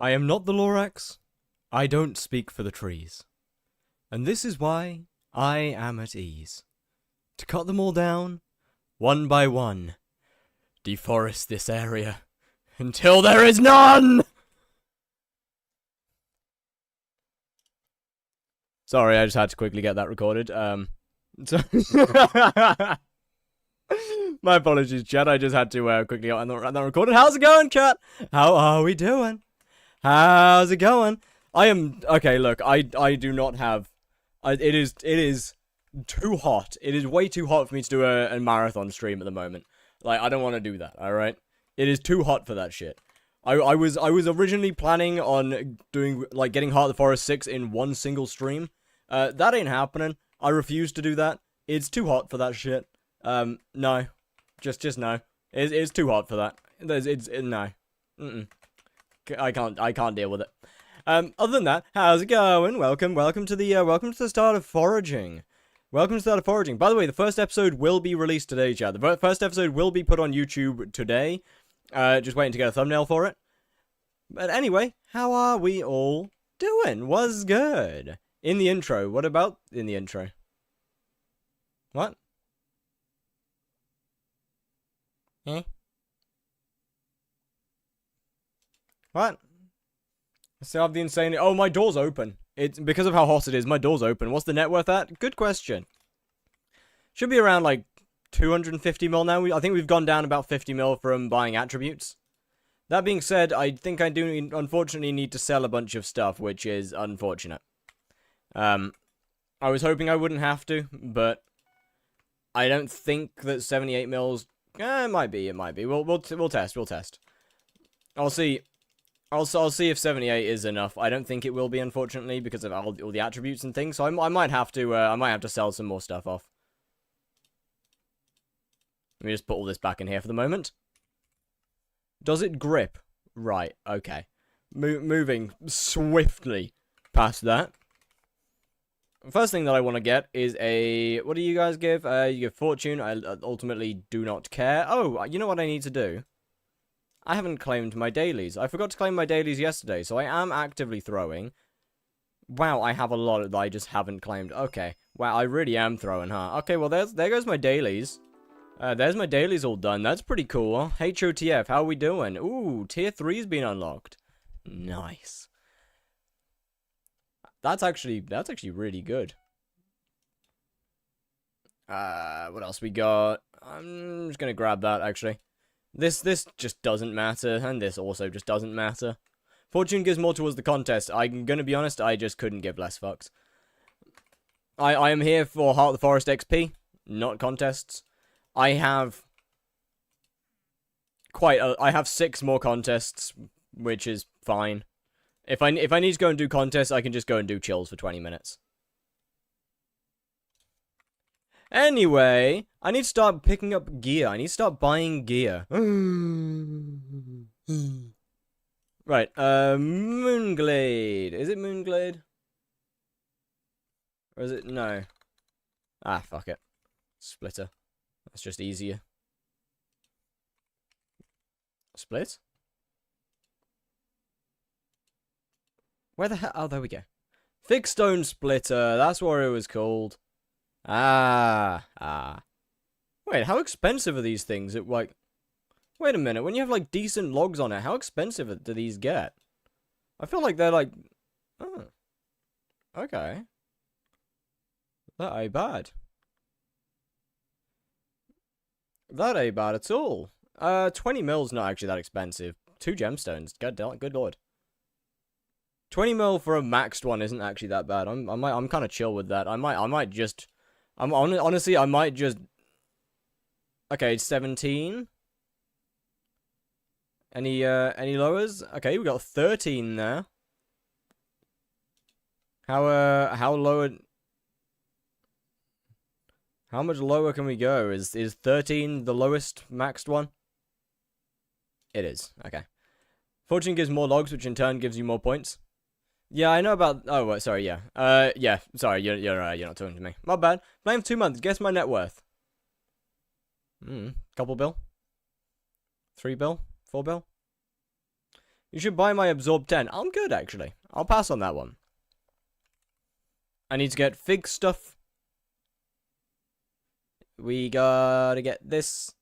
I am not the lorax. I don't speak for the trees. And this is why I am at ease. To cut them all down, one by one. Deforest this area until there is none! Sorry, I just had to quickly get that recorded. My apologies, chat. I just had to quickly get that recorded. How's it going, chat? How are we doing? How's it going? I am okay. Look, I do not have. It is too hot. It is way too hot for me to do a marathon stream at the moment. Like, I don't want to do that. All right, it is too hot for that shit. I was originally planning on doing like getting Heart of the Forest 6 in one single stream. That ain't happening. I refuse to do that. It's too hot for that shit. No. Just no. It's too hot for that. It's no. I can't deal with it. Other than that, how's it going? Welcome to the start of foraging. Welcome to the start of foraging. By the way, the first episode will be released today, chat. The first episode will be put on YouTube today. Just waiting to get a thumbnail for it. But anyway, how are we all doing? What's good? In the intro. What about in the intro? What? Eh? What? I still have the insane... Oh, my door's open. It's because of how hot it is, my door's open. What's the net worth at? Good question. Should be around, like, 250 mil now. I think we've gone down about 50 mil from buying attributes. That being said, I think I do, unfortunately, need to sell a bunch of stuff, which is unfortunate. I was hoping I wouldn't have to, but I don't think that 78 mils... it might be. We'll test. I'll see if 78 is enough. I don't think it will be, unfortunately, because of all the attributes and things. So I might have to sell some more stuff off. Let me just put all this back in here for the moment. Does it grip? Right. Okay. Moving swiftly past that. First thing that I want to get is a... What do you guys give? You give fortune. I ultimately do not care. Oh, you know what I need to do? I haven't claimed my dailies. I forgot to claim my dailies yesterday, so I am actively throwing. Wow, I have a lot that I just haven't claimed. Okay. Wow, I really am throwing, huh? Okay, well, there goes my dailies. There's my dailies all done. That's pretty cool. HOTF, how are we doing? Ooh, tier 3's been unlocked. Nice. That's actually really good. What else we got? I'm just gonna grab that, actually. This just doesn't matter, and this also just doesn't matter. Fortune gives more towards the contest. I'm gonna be honest, I just couldn't give less fucks. I am here for Heart of the Forest XP, not contests. I have I have 6 more contests, which is fine. If I need to go and do contests, I can just go and do chills for 20 minutes. Anyway, I need to start picking up gear. I need to start buying gear. Right, Moonglade. Is it Moonglade? Or is it... No. Ah, fuck it. Splitter. That's just easier. Split? Where the hell? Oh, there we go. Fixed stone splitter. That's what it was called. Ah. Wait, how expensive are these things? Wait a minute. When you have, like, decent logs on it, how expensive do these get? I feel like they're, like... Oh. Okay. That ain't bad. That ain't bad at all. 20 mil's not actually that expensive. 2 gemstones. Good lord. 20 mil for a maxed one isn't actually that bad. I'm kind of chill with that. Honestly, I might just... Okay, 17. Any lowers? Okay, we got 13 there. How lower... How much lower can we go? Is 13 the lowest maxed one? It is. Okay. Fortune gives more logs, which in turn gives you more points. Yeah, I know about... Oh, wait, sorry, yeah. Yeah, sorry, you're not talking to me. My bad. Playing for 2 months. Guess my net worth. Couple bill? 3 bill? 4 bill? You should buy my Absorb 10. I'm good, actually. I'll pass on that one. I need to get fig stuff. We gotta get this.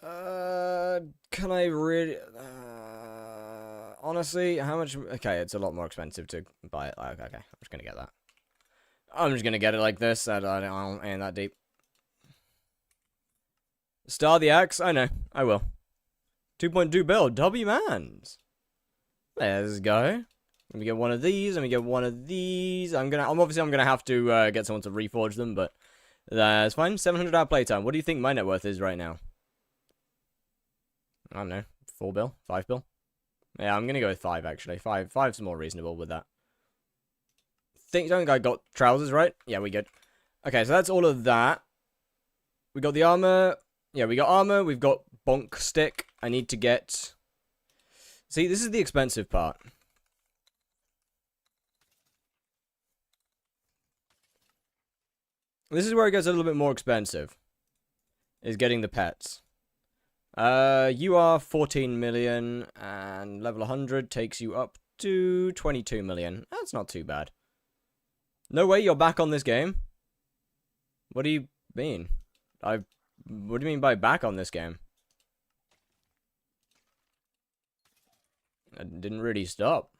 Can I really... honestly, how much... Okay, it's a lot more expensive to buy it. Okay, I'm just gonna get that. I'm just gonna get it like this. I ain't that deep. Star the axe? I know. I will. 2.2 build. W-mans. Let's go. Let me get one of these. Let me get one of these. I'm obviously gonna have to get someone to reforge them, but that's fine. 700 hour playtime. What do you think my net worth is right now? I don't know. 4 bill? 5 bill? Yeah, I'm gonna go with 5 actually. 5's more reasonable with that. Don't think I got trousers right? Yeah, we good. Okay, so that's all of that. We got the armor. Yeah, we got armor. We've got bonk stick. I need to get... See, this is the expensive part. This is where it gets a little bit more expensive. Is getting the pets. You are 14 million, and level 100 takes you up to 22 million. That's not too bad. No way you're back on this game? What do you mean? What do you mean by back on this game? I didn't really stop.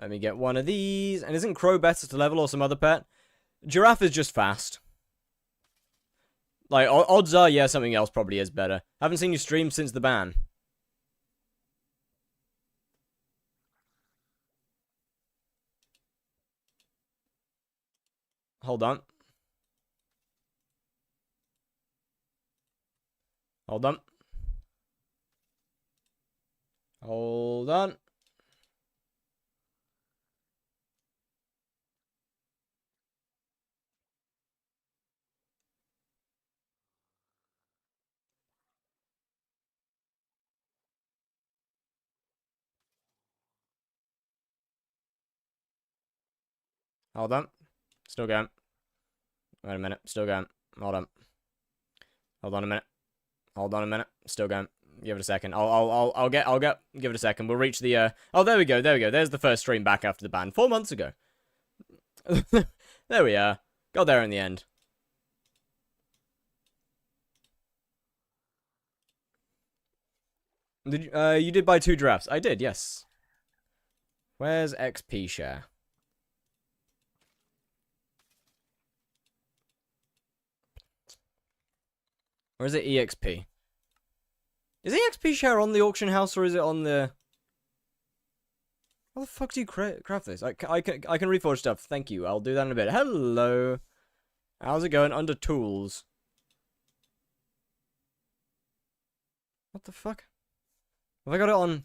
Let me get one of these. And isn't Crow better to level or some other pet? Giraffe is just fast. Like, odds are, yeah, something else probably is better. Haven't seen you stream since the ban. Hold on. Hold on. Hold on. Hold on. Still going. Wait a minute. Still going. Hold on. Hold on a minute. Hold on a minute. Still going. Give it a second. I'll get. Give it a second. We'll reach the. Oh, there we go. There we go. There's the first stream back after the ban. 4 months ago. There we are. Got there in the end. Did you did buy 2 drafts? I did. Yes. Where's XP share? Or is it EXP? Is EXP share on the auction house or is it on the... How the fuck do you craft this? I can reforge stuff. Thank you. I'll do that in a bit. Hello. How's it going? Under tools. What the fuck? Have I got it on...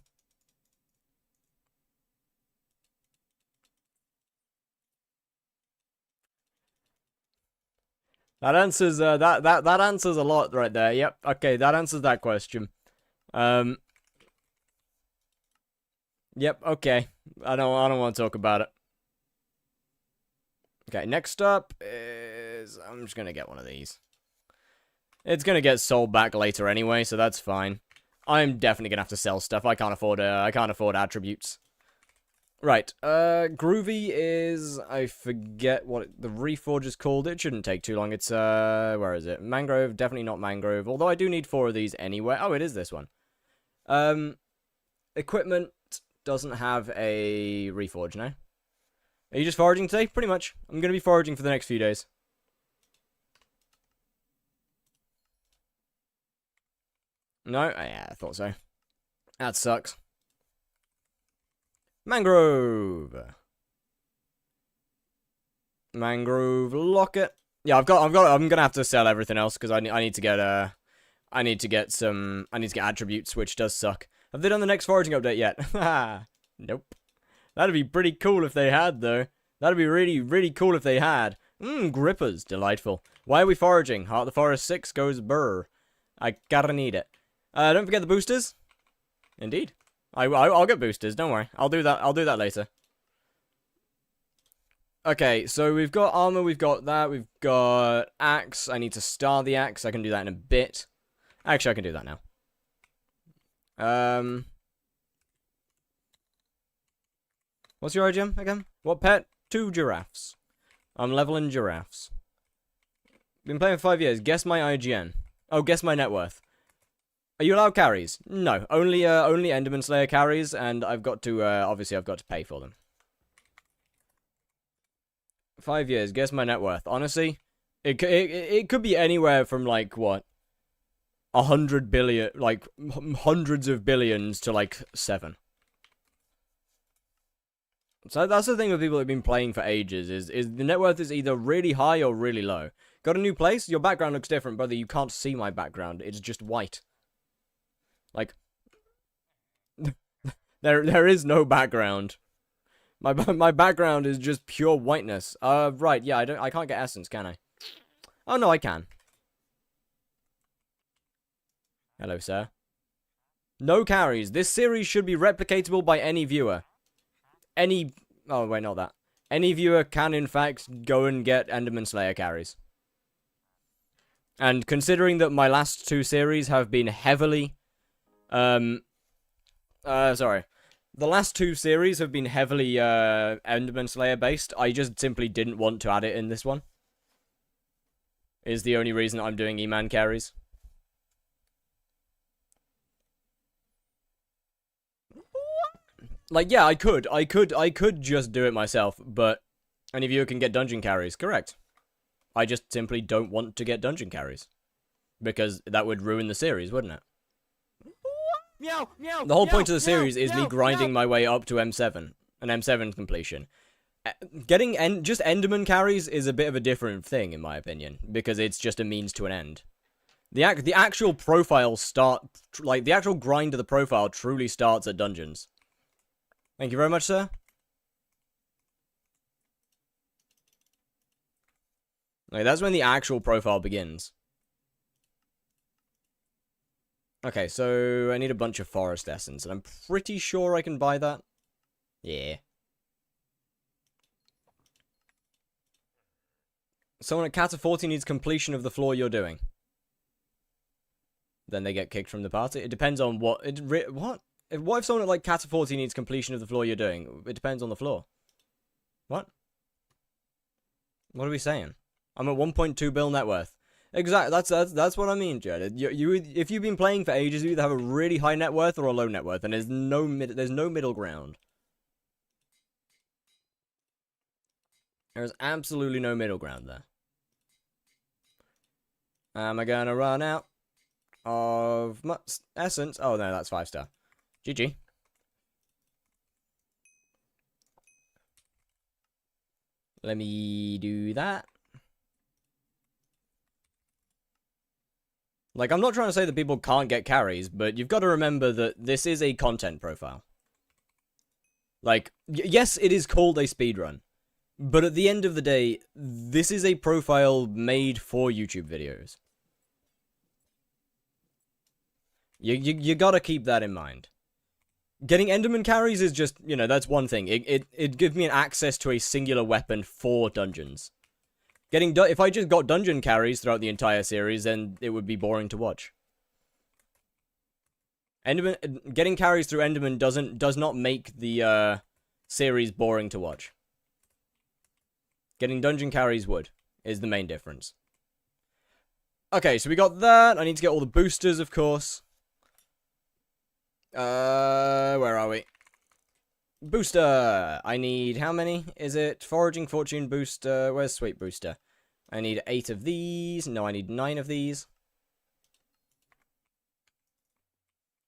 That answers that answers a lot right there. Yep. Okay, that answers that question. Yep. Okay. I don't want to talk about it. Okay. Next up is I'm just gonna get one of these. It's gonna get sold back later anyway, so that's fine. I'm definitely gonna have to sell stuff. I can't afford attributes. Right, Groovy is, I forget what the reforge is called. It shouldn't take too long. It's, where is it? Mangrove, definitely not Mangrove. Although I do need 4 of these anyway. Oh, it is this one. Equipment doesn't have a reforge, no? Are you just foraging today? Pretty much. I'm gonna be foraging for the next few days. No? Oh, yeah, I thought so. That sucks. Mangrove. Mangrove locket. Yeah, I'm gonna have to sell everything else because I need to get attributes, which does suck. Have they done the next foraging update yet? Nope. That'd be pretty cool if they had, though. That'd be really, really cool if they had. Grippers. Delightful. Why are we foraging? Heart of the Forest 6 goes burr. I gotta need it. Don't forget the boosters. Indeed. I'll get boosters, don't worry. I'll do that later. Okay, so we've got armor, we've got that, we've got axe. I need to star the axe. I can do that in a bit. Actually, I can do that now. What's your IGM again? What pet? 2 giraffes. I'm leveling giraffes. Been playing for 5 years. Guess my IGN. Oh, guess my net worth. Are you allowed carries? No, only Enderman Slayer carries, and I've got to obviously I've got to pay for them. 5 years. Guess my net worth. Honestly, it could be anywhere from like what 100 billion, like hundreds of billions, to like 7. So that's the thing with people who've been playing for ages, is the net worth is either really high or really low. Got a new place? Your background looks different, brother. You can't see my background. It's just white. Like, there is no background. My background is just pure whiteness. Right, yeah, I can't get essence, can I? Oh no, I can. Hello, sir. No carries. This series should be replicatable by any viewer. Oh, wait, not that. Any viewer can, in fact, go and get Enderman Slayer carries. And considering that my last 2 series have been heavily... sorry. The last 2 series have been heavily, Enderman Slayer based. I just simply didn't want to add it in this one. Is the only reason I'm doing E-Man carries. Like, yeah, I could just do it myself, but any viewer can get dungeon carries, correct. I just simply don't want to get dungeon carries. Because that would ruin the series, wouldn't it? Meow, meow, The whole meow, point of the series meow, is me meow, grinding meow. my way up to M7, an M7 completion. Getting just Enderman carries is a bit of a different thing, in my opinion, because it's just a means to an end. The actual profile the actual grind of the profile truly starts at dungeons. Thank you very much, sir. Like, that's when the actual profile begins. Okay, so I need a bunch of forest essence, and I'm pretty sure I can buy that. Yeah. Someone at Cat of 40 needs completion of the floor you're doing. Then they get kicked from the party. It depends on what... What? What if someone at, like, Cat of 40 needs completion of the floor you're doing? It depends on the floor. What? What are we saying? I'm at 1.2 bill net worth. Exactly. That's what I mean, Jared. If you've been playing for ages, you either have a really high net worth or a low net worth, and there's no middle ground. There's absolutely no middle ground there. Am I gonna run out of essence? Oh no, that's 5-star. GG. Let me do that. Like, I'm not trying to say that people can't get carries, but you've got to remember that this is a content profile. Like, yes, it is called a speedrun, but at the end of the day, this is a profile made for YouTube videos. You gotta keep that in mind. Getting Enderman carries is just, you know, that's one thing. It gives me an access to a singular weapon for dungeons. If I just got dungeon carries throughout the entire series, then it would be boring to watch. Getting carries through Enderman does not make the series boring to watch. Getting dungeon carries is the main difference. Okay, so we got that. I need to get all the boosters, of course. Where are we? Booster! I need, how many is it? Foraging, Fortune, Booster. Where's Sweet Booster? I need 8 of these. No, I need 9 of these.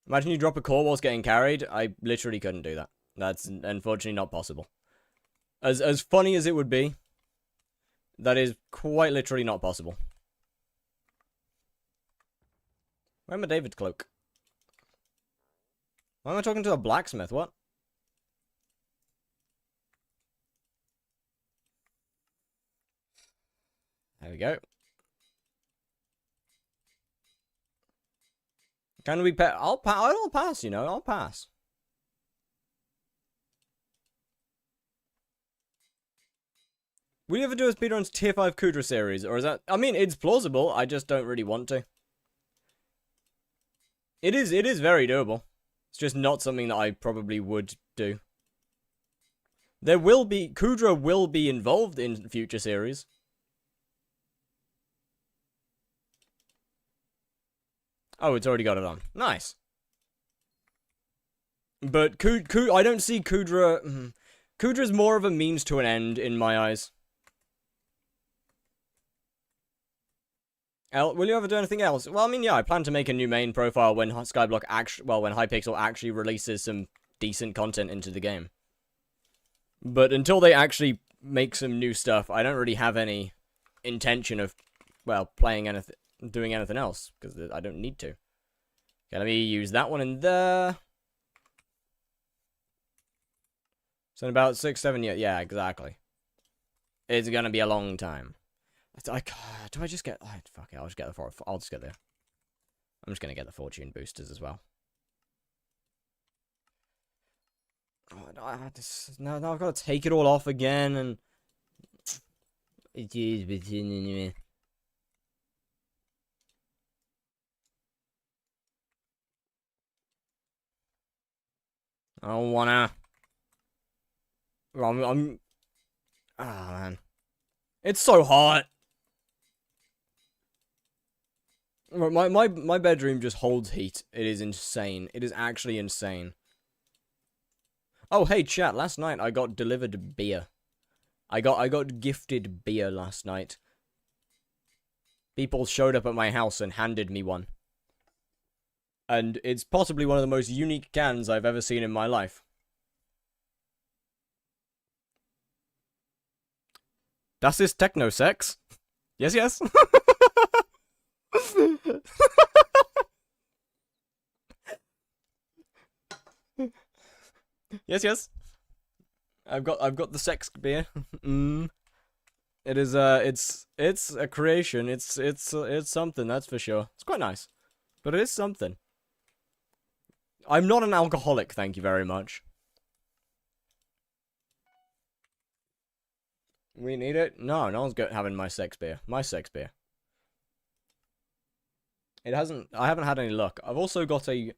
Imagine you drop a core whilst getting carried. I literally couldn't do that. That's unfortunately not possible. As funny as it would be, that is quite literally not possible. Where's my David cloak? Why am I talking to a blacksmith? What? There we go. Can we pay? I'll pass, you know, I'll pass. Will you ever do a speedrun's tier 5 Kudra series? Or is that... I mean, it's plausible. I just don't really want to. It is very doable. It's just not something that I probably would do. There will be... Kudra will be involved in future series. Oh, it's already got it on. Nice. But I don't see Kudra... Kudra's more of a means to an end in my eyes. Will you ever do anything else? Well, I mean, yeah, I plan to make a new main profile when Skyblock actually... Well, when Hypixel actually releases some decent content into the game. But until they actually make some new stuff, I don't really have any intention of, well, playing anything... doing anything else, because I don't need to. Okay, let me use that one in there. So in about 6, 7 years, yeah, exactly. It's gonna be a long time. Do I just get... Oh, fuck it, I'll just get the... I'll just get the... I'm just gonna get the fortune boosters as well. Oh, now I've got to take it all off again, and... It is between me. I don't wanna... I'm... Ah, man. It's so hot. My bedroom just holds heat. It is insane. It is actually insane. Oh, hey, chat. Last night I got delivered beer. I got gifted beer last night. People showed up at my house and handed me one. And it's possibly one of the most unique cans I've ever seen in my life. Das ist techno sex. Yes, yes. Yes, yes. I've got the sex beer. It is it's a creation. It's something, that's for sure. It's quite nice. But it is something. I'm not an alcoholic, thank you very much. We need it? No, no one's having my sex beer. My sex beer. I haven't had any luck. I've also got a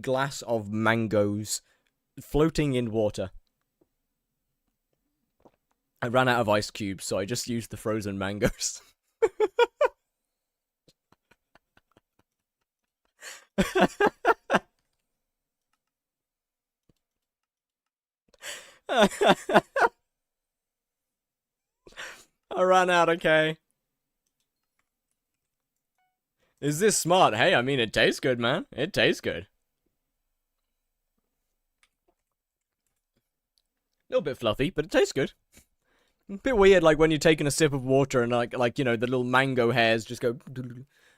glass of mangoes floating in water. I ran out of ice cubes, so I just used the frozen mangoes. I ran out, okay. Is this smart? Hey, I mean, it tastes good, man. It tastes good. A little bit fluffy, but it tastes good. A bit weird, like when you're taking a sip of water and like you know, the little mango hairs just go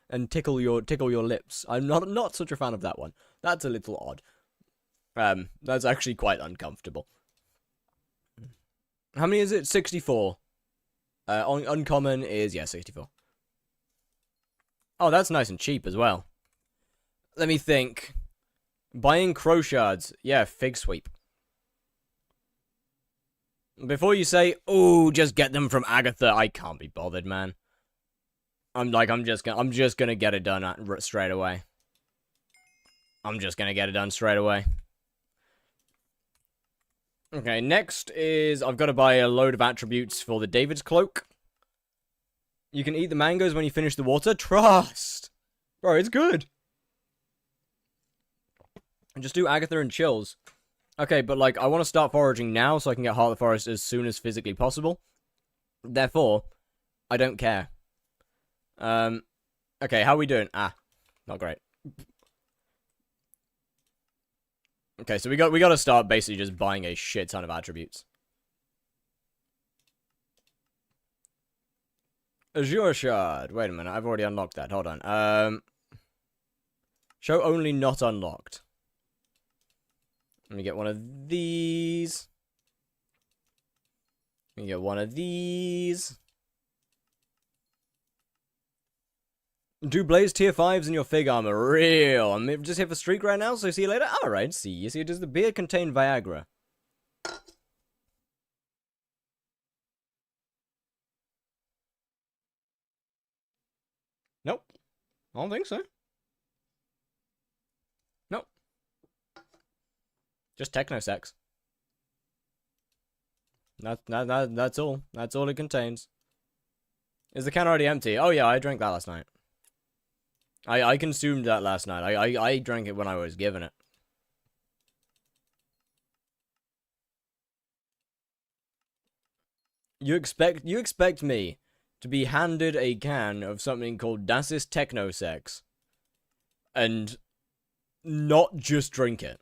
and tickle your lips. I'm not such a fan of that one. That's a little odd. That's actually quite uncomfortable. How many is it? 64. Uncommon is, yeah, 64. Oh, that's nice and cheap as well. Let me think. Buying crow shards. Yeah, fig sweep. Before you say, "Oh, just get them from Agatha," I can't be bothered, man. I'm just gonna get it done straight away. I'm just gonna get it done straight away. Okay, next is I've got to buy a load of attributes for the David's Cloak. You can eat the mangoes when you finish the water. Trust! Bro, it's good. Just do Agatha and chills. Okay, but like, I want to start foraging now so I can get Heart of the Forest as soon as physically possible. Therefore, I don't care. Okay, how are we doing? Ah, not great. Okay, so we got to start basically just buying a shit ton of attributes. Azure Shard. Wait a minute, I've already unlocked that. Hold on. Show only not unlocked. Let me get one of these. Let me get one of these. Do Blaze tier 5s in your fig armor. Real. I'm just here for streak right now, so see you later. Alright, see you. See, does the beer contain Viagra? Nope. I don't think so. Nope. Just techno sex. That's all. That's all it contains. Is the can already empty? Oh yeah, I drank that last night. I consumed that last night. I drank it when I was given it. You expect me to be handed a can of something called Das ist Techno Sex and not just drink it?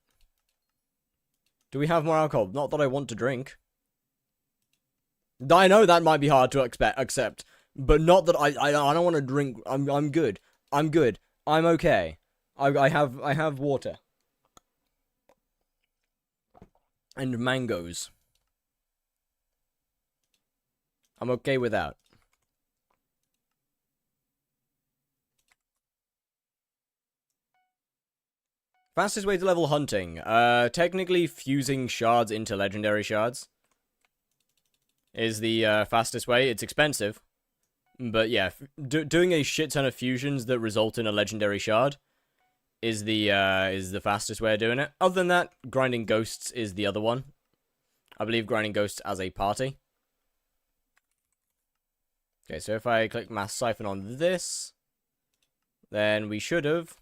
Do we have more alcohol? Not that I want to drink. I know that might be hard to accept, but not that I don't want to drink. I'm good. I'm good. I'm okay. I have water and mangoes. I'm okay without. Fastest way to level hunting. Technically fusing shards into legendary shards is the fastest way. It's expensive. But yeah, doing a shit ton of fusions that result in a legendary shard is the fastest way of doing it. Other than that, grinding ghosts is the other one. I believe grinding ghosts as a party. Okay, so if I click mass siphon on this, then we should have.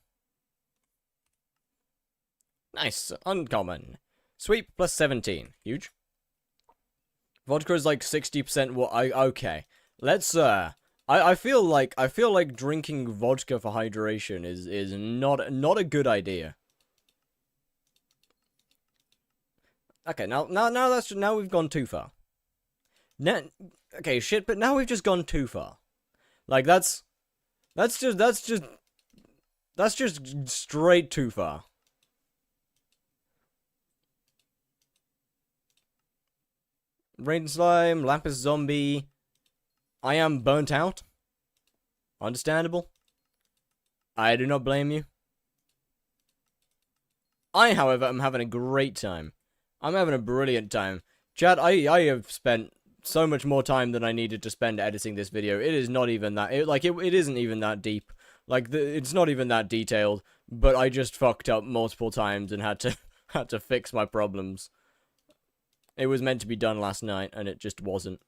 Nice, uncommon. Sweep plus 17, huge. Vodka is like 60% what okay. Let's I feel like drinking vodka for hydration is not a good idea. Okay, now we've gone too far. Okay, shit, but now we've just gone too far. Like that's just straight too far. Rain slime, lapis zombie. I am burnt out. Understandable. I do not blame you. I, however, am having a great time. I'm having a brilliant time. Chat, I have spent so much more time than I needed to spend editing this video. It is not even that. It isn't even that deep. It's not even that detailed. But I just fucked up multiple times and had to fix my problems. It was meant to be done last night, and it just wasn't.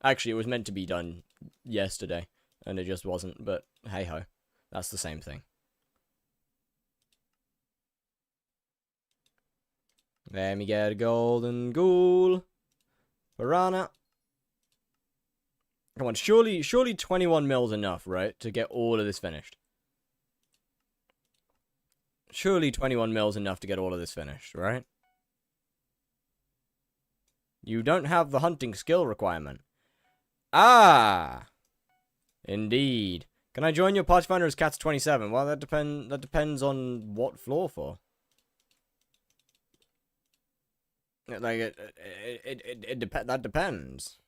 Actually, it was meant to be done yesterday, and it just wasn't, but hey-ho. That's the same thing. Let me get a golden ghoul. Piranha. Come on, surely 21 mils enough, right, to get all of this finished. Surely 21 mils enough to get all of this finished, right? You don't have the hunting skill requirement. Ah! Indeed. Can I join your party finder as Cats 27? Well, that depends on what floor for. Like, that depends.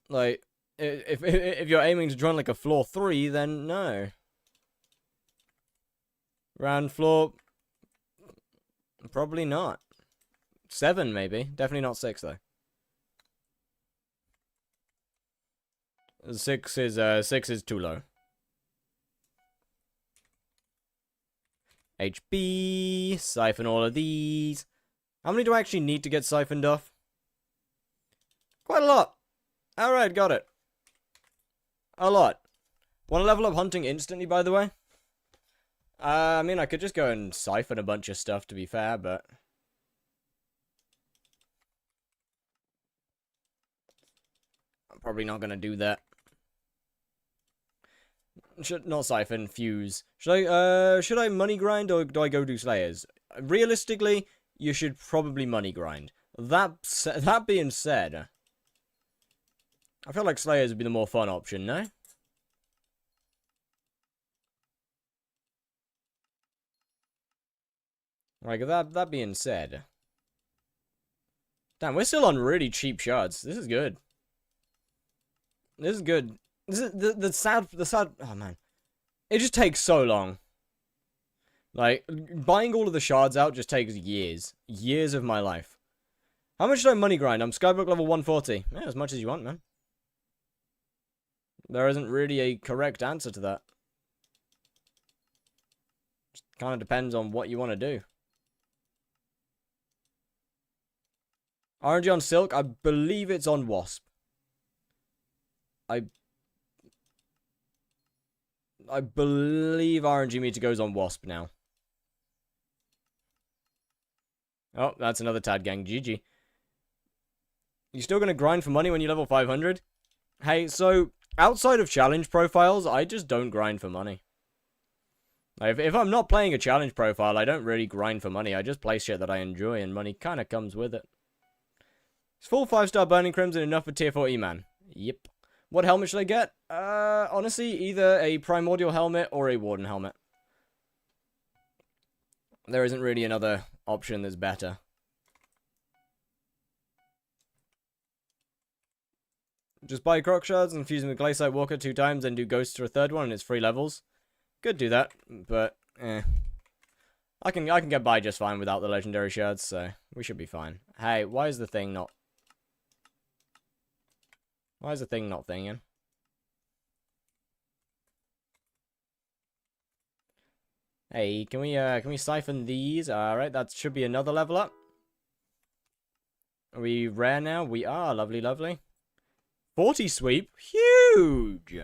Like, if you're aiming to join, like, a floor 3, then no. Round floor... Probably not. 7, maybe. Definitely not 6, though. 6 is too low. HB, siphon all of these. How many do I actually need to get siphoned off? Quite a lot. Alright, got it. A lot. Want to level up hunting instantly, by the way? I mean, I could just go and siphon a bunch of stuff, to be fair, but... I'm probably not gonna do that. Should not siphon, fuse. Should I money grind, or do I go do Slayers? Realistically, you should probably money grind. That being said, I feel like Slayers would be the more fun option, no? Like, that being said... Damn, we're still on really cheap shards. This is good. This is good. This is the sad... Oh, man. It just takes so long. Like, buying all of the shards out just takes years. Years of my life. How much should I money grind? I'm skyblock level 140. Yeah, as much as you want, man. There isn't really a correct answer to that. Just kind of depends on what you want to do. RNG on Silk, I believe it's on Wasp. I believe RNG meter goes on Wasp now. Oh, that's another Tad Gang. GG. You still gonna grind for money when you level 500? Hey, so, outside of challenge profiles, I just don't grind for money. Like, if I'm not playing a challenge profile, I don't really grind for money. I just play shit that I enjoy, and money kinda comes with it. Is full 5-star Burning Crimson enough for tier 4 E-Man? Yep. What helmet should I get? Honestly, either a Primordial helmet or a Warden helmet. There isn't really another option that's better. Just buy Croc Shards and fuse them with Glaciite Walker 2 times, then do Ghosts for a third one, and it's 3 levels. Could do that, but, I can get by just fine without the Legendary Shards, so we should be fine. Hey, why is the thing not... Why is the thing not thinging? Hey, can we siphon these? Alright, that should be another level up. Are we rare now? We are. Lovely, lovely. 40 sweep. Huge!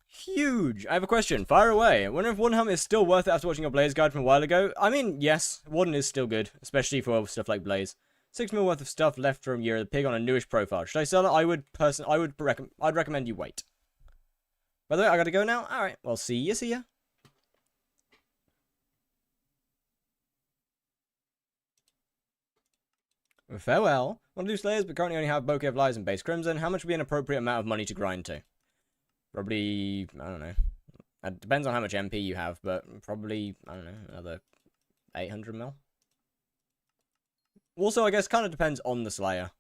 Huge! I have a question. Fire away. I wonder if Warden Helmet is still worth it after watching your Blaze guide from a while ago. I mean, yes. Warden is still good. Especially for stuff like Blaze. 6 mil worth of stuff left from Year of the Pig on a newish profile. Should I sell it? I'd recommend you wait. By the way, I gotta go now. Alright, well, see ya. Farewell. Want to do Slayers, but currently only have Bouquet of Lies and Base Crimson. How much would be an appropriate amount of money to grind to? Probably, I don't know. It depends on how much MP you have, but probably, I don't know, another 800 mil. Also, I guess kind of depends on the Slayer.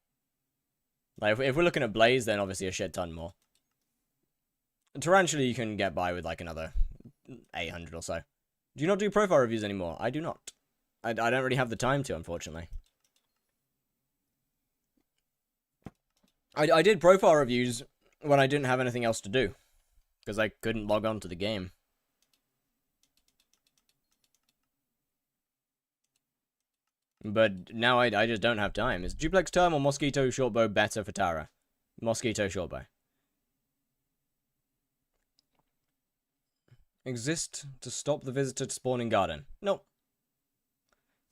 Like, if we're looking at Blaze, then obviously a shit ton more. Tarantula, you can get by with like another 800 or so. Do you not do profile reviews anymore? I do not. I don't really have the time to, unfortunately. I did profile reviews when I didn't have anything else to do. Because I couldn't log on to the game. But now I just don't have time. Is Duplex Term or Mosquito Shortbow better for Tara? Mosquito Shortbow. Exist to stop the visitor to spawn in garden. Nope.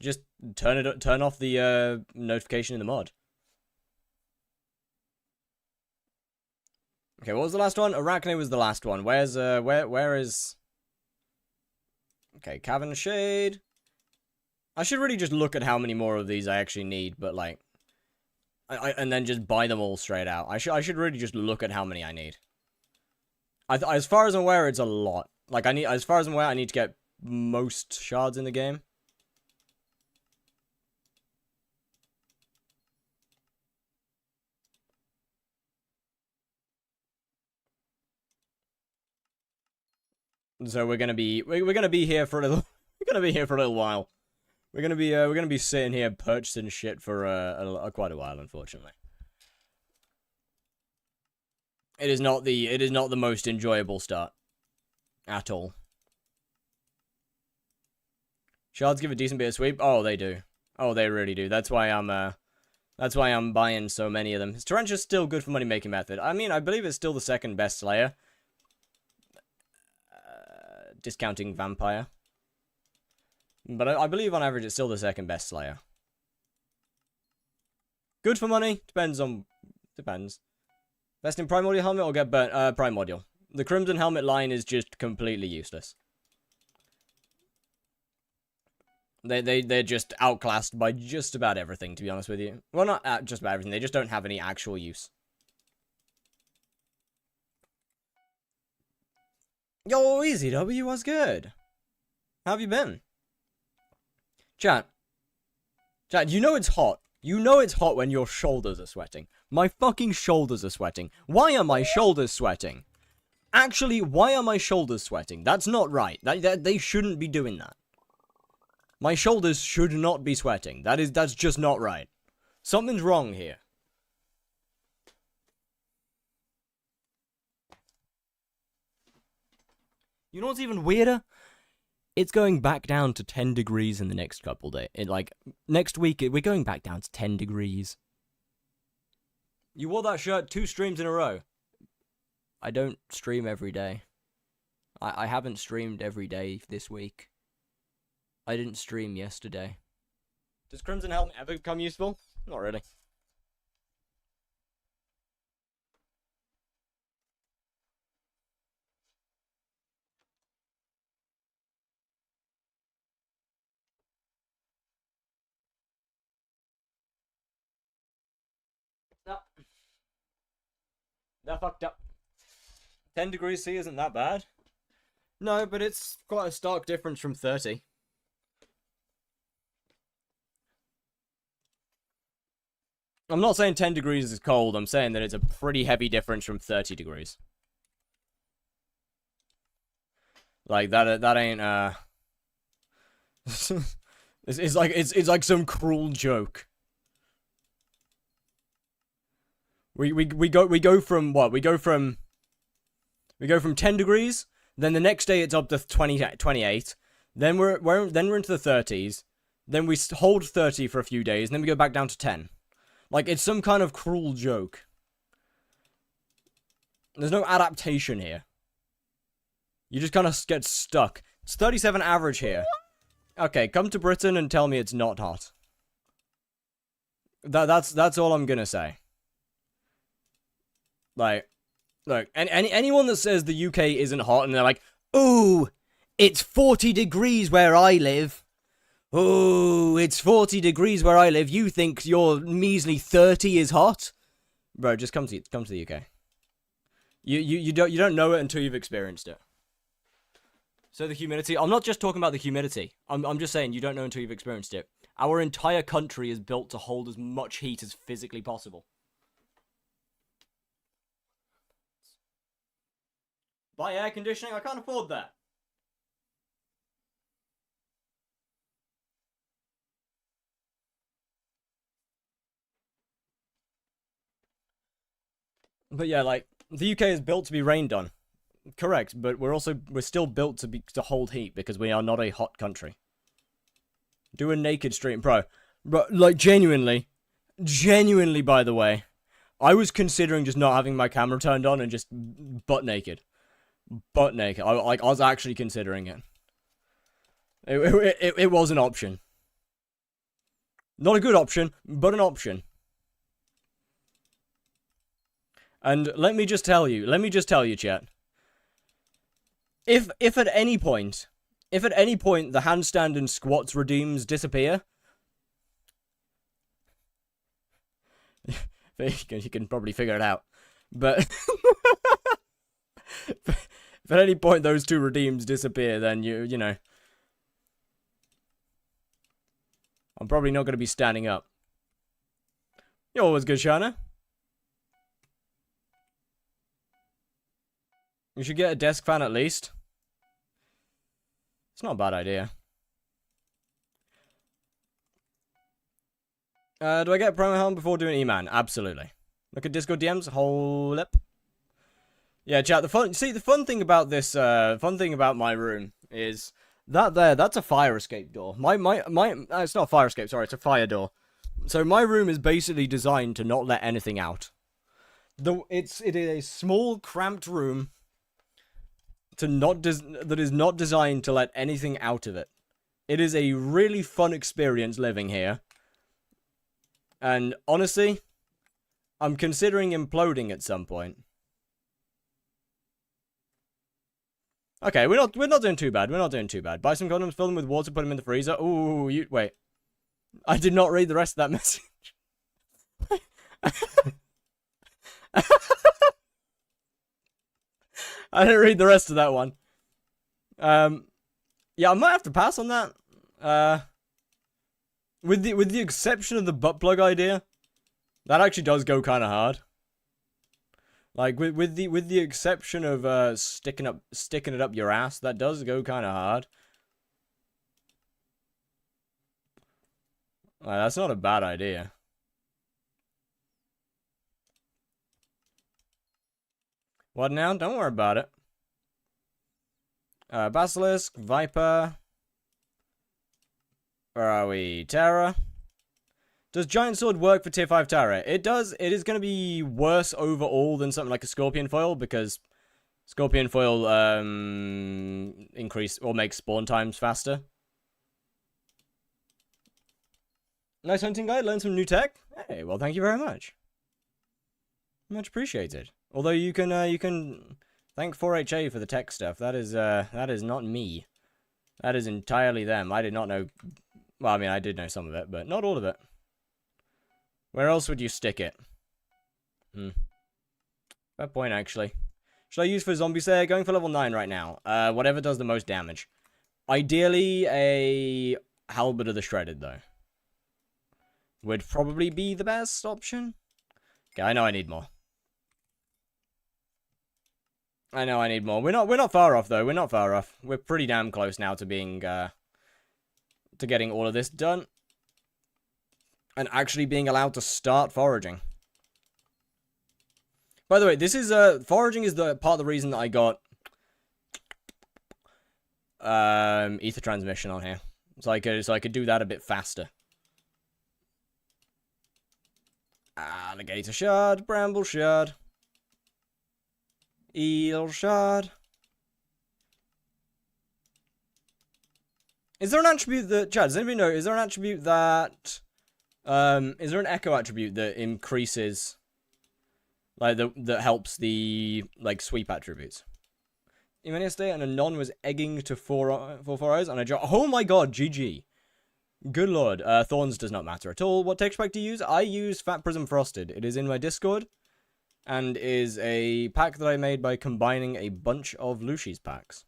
Just turn off the notification in the mod. Okay, what was the last one? Arachne was the last one. Where's where is... Okay, Cavern Shade. I should really just look at how many more of these I actually need, but like and then just buy them all straight out. I should really just look at how many I need. As far as I'm aware, it's a lot. Like as far as I'm aware, I need to get most shards in the game. So we're gonna be here for a little while. We're gonna be sitting here purchasing shit for quite a while, unfortunately. It is not the most enjoyable start at all. Shards give a decent bit of sweep. Oh, they do. Oh, they really do. That's why I'm buying so many of them. Is Tarantula still good for money making method? I mean, I believe it's still the second best Slayer. Discounting Vampire. But I believe on average it's still the second best Slayer. Good for money? Depends. Best in Primordial Helmet or get burnt? Primordial. The Crimson Helmet line is just completely useless. They're just outclassed by just about everything, to be honest with you. Well, not just about everything. They just don't have any actual use. Yo, Easy W, what's good? How have you been? Chat, you know it's hot. You know it's hot when your shoulders are sweating. My fucking shoulders are sweating. Why are my shoulders sweating? Actually, why are my shoulders sweating? That's not right. They shouldn't be doing that. My shoulders should not be sweating. That's just not right. Something's wrong here. You know what's even weirder? It's going back down to 10 degrees in the next couple days. Next week, we're going back down to 10 degrees. You wore that shirt 2 streams in a row. I don't stream every day. I haven't streamed every day this week. I didn't stream yesterday. Does Crimson Helmet ever become useful? Not really. No. That fucked up. 10 degrees C isn't that bad. No, but it's quite a stark difference from 30. I'm not saying 10 degrees is cold, I'm saying that it's a pretty heavy difference from 30 degrees. Like, that ain't, it's like some cruel joke. We go from what? We go from 10 degrees, then the next day it's up to 28. Then we're into the 30s. Then we hold 30 for a few days, and then we go back down to 10. Like, it's some kind of cruel joke. There's no adaptation here. You just kind of get stuck. It's 37 average here. Okay, come to Britain and tell me it's not hot. That's all I'm gonna say. Like, look, anyone that says the UK isn't hot and they're like, ooh, it's 40 degrees where I live. Ooh, it's 40 degrees where I live. You think your measly 30 is hot? Bro, just come to the UK. You don't know it until you've experienced it. So the humidity, I'm not just talking about the humidity. I'm just saying you don't know until you've experienced it. Our entire country is built to hold as much heat as physically possible. Buy air conditioning? I can't afford that. But yeah, like, the UK is built to be rained on. Correct, but we're still built to hold heat because we are not a hot country. Do a naked stream, bro. Like, genuinely, by the way, I was considering just not having my camera turned on and just butt naked. I was actually considering it. It was an option. Not a good option, but an option. And let me just tell you, chat. If at any point the handstand and squats redeems disappear, you can probably figure it out. But if at any point those 2 redeems disappear, then you know, I'm probably not going to be standing up. You're always good, Shana. You should get a desk fan at least. It's not a bad idea. Do I get a promo helm before doing E-Man? Absolutely. Look at Discord DMs. Hold up. Yeah, chat. The fun thing about this, fun thing about my room is that's a fire escape door. It's not a fire escape. Sorry, it's a fire door. So my room is basically designed to not let anything out. It is a small, cramped room. That is not designed to let anything out of it. It is a really fun experience living here. And honestly, I'm considering imploding at some point. Okay, we're not doing too bad. We're not doing too bad. Buy some condoms, fill them with water, put them in the freezer. Ooh, wait. I did not read the rest of that message. I didn't read the rest of that one. Yeah, I might have to pass on that. With the exception of the butt plug idea, that actually does go kind of hard. Like with the exception of sticking it up your ass, that does go kind of hard. That's not a bad idea. What now? Don't worry about it. Basilisk, Viper. Where are we? Terra. Does Giant Sword work for tier 5 Terra? It does. It is going to be worse overall than something like a Scorpion Foil, because Scorpion Foil increase or make spawn times faster. Nice hunting guide. Learn some new tech. Hey, well, thank you very much. Much appreciated. Although you can thank 4HA for the tech stuff. That is not me. That is entirely them. I did not know. Well, I mean, I did know some of it, but not all of it. Where else would you stick it? Fair point, actually. Should I use for Zombie Slayer? Going for level 9 right now. Whatever does the most damage. Ideally, a Halberd of the Shredded, though. Would probably be the best option. Okay, I know I need more. I know I need more. We're not far off, though. We're not far off. We're pretty damn close now to being, to getting all of this done. And actually being allowed to start foraging. By the way, this is, foraging is the part of the reason that I got, ether transmission on here. So I could do that a bit faster. Alligator shard, bramble shard, eel shard. Is there an attribute that, Chad, does anybody know, is there an attribute that, is there an echo attribute that increases, like, that helps the, like, sweep attributes? Yesterday, and a non was egging to 4 eyes, and I dropped, oh my god, GG. Good lord. Thorns does not matter at all. What texture pack do you use? I use Fat Prism Frosted. It is in my Discord, and is a pack that I made by combining a bunch of Lucy's packs.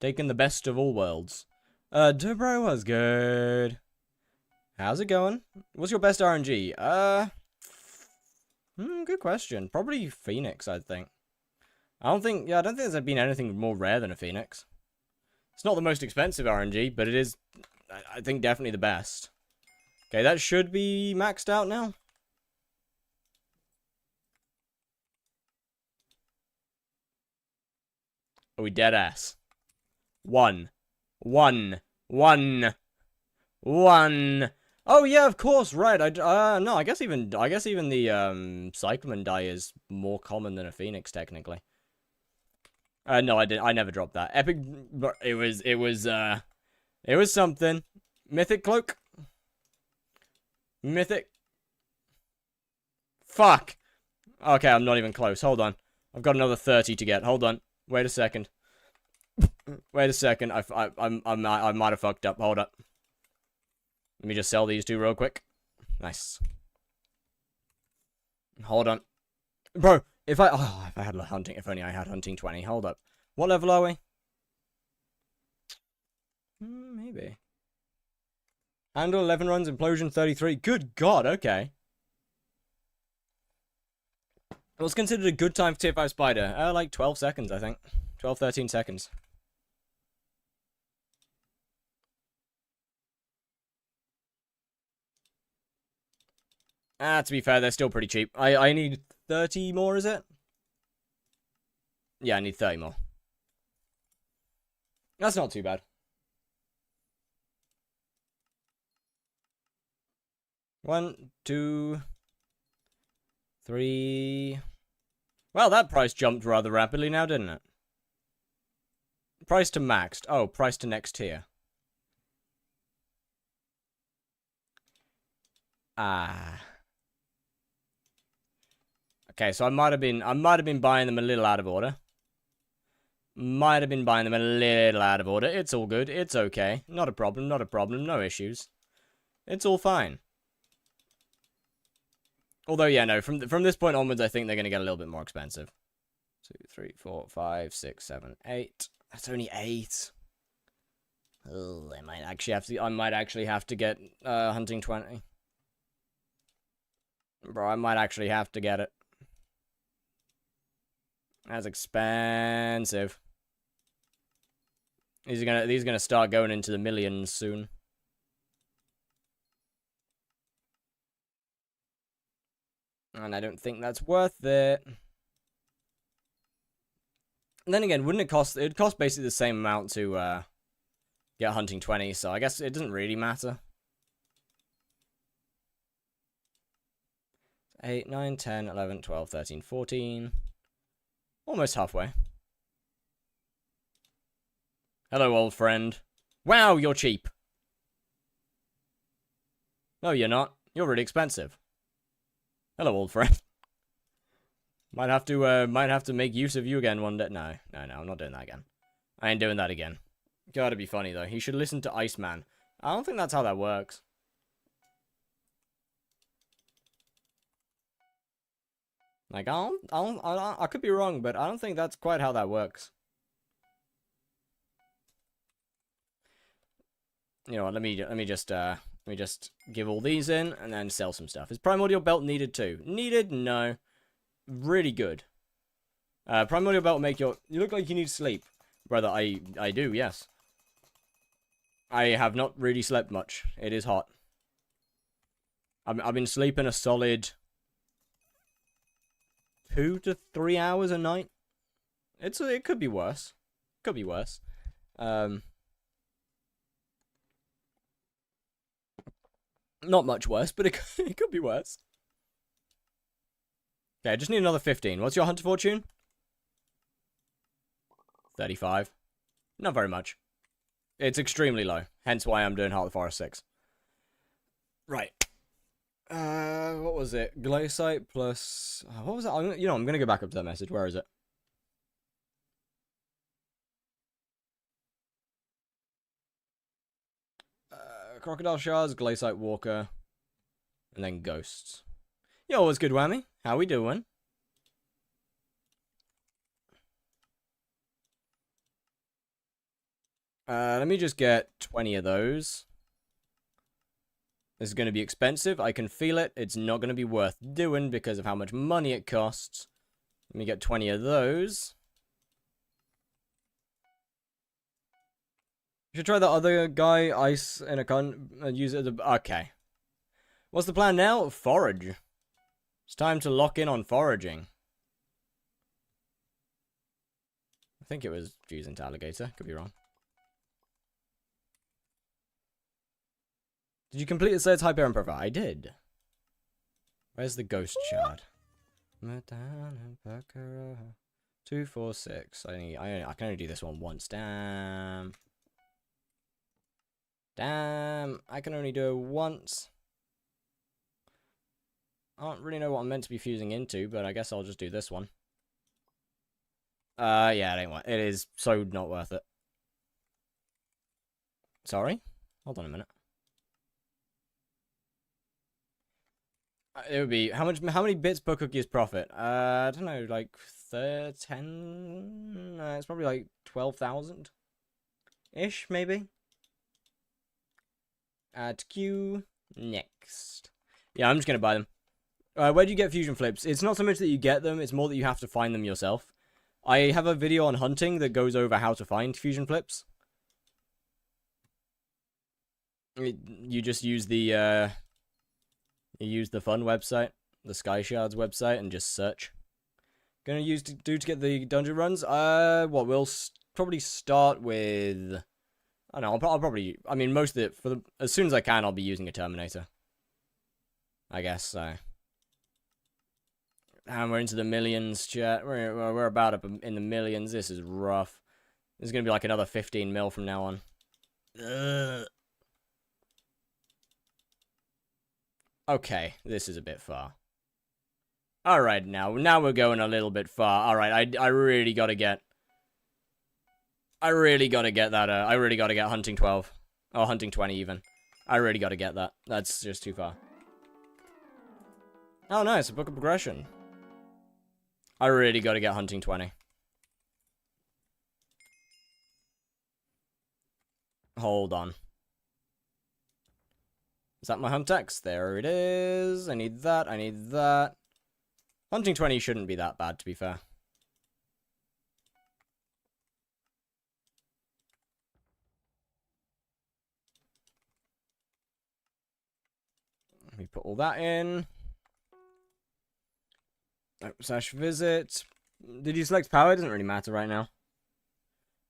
Taking the best of all worlds. Dubro was good. How's it going? What's your best RNG? Good question. Probably Phoenix, I think. I don't think there's been anything more rare than a Phoenix. It's not the most expensive RNG, but it is, I think, definitely the best. Okay, that should be maxed out now. Are we dead ass? One. Oh yeah, of course, right. No, I guess even the cyclamen die is more common than a Phoenix technically. No, I didn't. I never dropped that. Epic. It was something. Mythic cloak. Mythic. Fuck. Okay, I'm not even close. Hold on. I've got another 30 to get. Hold on. Wait a second. Wait a second. I might have fucked up. Hold up. Let me just sell these two real quick. Nice. Hold on. Bro, if I had hunting, if only I had hunting 20. Hold up. What level are we? Maybe. Handle 11 runs, implosion 33. Good god, okay. What's considered a good time for tier 5 spider? Like 12 seconds, I think. 12, 13 seconds. To be fair, they're still pretty cheap. I need 30 more, is it? Yeah, I need 30 more. That's not too bad. One, two, three. Well, that price jumped rather rapidly now, didn't it? Price to maxed. Oh, price to next tier. Okay, so I might have been buying them a little out of order. Might have been buying them a little out of order. It's all good. It's okay. Not a problem. Not a problem. No issues. It's all fine. Although, yeah, no. From this point onwards, I think they're going to get a little bit more expensive. 2, 3, 4, 5, 6, 7, 8. That's only 8. Oh, I might actually have to get hunting 20. Bro, I might actually have to get it. That's expensive. These are gonna start going into the millions soon. And I don't think that's worth it. And then again, wouldn't it cost... It'd cost basically the same amount to get hunting 20, so I guess it doesn't really matter. 8, 9, 10, 11, 12, 13, 14. Almost halfway. Hello, old friend. Wow, you're cheap. No, you're not. You're really expensive. Hello, old friend. Might have to make use of you again one day. No, I'm not doing that again. I ain't doing that again. Gotta be funny, though. He should listen to Iceman. I don't think that's how that works. Like, I could be wrong, but I don't think that's quite how that works. You know what, let me just give all these in, and then sell some stuff. Is Primordial Belt needed too? Needed? No. Really good. Primordial Belt will make your... You look like you need sleep. Brother, I do, yes. I have not really slept much. It is hot. I've been sleeping a solid 2 to 3 hours a night. It could be worse. Could be worse. Not much worse, but it could be worse. Okay, I just need another 15. What's your hunter fortune? 35. Not very much. It's extremely low. Hence why I'm doing Heart of the Forest 6. Right. What was it? Glaciate plus... what was that? I'm going to go back up to that message. Where is it? Crocodile Shards, Glaciate Walker, and then Ghosts. Yo, what's good, Whammy? How we doing? Let me just get 20 of those. This is going to be expensive. I can feel it. It's not going to be worth doing because of how much money it costs. Let me get 20 of those. You should try the other guy, ice in a con, and use it as a... Okay. What's the plan now? Forage. It's time to lock in on foraging. I think it was fused into alligator. Could be wrong. Did you complete the third Hyperion profile? I did. Where's the ghost shard? 2, 4, 6. I can only do this one once. Damn. Damn. I can only do it once. I don't really know what I'm meant to be fusing into, but I guess I'll just do this one. Yeah, it ain't worth it. It is so not worth it. Sorry? Hold on a minute. It would be... How many bits per cookie is profit? I don't know, like 10... it's probably like 12,000-ish, maybe? Add queue. Next. Yeah, I'm just gonna buy them. Where do you get fusion flips? It's not so much that you get them, it's more that you have to find them yourself. I have a video on hunting that goes over how to find fusion flips. You just use the, you use the fun website, the Sky Shards website, and just search. Gonna do to get the dungeon runs? What, we'll probably start with... I don't know, I'll probably... I mean, most of it, as soon as I can, I'll be using a Terminator. I guess, so... And we're into the millions, chat. We're about up in the millions. This is rough. This is going to be like another 15 mil from now on. Ugh. Okay, this is a bit far. Alright, now we're going a little bit far. Alright, I really got to get... I really got to get that, I really got to get Hunting 12. Or Hunting 20, even. I really got to get that. That's just too far. Oh, nice, a book of progression. I really got to get Hunting 20. Hold on. Is that my hunt text? There it is. I need that. I need that. Hunting 20 shouldn't be that bad, to be fair. Let me put all that in. /visit. Did you select power? It doesn't really matter right now.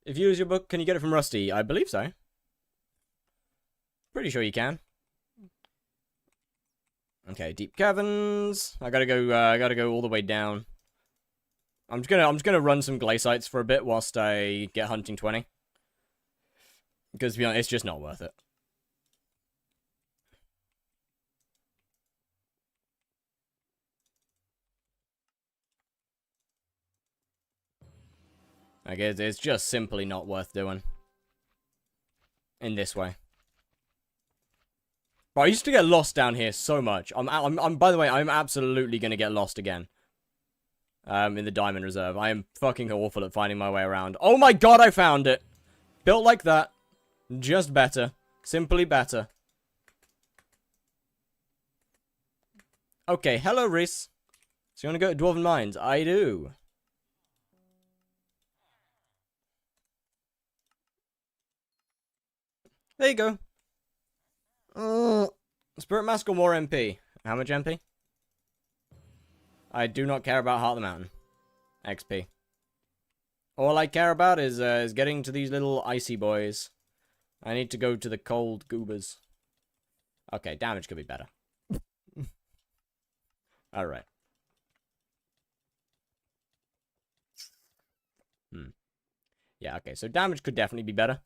If you lose your book, can you get it from Rusty? I believe so. Pretty sure you can. Okay, deep caverns. I gotta go all the way down. I'm just gonna run some glacites for a bit whilst I get hunting 20. Because to be honest, it's just not worth it. Like, it's just simply not worth doing. In this way. But I used to get lost down here so much. By the way, I'm absolutely gonna get lost again. In the Diamond Reserve. I am fucking awful at finding my way around. Oh my god, I found it! Built like that. Just better. Simply better. Okay, hello, Reese. So you wanna go to Dwarven Mines? I do. There you go. Spirit Mask or more MP? How much MP? I do not care about Heart of the Mountain. XP. All I care about is getting to these little icy boys. I need to go to the cold goobers. Okay, damage could be better. Alright. Yeah, okay, so damage could definitely be better.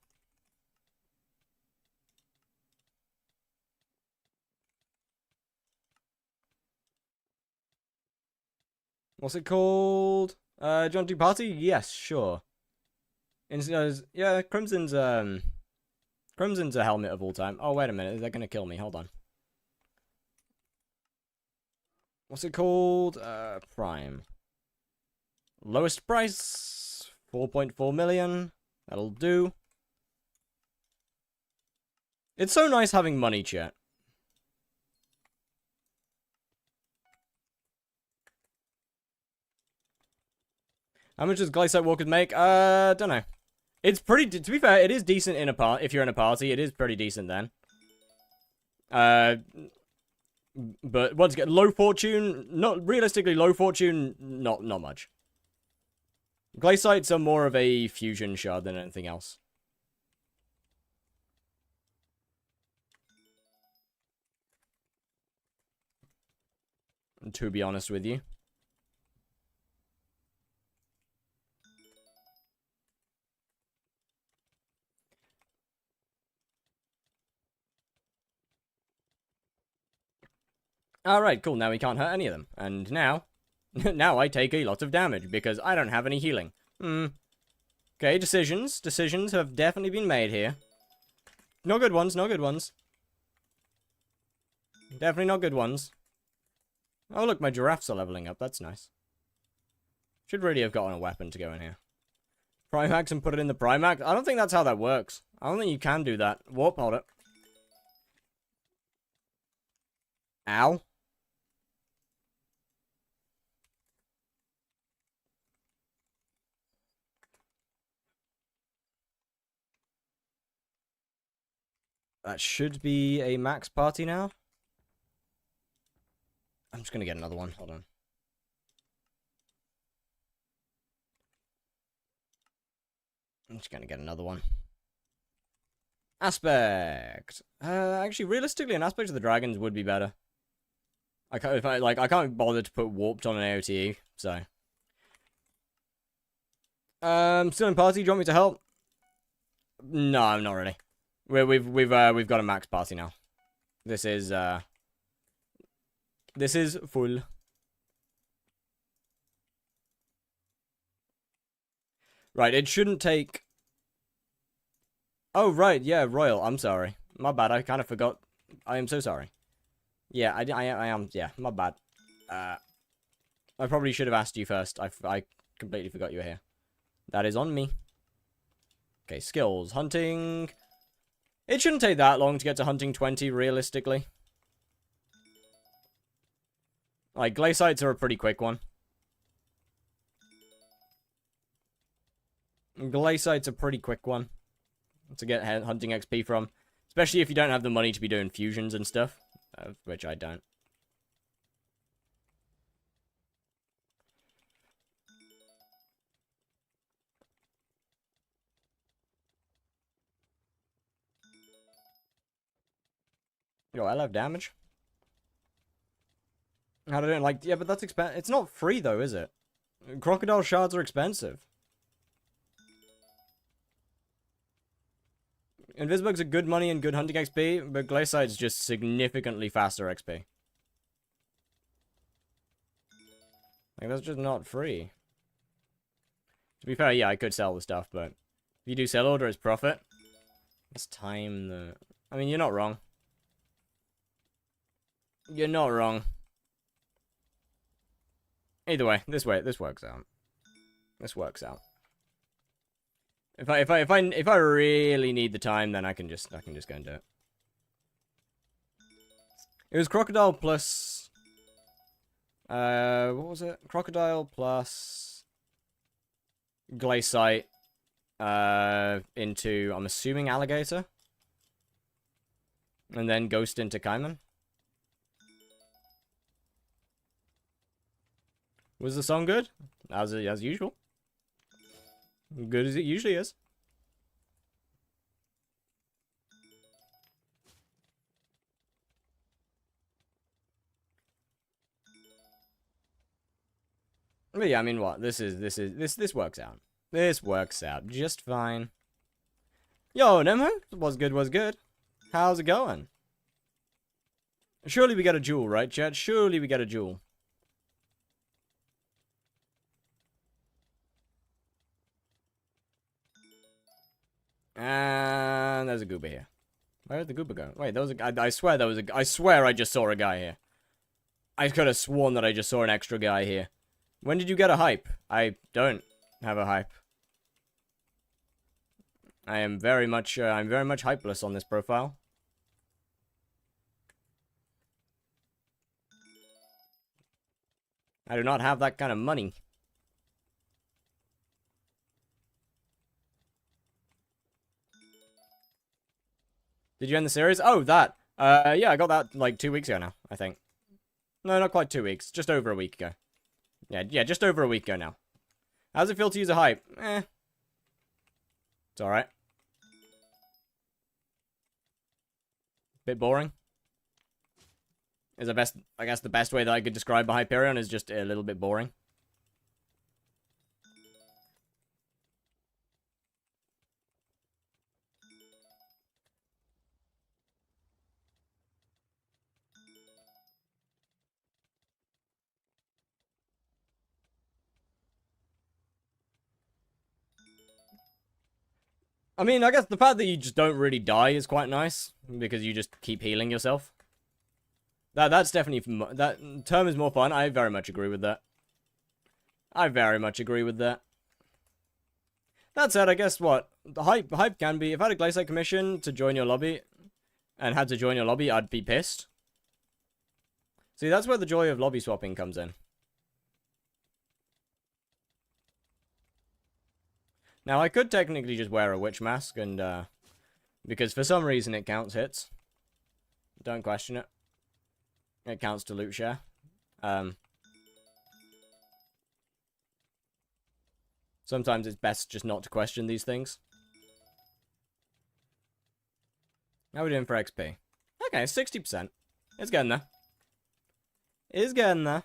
What's it called? John T. Party? Yes, sure. Yeah, Crimson's a helmet of all time. Oh, wait a minute. They're gonna kill me. Hold on. What's it called? Prime. Lowest price. 4.4 million. That'll do. It's so nice having money, chat. How much does Glycite Walkers make? Don't know. It's pretty, to be fair, it is decent in a part. If you're in a party, it is pretty decent then. But once again, low fortune, not realistically low fortune, not much. Glacites are more of a fusion shard than anything else. To be honest with you. Alright, cool, now we can't hurt any of them. And now, now I take a lot of damage, because I don't have any healing. Okay, decisions. Decisions have definitely been made here. No good ones, no good ones. Definitely not good ones. Oh look, my giraffes are leveling up, that's nice. Should really have gotten a weapon to go in here. Primax and put it in the Primax? I don't think that's how that works. I don't think you can do that. Warp, hold it. Ow. That should be a max party now. I'm just gonna get another one. Hold on. I'm just gonna get another one. Aspect. Actually, realistically, an aspect of the dragons would be better. I can't bother to put warped on an AOTE, so. Still in party. Do you want me to help? No, not really. We've got a max party now. This is full. Right, it shouldn't take. Oh right, yeah, Royal. I'm sorry, my bad. I kind of forgot. I am so sorry. Yeah, I am. Yeah, my bad. I probably should have asked you first. I completely forgot you were here. That is on me. Okay, skills. Hunting. It shouldn't take that long to get to hunting 20, realistically. Like, glacites are a pretty quick one. Glacites are a pretty quick one to get hunting XP from. Especially if you don't have the money to be doing fusions and stuff. Which I don't. Yo, I love damage. How did it like? Yeah, but that's expensive. It's not free though, is it? Crocodile shards are expensive. Invisbug's a good money and good hunting XP, but Glacide's just significantly faster XP. Like, that's just not free. To be fair, yeah, I could sell the stuff, but if you do sell order, it's profit. Let's time the... I mean, you're not wrong. You're not wrong. Either way, this works out. This works out. If I really need the time, then I can just go and do it. It was crocodile plus... what was it? Crocodile plus... Glaciate. Into, I'm assuming, alligator. And then ghost into Cayman. Was the song good? As usual. Good as it usually is. But yeah, I mean, what? This works out. This works out just fine. Yo, Nemo, was good. How's it going? Surely we get a jewel, right, chat? Surely we get a jewel. And there's a goober here. Where did the goober go? Wait, there was a... I swear there was a... I swear I just saw a guy here. I could have sworn that I just saw an extra guy here. When did you get a hype? I don't have a hype. I'm very much hypeless on this profile. I do not have that kind of money. Did you end the series? Oh, that. Yeah, I got that like 2 weeks ago now, I think. No, not quite 2 weeks. Just over a week ago. Yeah, just over a week ago now. How does it feel to use a hype? Eh. It's alright. Bit boring. Is the best, I guess the best way that I could describe a Hyperion is just a little bit boring. I mean, I guess the fact that you just don't really die is quite nice, because you just keep healing yourself. That's definitely... That term is more fun. I very much agree with that. I very much agree with that. That said, I guess what? The hype can be... If I had a Glaciate commission to join your lobby, and had to join your lobby, I'd be pissed. See, that's where the joy of lobby swapping comes in. Now, I could technically just wear a witch mask, and, because for some reason it counts hits. Don't question it. It counts to loot share. Sometimes it's best just not to question these things. How are we doing for XP? Okay, 60%. It's getting there. It's getting there.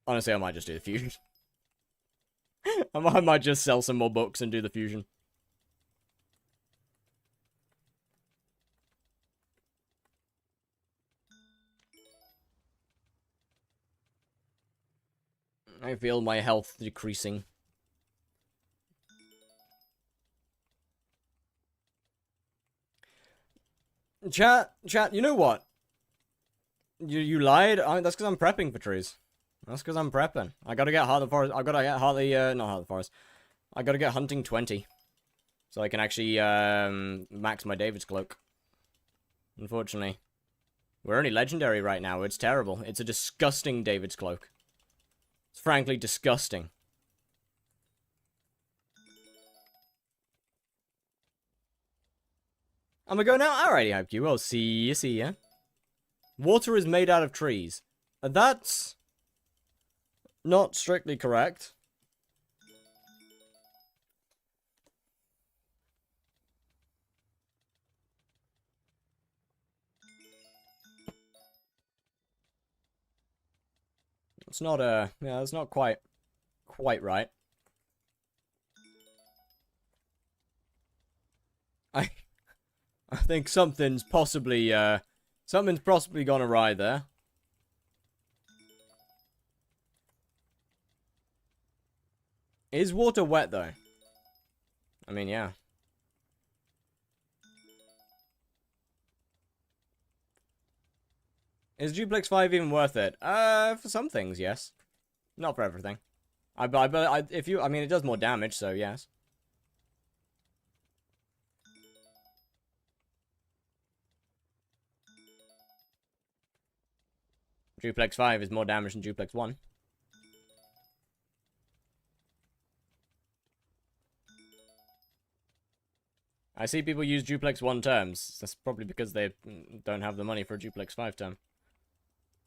Honestly, I might just do the fusion. I might just sell some more books and do the fusion. I feel my health decreasing. Chat, you know what? You lied? That's because I'm prepping for trees. That's because I'm prepping. I gotta get Heart of the Forest. I gotta get not Heart of the Forest. I gotta get Hunting 20. So I can actually, max my David's Cloak. Unfortunately. We're only Legendary right now. It's terrible. It's a disgusting David's Cloak. It's frankly disgusting. I'm gonna go now? Alrighty, hope you will. See ya. Water is made out of trees. That's... not strictly correct. It's not, yeah, it's not quite right. I think something's possibly gone awry there. Is water wet, though? I mean, yeah. Is Duplex 5 even worth it? For some things, yes. Not for everything. I mean, it does more damage, so yes. Duplex 5 is more damage than Duplex 1. I see people use Duplex 1 terms. That's probably because they don't have the money for a Duplex 5 term.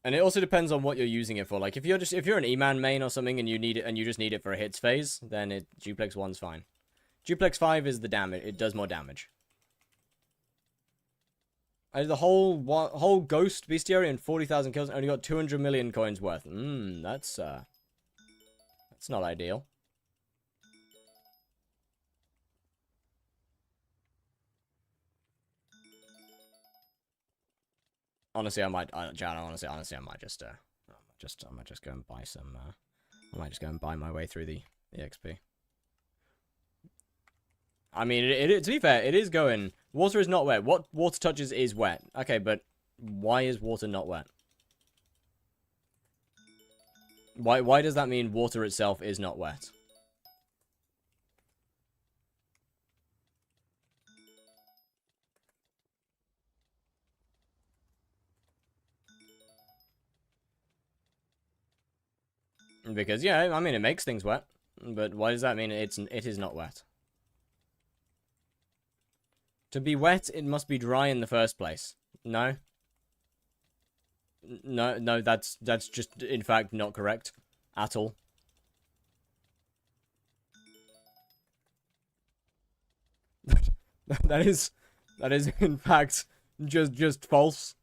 And it also depends on what you're using it for. Like, if you're an E-Man main or something and you need it and you just need it for a hits phase, then Duplex 1's fine. Duplex 5 is the damage. It does more damage. The whole Ghost Bestiary and 40,000 kills only got 200 million coins worth. That's not ideal. Honestly, I might just go and buy some. I might just go and buy my way through the XP. I mean, to be fair, it is going. Water is not wet. What water touches is wet. Okay, but why is water not wet? Why does that mean water itself is not wet? Because, yeah, I mean, it makes things wet. But why does that mean it is not wet? To be wet, it must be dry in the first place. No? No, that's just, in fact, not correct. At all. that is, in fact, just false.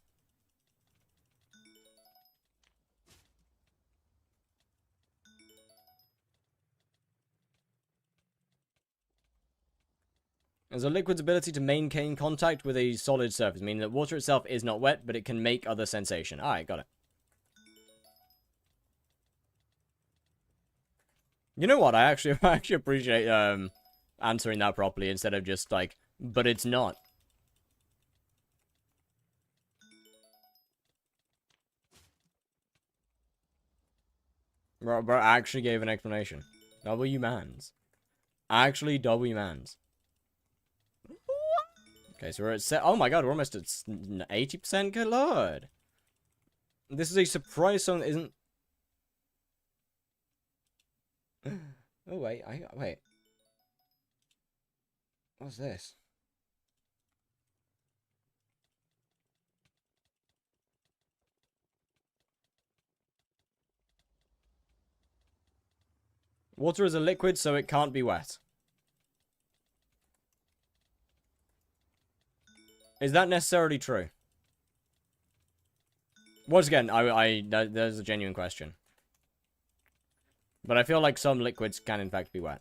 There's a liquid's ability to maintain contact with a solid surface, meaning that water itself is not wet, but it can make other sensation. Alright, got it. You know what? I actually appreciate answering that properly instead of just like, but it's not. Bro actually gave an explanation. W-mans. Actually W-mans. Okay, so we're at oh my god, we're almost at 80%. Good lord. This is a surprise song that isn't. Oh wait, wait. What's this? Water is a liquid, so it can't be wet. Is that necessarily true? Once again, there's a genuine question. But I feel like some liquids can in fact be wet.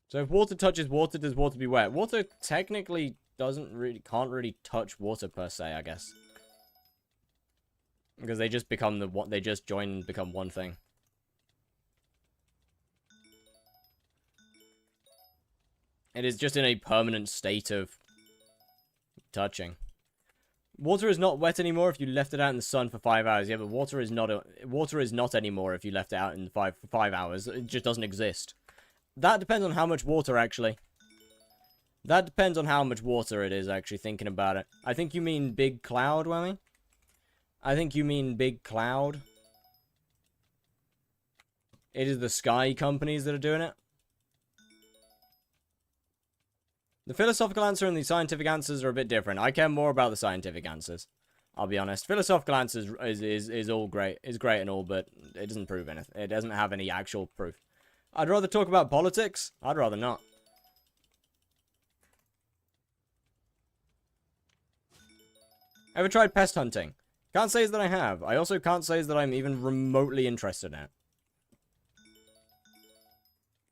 So if water touches water, does water be wet? Water technically can't really touch water per se, I guess. Because they just become they just join and become one thing. It is just in a permanent state of touching. Water is not wet anymore if you left it out in the sun for 5 hours. Yeah, but water is not anymore if you left it out in for 5 hours. It just doesn't exist. That depends on how much water, actually. That depends on how much water it is, actually, thinking about it. I think you mean Big Cloud, Whammy? I think you mean Big Cloud. It is the Sky companies that are doing it. The philosophical answer and the scientific answers are a bit different. I care more about the scientific answers. I'll be honest. Philosophical answers is all great. Is great and all, but it doesn't prove anything. It doesn't have any actual proof. I'd rather talk about politics. I'd rather not. Ever tried pest hunting? Can't say that I have. I also can't say that I'm even remotely interested in it.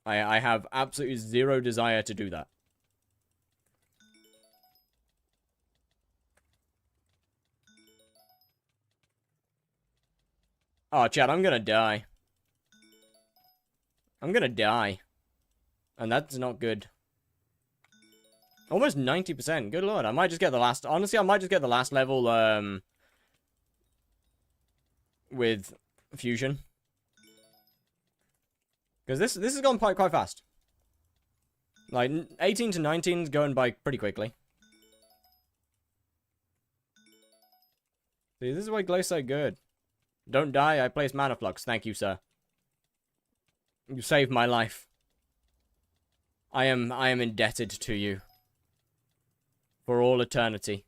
I have absolutely zero desire to do that. Oh, Chad, I'm gonna die. I'm gonna die. And that's not good. Almost 90%. Good lord. I might just get the last... Honestly, I might just get the last level, with fusion. Because this has gone quite fast. Like, 18 to 19 is going by pretty quickly. See, this is why glow's so good. Don't die, I place mana flux. Thank you, sir. You saved my life. I am indebted to you. For all eternity.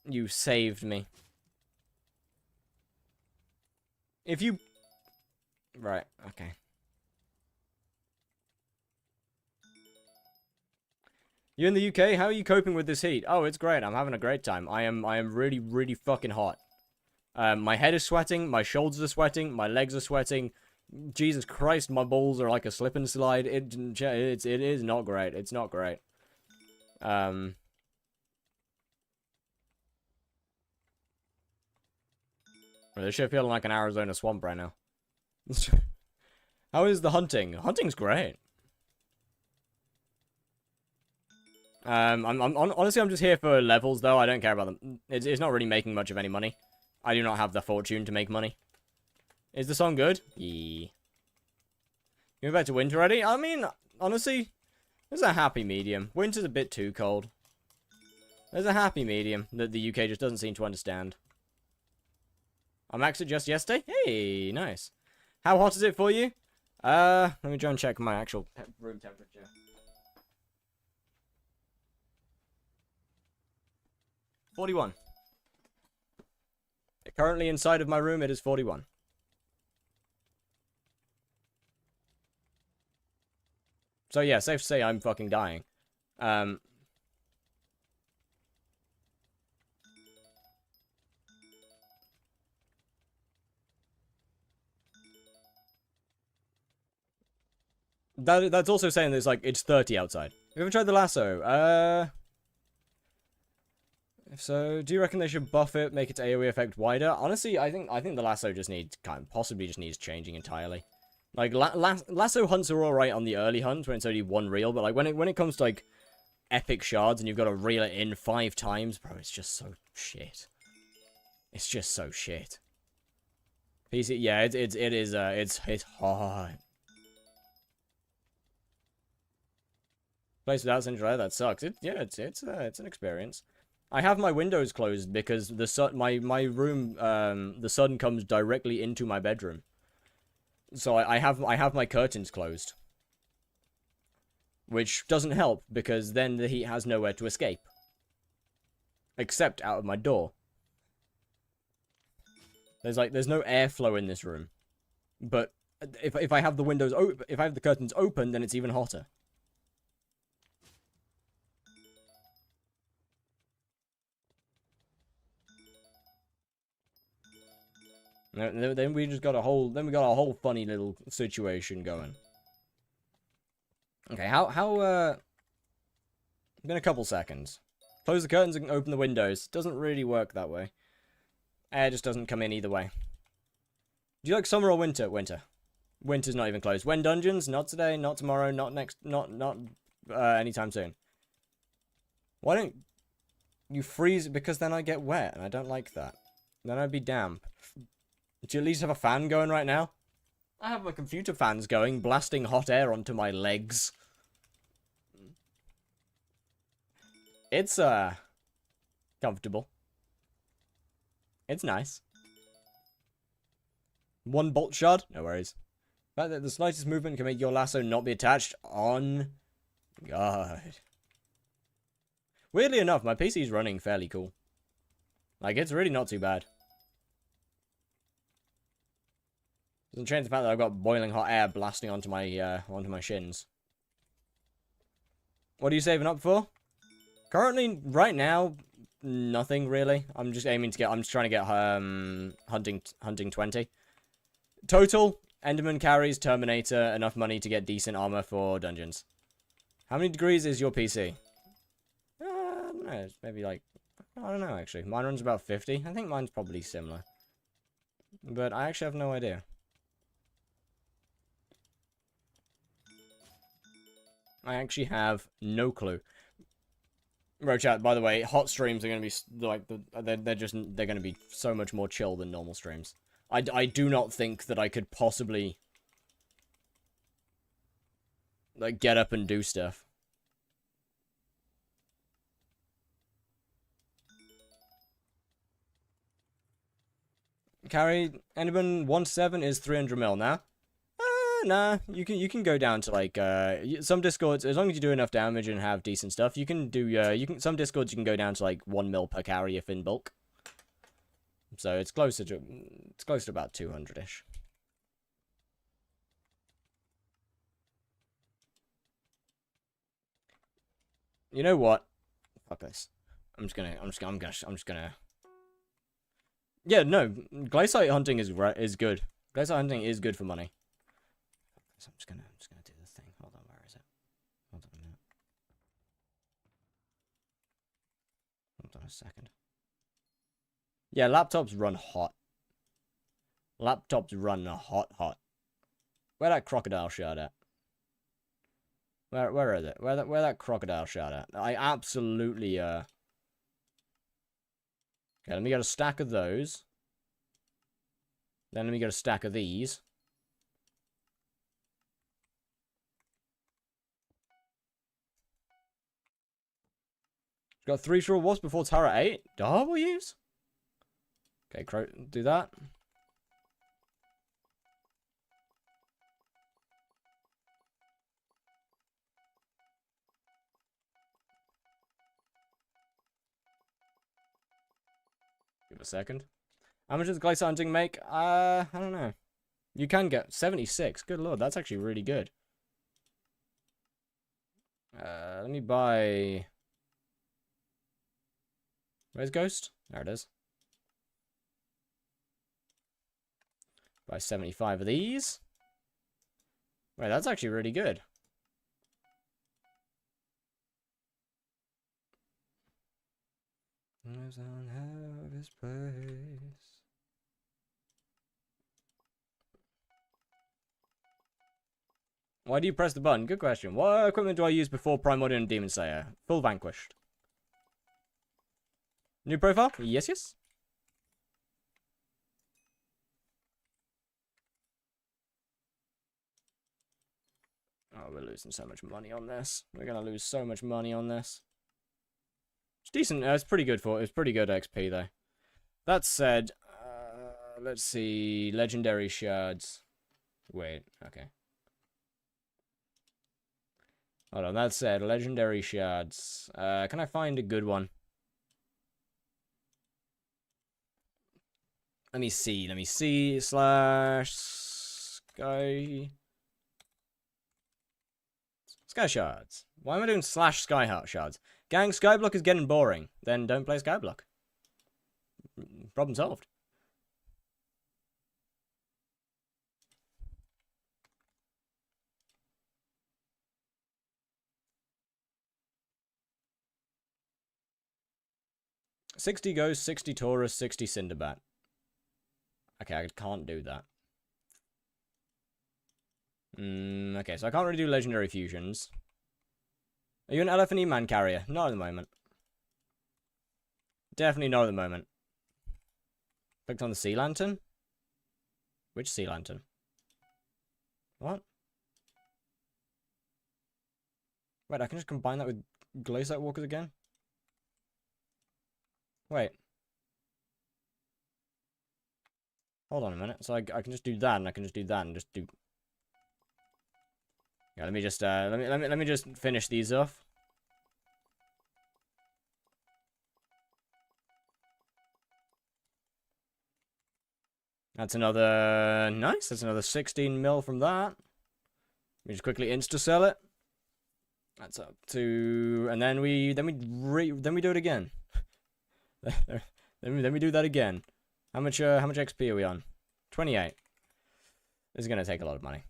You saved me. If you... Right, okay. You in the UK? How are you coping with this heat? Oh, it's great. I'm having a great time. I am really, really fucking hot. My head is sweating. My shoulders are sweating. My legs are sweating. Jesus Christ, my balls are like a slip and slide. It is not great. It's not great. This shit feeling like an Arizona swamp right now. How is the hunting? Hunting's great. Honestly, I'm just here for levels, though. I don't care about them. It's not really making much of any money. I do not have the fortune to make money. Is the song good? Yeah. You back to winter already? I mean, honestly, there's a happy medium. Winter's a bit too cold. There's a happy medium that the UK just doesn't seem to understand. I maxed it just yesterday? Hey, nice. How hot is it for you? Let me try and check my actual room temperature. $41. Currently inside of my room, it is 41. So yeah, safe to say I'm fucking dying. That's also saying that it's 30 outside. Have you ever tried the lasso? If so, do you reckon they should buff it, make its AoE effect wider? Honestly, I think the lasso just needs possibly just needs changing entirely. Like lasso hunts are alright on the early hunt when it's only one reel, but like when it comes to like epic shards and you've got to reel it in 5 times, bro, it's just so shit. It's just so shit. PC, yeah, it's hard. Place without central air, that sucks. It's an experience. I have my windows closed because the sun, my room, the sun comes directly into my bedroom. So I have my curtains closed. Which doesn't help because then the heat has nowhere to escape. Except out of my door. There's no airflow in this room. But if I have the windows open, if I have the curtains open, then it's even hotter. Then we got a whole funny little situation going. Okay, been a couple seconds. Close the curtains and open the windows. Doesn't really work that way. Air just doesn't come in either way. Do you like summer or winter? Winter. Winter's not even closed. When dungeons? Not today, not tomorrow, not next, not anytime soon. Why don't you freeze it? Because then I get wet, and I don't like that. Then I'd be damp. Do you at least have a fan going right now? I have my computer fans going, blasting hot air onto my legs. It's, comfortable. It's nice. 1 bolt shard? No worries. The fact that the slightest movement can make your lasso not be attached. On God. Weirdly enough, my PC's running fairly cool. Like, it's really not too bad. Doesn't change the fact that I've got boiling hot air blasting onto my shins. What are you saving up for? Currently, right now, nothing really. I'm just aiming to get. I'm just trying to get hunting 20. Total Enderman carries Terminator enough money to get decent armor for dungeons. How many degrees is your PC? I don't know. It's maybe like I don't know actually. Mine runs about 50. I think mine's probably similar. But I actually have no idea. I actually have no clue. Bro, chat, by the way, hot streams are going to be, like, they're going to be so much more chill than normal streams. I do not think that I could possibly, like, get up and do stuff. Carry, Enderman 1.7 is 300 mil now. Nah, you can go down to like some discords, as long as you do enough damage and have decent stuff, you can do some discords you can go down to like 1 mil per carry if in bulk. So it's closer to about 200-ish. You know what? Fuck this. I'm just gonna. Yeah, no, glaciate hunting is good. Glaciate hunting is good for money. So I'm just gonna do the thing. Hold on, where is it? Hold on a minute. Hold on a second. Yeah, laptops run hot. Laptops run hot. Where that crocodile shot at? Where is it? Where that crocodile shot at? I absolutely Okay, let me get a stack of those. Then let me get a stack of these. Got 3 short wasps before Tara 8. W's? Okay, do that. Give it a second. How much does glacier hunting make? I don't know. You can get 76. Good lord, that's actually really good. Let me buy... Where's Ghost? There it is. Buy 75 of these. Wait, that's actually really good. Lives on half of his place. Why do you press the button? Good question. What equipment do I use before Primordial and Demon Slayer? Full Vanquished. New profile? Yes. Oh, we're losing so much money on this. We're gonna lose so much money on this. It's decent. It's pretty good it's pretty good XP though. That said, let's see. Legendary shards. Wait. Okay. Hold on. That said, legendary shards. Can I find a good one? Let me see. Slash sky shards. Why am I doing slash sky shards? Gang, skyblock is getting boring. Then don't play skyblock. Problem solved. $60 Ghost, 60 Taurus, 60 Cinderbat. Okay, I can't do that. Okay, so I can't really do legendary fusions. Are you an LF&E man carrier? Not at the moment. Definitely not at the moment. Clicked on the sea lantern? Which sea lantern? What? Wait, I can just combine that with Glowsight Walkers again? Wait. Hold on a minute. So I can just do that, and I can just do that, and just do... Yeah, let me just let me just finish these off. That's another... Nice, that's another 16 mil from that. We just quickly insta-sell it. That's up to... And then we do it again. then we do that again. How much XP are we on? 28. This is going to take a lot of money.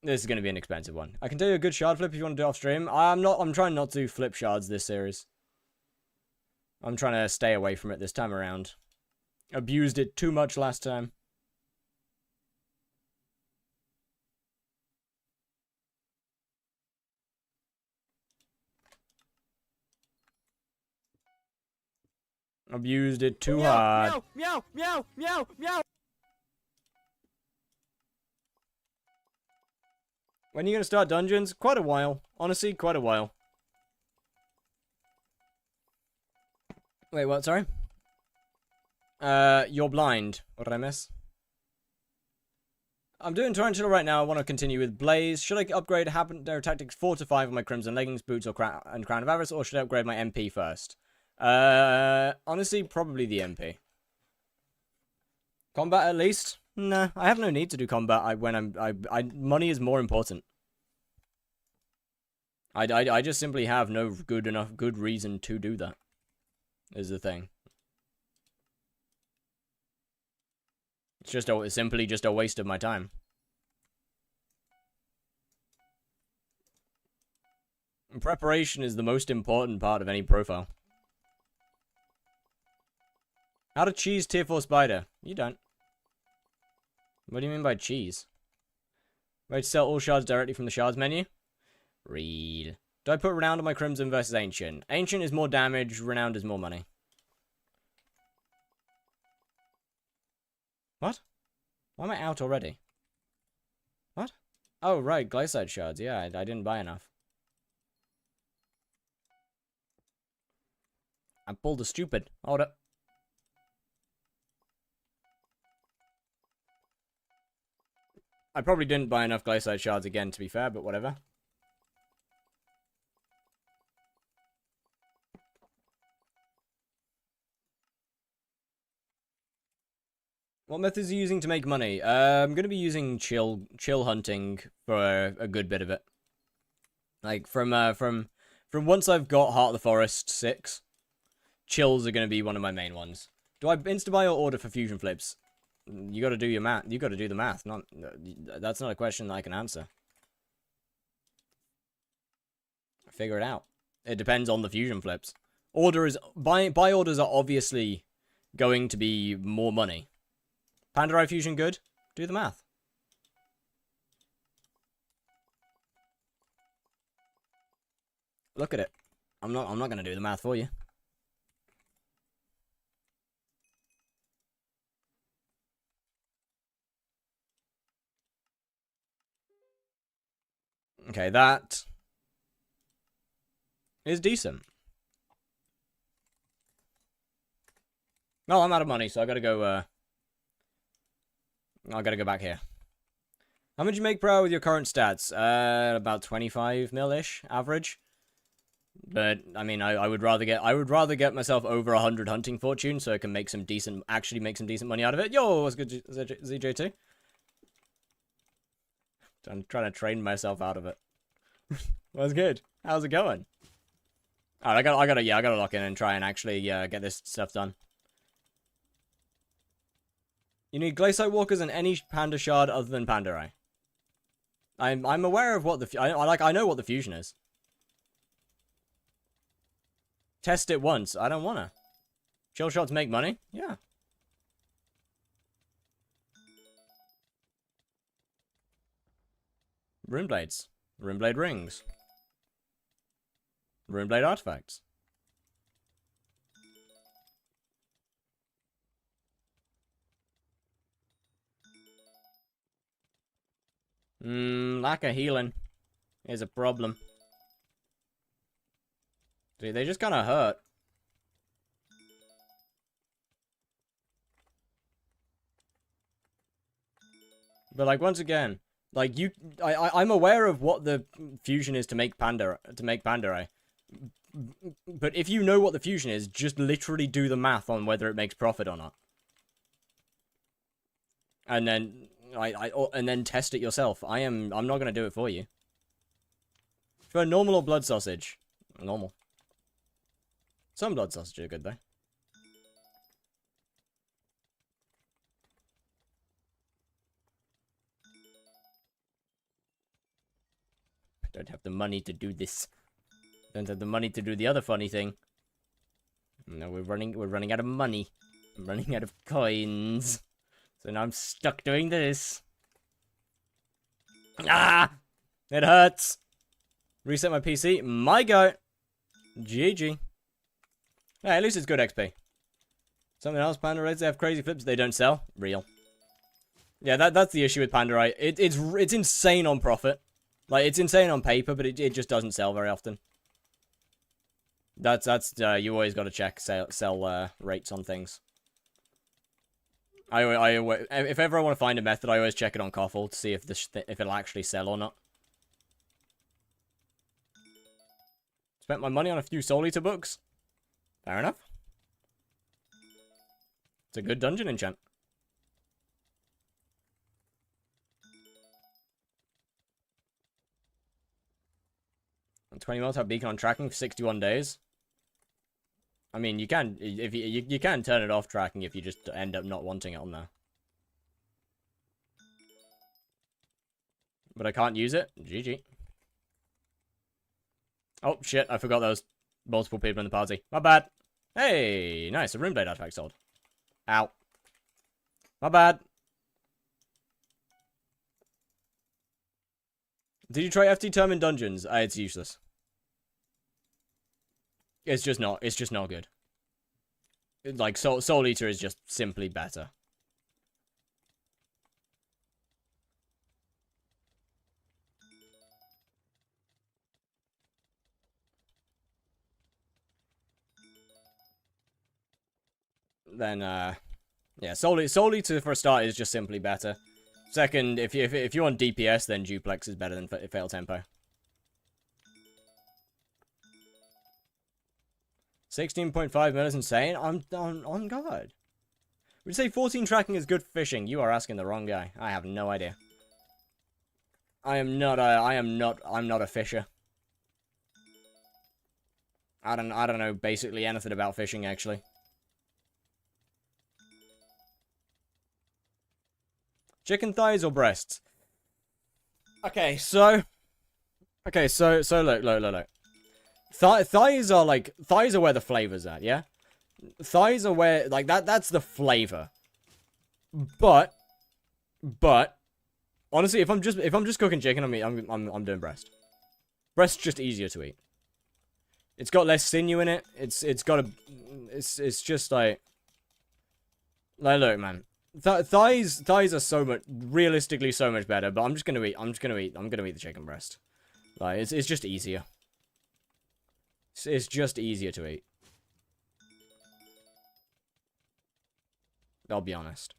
This is going to be an expensive one. I can tell you a good shard flip if you want to do it off stream. I'm trying not to flip shards this series. I'm trying to stay away from it this time around. Abused it too much last time. Abused it too hard. Meow, meow, meow, meow. When are you going to start dungeons? Quite a while. Honestly, quite a while. Wait, what? Sorry? You're blind. What did I miss? I'm doing Tarantula right now. I want to continue with Blaze. Should I upgrade Habanero Tactics 4 to 5 on my Crimson Leggings, Boots, or Crown of Avarice, or should I upgrade my MP first? Honestly, probably the MP. Combat at least? Nah, I have no need to do combat money is more important. I just simply have no good reason to do that. Is the thing. It's simply just a waste of my time. Preparation is the most important part of any profile. How to cheese tier 4 spider? You don't. What do you mean by cheese? Way to sell all shards directly from the shards menu? Read. Do I put Renowned on my Crimson versus Ancient? Ancient is more damage, Renowned is more money. What? Why am I out already? What? Oh, right, Glycite shards. Yeah, I didn't buy enough. I pulled a stupid. Hold up. I probably didn't buy enough Glycite shards again, to be fair, but whatever. What methods are you using to make money? I'm going to be using chill hunting for a good bit of it. Like, from once I've got Heart of the Forest 6, chills are going to be one of my main ones. Do I insta-buy or order for fusion flips? You got to do your math. You got to do the math. That's not a question that I can answer. Figure it out. It depends on the fusion flips. Buy orders are obviously going to be more money. Pandarai fusion good? Do the math. Look at it. I'm not going to do the math for you. Okay, that is decent. Oh, I'm out of money, so I gotta go, I gotta go back here. How much do you make per hour with your current stats? About 25 mil-ish, average. But, I mean, I would rather get myself over 100 hunting fortune, so I can make some decent, actually make some decent money out of it. Yo, what's good, ZJ2? I'm trying to train myself out of it. What's good? How's it going? Alright, I gotta lock in and try and actually get this stuff done. You need Glaciite Walkers and any Panda Shard other than Pandarai. I'm aware of what the I know what the fusion is. Test it once. I don't wanna. Chill shots make money? Yeah. Runeblades. Runeblade rings. Runeblade artifacts. Lack of healing is a problem. Dude, they just kind of hurt. But like once again, like I'm aware of what the fusion is to make Pandarai. But if you know what the fusion is, just literally do the math on whether it makes profit or not. and then and then test it yourself. I'm not gonna do it for you. For a normal or blood sausage, normal. Some blood sausage are good though. I don't have the money to do this. Don't have the money to do the other funny thing. No, we're running out of money. I'm running out of coins. So now I'm stuck doing this. Ah! It hurts. Reset my PC. My go. GG. Hey, at least it's good XP. Something else, Panda Raids, they have crazy flips. They don't sell. Real. Yeah, that's the issue with Pandorite. It's insane on profit. Like, it's insane on paper, but it just doesn't sell very often. That's you always got to check sell rates on things. If ever I want to find a method, I always check it on Koffel to see if if it'll actually sell or not. Spent my money on a few Soul Eater books. Fair enough. It's a good dungeon enchant. 20 mil have beacon on tracking for 61 days. I mean, you can if you can turn it off tracking if you just end up not wanting it on there. But I can't use it. GG. Oh shit! I forgot there was multiple people in the party. My bad. Hey, nice. A Runeblade artifact sold. Ow. My bad. Did you try FT term in dungeons? It's useless. It's just not good. Like, Soul Eater is just simply better. Then, yeah, Soul Eater for a start is just simply better. Second, if you want DPS, then Duplex is better than Fail Tempo. 16.5 mil is insane. I'm on guard. Would you say 14 tracking is good for fishing? You are asking the wrong guy. I have no idea. I'm not a fisher. I don't know basically anything about fishing actually. Chicken thighs or breasts? Okay, so look. Thighs are where the flavor's at, yeah? Thighs are where, like, that's the flavor. But, honestly, if I'm just cooking chicken, I'm doing breast. Breast's just easier to eat. It's got less sinew in it. It's just like look, man. Thighs are realistically so much better, but I'm gonna eat the chicken breast. Like, it's just easier. It's just easier to eat. I'll be honest.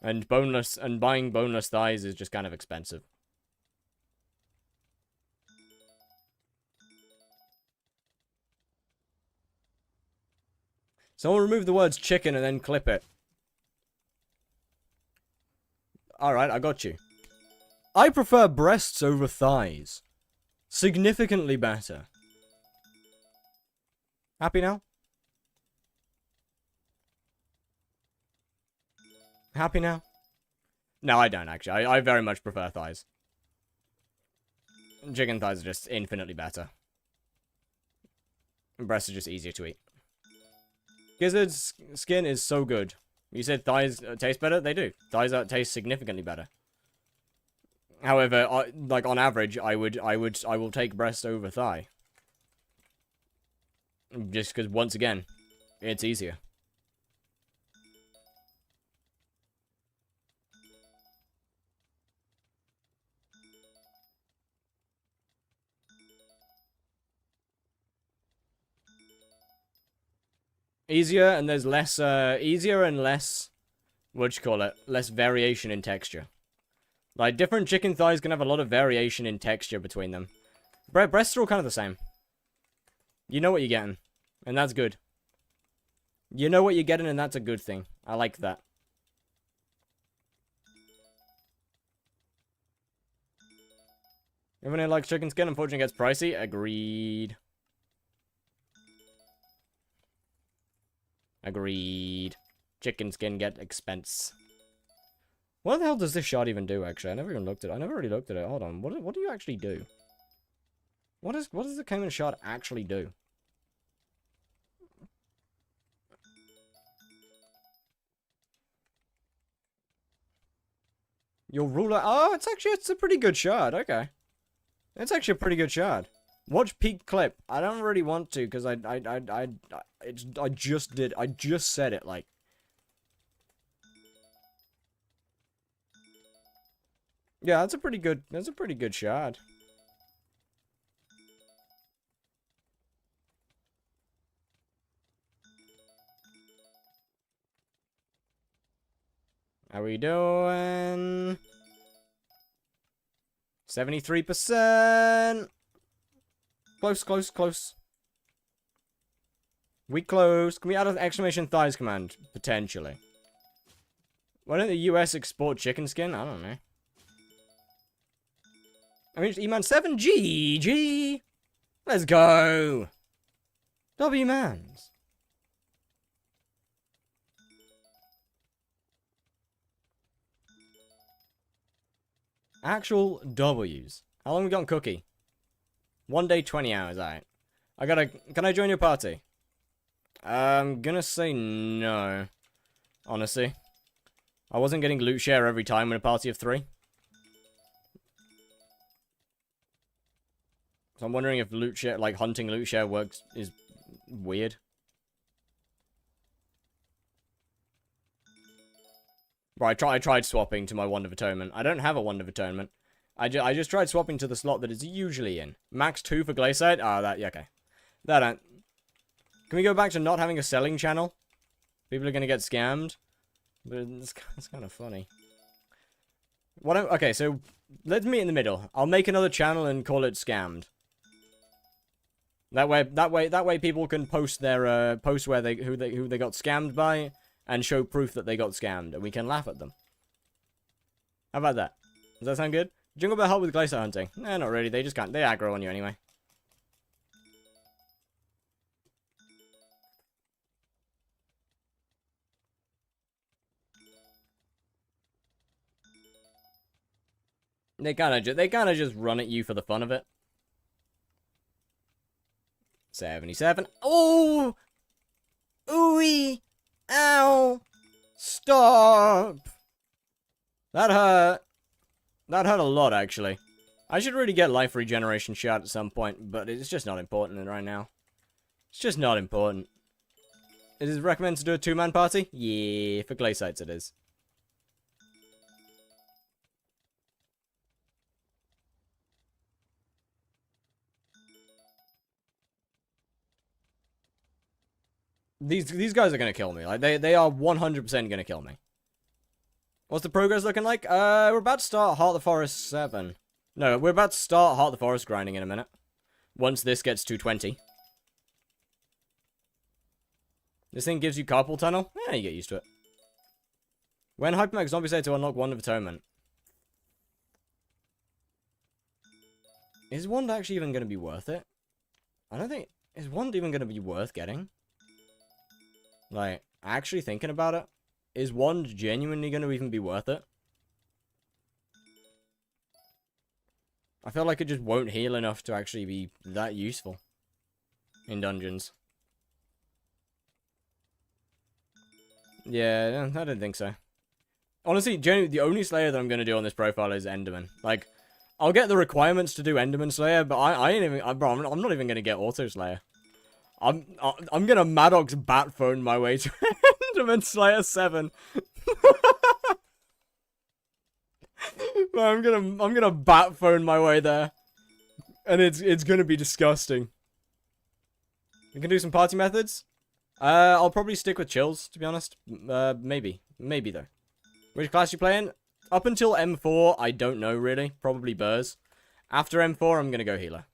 And buying boneless thighs is just kind of expensive. Someone remove the words chicken and then clip it. Alright, I got you. I prefer breasts over thighs. Significantly better. Happy now? Happy now? No, I don't actually. I very much prefer thighs. Chicken thighs are just infinitely better. And breasts are just easier to eat. Gizzard's skin is so good. You said thighs taste better? They do. Thighs taste significantly better. However, like on average, I will take breast over thigh. Just because, once again, it's easier. Easier and there's less, easier and less, less variation in texture. Like, different chicken thighs can have a lot of variation in texture between them. Breasts are all kind of the same. You know what you're getting. And that's good. You know what you're getting, and that's a good thing. I like that. Everyone who likes chicken skin, unfortunately, gets pricey. Agreed. Agreed. Chicken skin get expense. What the hell does this shot even do, actually? I never even looked at it. I never really looked at it. Hold on. What do you actually do? What does the Cayman shot actually do? Your ruler. Oh, it's a pretty good shot. Okay. It's actually a pretty good shot. Watch peak clip. I don't really want to because I just did. I just said it like. Yeah, that's a pretty good shot. How we doing? 73%. Close, close, close. We close. Can we add an exclamation thighs command? Potentially. Why don't the US export chicken skin? I don't know. I mean, E-Man 7 GG. Let's go. W-Mans. Actual W's. How long we got on Cookie? 1 day, 20 hours, alright. Can I join your party? I'm gonna say no. Honestly. I wasn't getting loot share every time in a party of 3. So I'm wondering if loot share, like hunting loot share is weird. Right, I tried swapping to my Wand of Atonement. I don't have a Wand of Atonement. I just tried swapping to the slot that it's usually in. Max 2 for Glaciate? Ah, yeah, okay. That ain't. Can we go back to not having a selling channel? People are gonna get scammed. But it's kind of funny. Okay, so let's meet in the middle. I'll make another channel and call it Scammed. That way people can post their post who they got scammed by and show proof that they got scammed, and we can laugh at them. How about that? Does that sound good? Jungle Bear help with glacier hunting? Nah, not really. They just can't. They aggro on you anyway. They kind of just run at you for the fun of it. 77. Oh! Ooey! Ow! Stop! That hurt. That hurt a lot, actually. I should really get life regeneration shot at some point, but it's just not important right now. It's just not important. Is it recommended to do a 2-man party? Yeah, for glaciates it is. These guys are gonna kill me. Like they are 100% gonna kill me. What's the progress looking like? We're about to start Heart of the Forest 7. No, we're about to start Heart of the Forest grinding in a minute. Once this gets to 20. This thing gives you carpal tunnel? Yeah, you get used to it. When Hypermax Zombie say to unlock Wand of Atonement? Is Wand actually even going to be worth it? I don't think... Is Wand even going to be worth getting? Like, actually thinking about it, is Wand genuinely going to even be worth it? I feel like it just won't heal enough to actually be that useful in dungeons. Yeah, I don't think so. Honestly, genuinely, the only Slayer that I'm going to do on this profile is Enderman. Like, I'll get the requirements to do Enderman Slayer, but I ain't even... Bro, I'm not even going to get Auto Slayer. I'm gonna Maddox bat phone my way to Enderman Slayer 7. I'm gonna bat phone my way there, and it's gonna be disgusting. We can do some party methods. I'll probably stick with chills, to be honest. Maybe though. Which class you playing? Up until M4, I don't know really. Probably Burrs. After M4, I'm gonna go healer.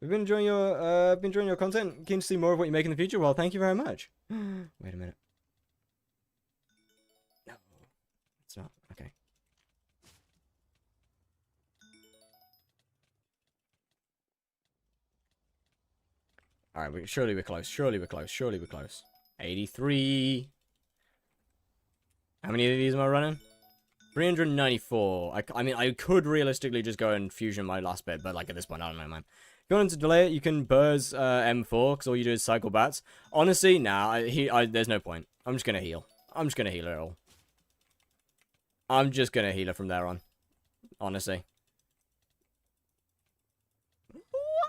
We've been enjoying your content. Keen to see more of what you make in the future. Well, thank you very much. Wait a minute. No, it's not. Okay. All right. Surely we're close. Surely we're close. Surely we're close. 83. How many of these am I running? 394. I mean, I could realistically just go and fusion my last bit, but like at this point, I don't know, man. If you want to delay it, you can burst M4, because all you do is cycle bats. Honestly, nah, there's no point. I'm just going to heal. I'm just going to heal it all. I'm just going to heal it from there on. Honestly.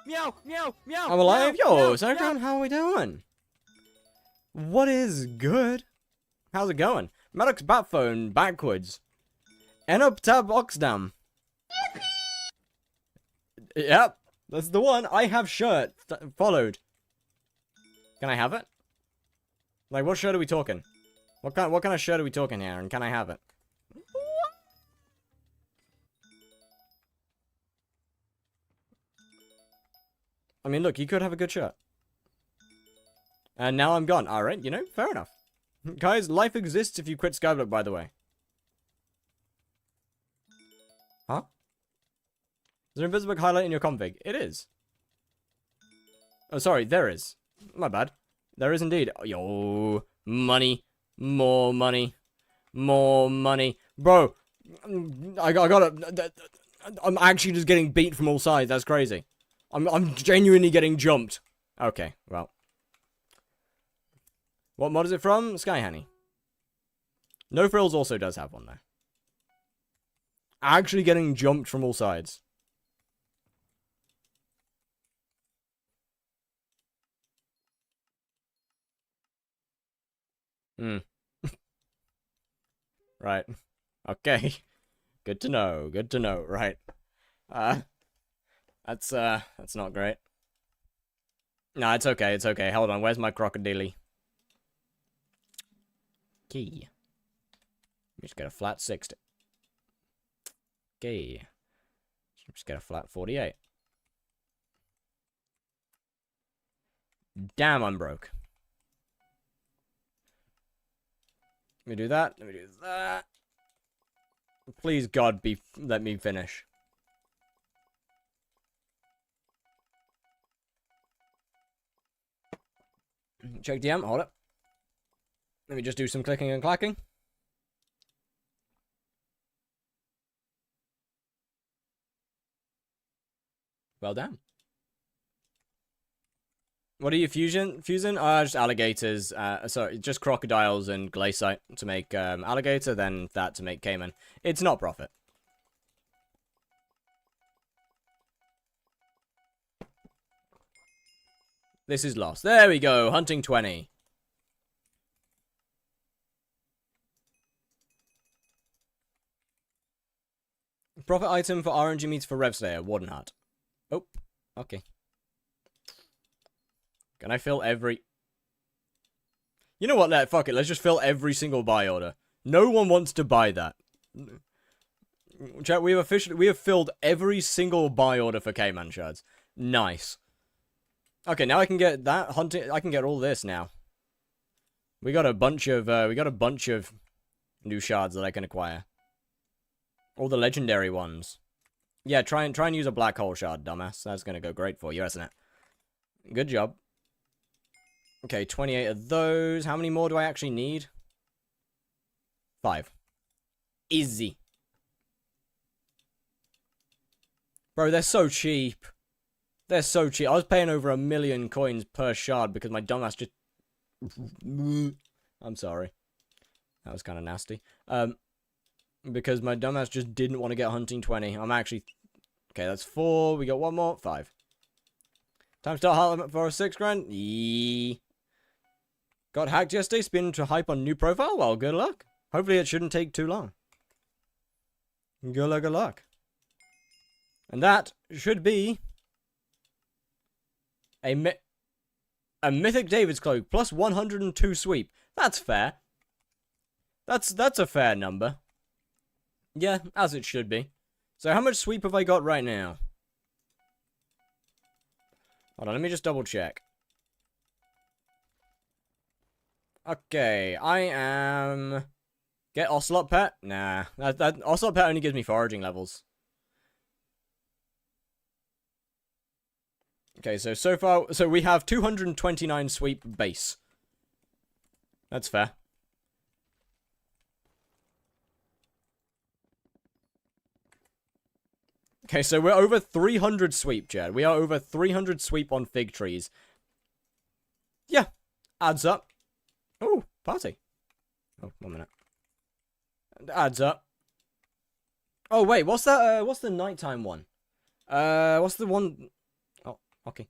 Meow, meow, meow. I'm alive? Meow, Yo, meow, Cyclone, how are we doing? What is good? How's it going? Maddox bat phone backwards. Enop tab oxdam. Yep, that's the one. I have shirt followed. Can I have it? Like, what shirt are we talking? What kind of shirt are we talking here? And can I have it? I mean, look, you could have a good shirt. And now I'm gone. Alright, you know, fair enough. Guys, life exists if you quit skyblock, by the way. Huh? Is there an invisible highlight in your config? It is. Oh, sorry, there is. My bad. There is indeed. Yo, money. More money. More money. Bro, I gotta... I'm actually just getting beat from all sides. That's crazy. I'm genuinely getting jumped. Okay, well. What mod is it from? Sky Honey. No Frills also does have one, though. Actually getting jumped from all sides. Hmm. Right. Okay. Good to know. Good to know. Right. That's not great. No, it's okay. It's okay. Hold on. Where's my crocodile? Key. Just get a flat 60. Okay. Just get a flat 48. Damn, I'm broke. Let me do that. Let me do that. Please, God, let me finish. Check DM. Hold it. Let me just do some clicking and clacking. Well done. What are you fusing? Just alligators. Sorry, just crocodiles and glaciite to make alligator, then that to make caiman. It's not profit. This is lost. There we go. Hunting 20. Profit item for RNG meets for Revslayer. Warden Heart. Oh, okay. Can I fill every... You know what? Fuck it. Let's just fill every single buy order. No one wants to buy that. Chat, we have filled every single buy order for Cayman shards. Nice. Okay, now I can get that hunting. I can get all this now. We got a bunch of new shards that I can acquire. All the legendary ones. Yeah, try and use a black hole shard, dumbass. That's gonna go great for you, isn't it? Good job. Okay, 28 of those. How many more do I actually need? 5. Easy. Bro, they're so cheap. They're so cheap. I was paying over 1 million coins per shard because my dumbass just... I'm sorry. That was kind of nasty. Because my dumbass just didn't want to get hunting 20. I'm actually... Okay, that's 4. We got 1 more. 5. Time to start highlight for a 6 grand. Yee. Got hacked yesterday. Spin to hype on new profile. Well, good luck. Hopefully it shouldn't take too long. Good luck, good luck. And that should be... A Mythic David's Cloak plus 102 sweep. That's fair. That's a fair number. Yeah, as it should be. So how much sweep have I got right now? Hold on, let me just double check. Okay, I am... Get Ocelot Pet? Nah, that Ocelot Pet only gives me foraging levels. Okay, so far, so we have 229 sweep base. That's fair. Okay, so we're over 300 sweep, Jed. We are over 300 sweep on fig trees. Yeah, adds up. Oh, party. Oh, 1 minute. Adds up. Oh, wait, what's that, what's the nighttime one? What's the one... Oh, okay.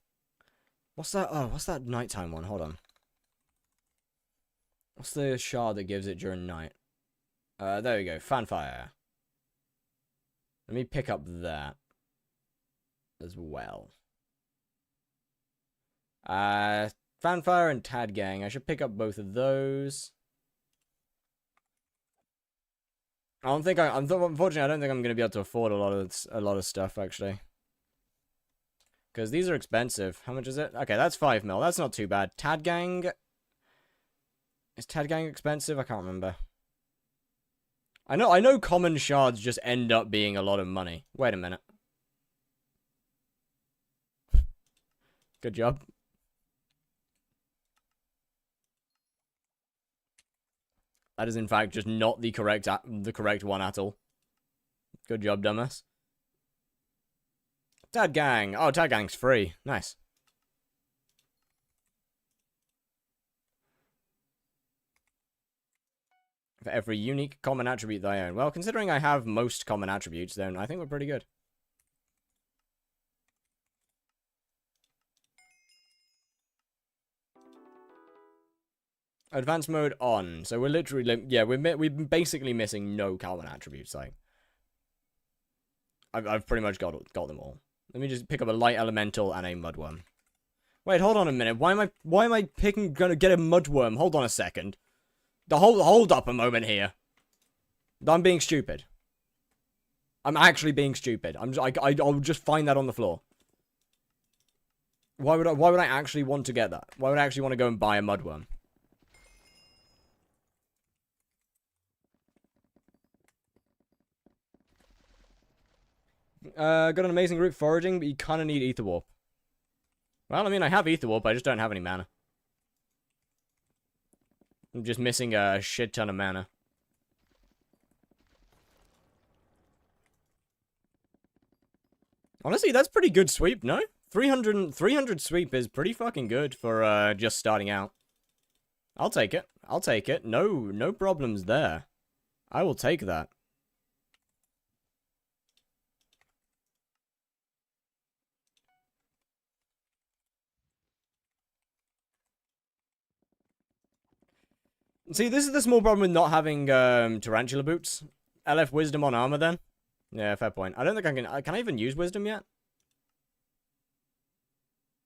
What's that, oh, what's that nighttime one? Hold on. What's the shard that gives it during night? There we go, fanfire. Let me pick up that as well. Fanfire and Tad Gang. I should pick up both of those. Unfortunately, I don't think I'm gonna be able to afford a lot of stuff actually. Because these are expensive. How much is it? Okay, that's 5 mil. That's not too bad. Tad Gang. Is Tad Gang expensive? I can't remember. I know common shards just end up being a lot of money. Wait a minute. Good job. That is in fact just not the correct one at all. Good job, dumbass. Tad Gang. Oh, Tad Gang's free. Nice. For every unique common attribute that I own. Well, considering I have most common attributes, then I think we're pretty good. Advanced mode on. So we're literally, yeah, we're basically missing no common attributes. Like, I've pretty much got them all. Let me just pick up a light elemental and a mudworm. Wait, hold on a minute. Why am I gonna get a mudworm? Hold on a second. Hold up a moment here. I'm being stupid. I'm actually being stupid. I'll just find that on the floor. Why would I actually want to get that? Why would I actually want to go and buy a mudworm? Got an amazing route foraging, but you kind of need Ether Warp. Well, I mean, I have Ether Warp, I just don't have any mana. I'm just missing a shit ton of mana. Honestly, that's pretty good sweep, no? 300 sweep is pretty fucking good for just starting out. I'll take it. I'll take it. No problems there. I will take that. See, this is the small problem with not having tarantula boots. LF wisdom on armor then. Yeah, fair point. I don't think I can. Can I even use wisdom yet?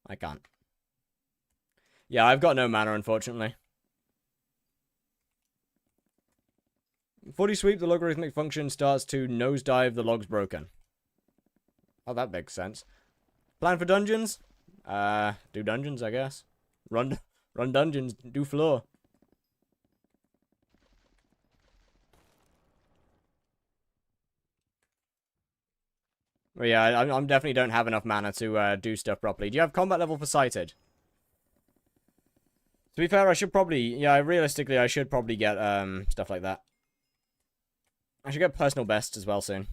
I can't. Yeah, I've got no mana, unfortunately. 40 sweep, the logarithmic function starts to nosedive the logs broken. Oh, that makes sense. Plan for dungeons? Do dungeons, I guess. Run dungeons, do floor. Well, yeah, I definitely don't have enough mana to do stuff properly. Do you have combat level for sighted? To be fair, I should probably... Yeah, realistically, I should probably get stuff like that. I should get personal best as well soon.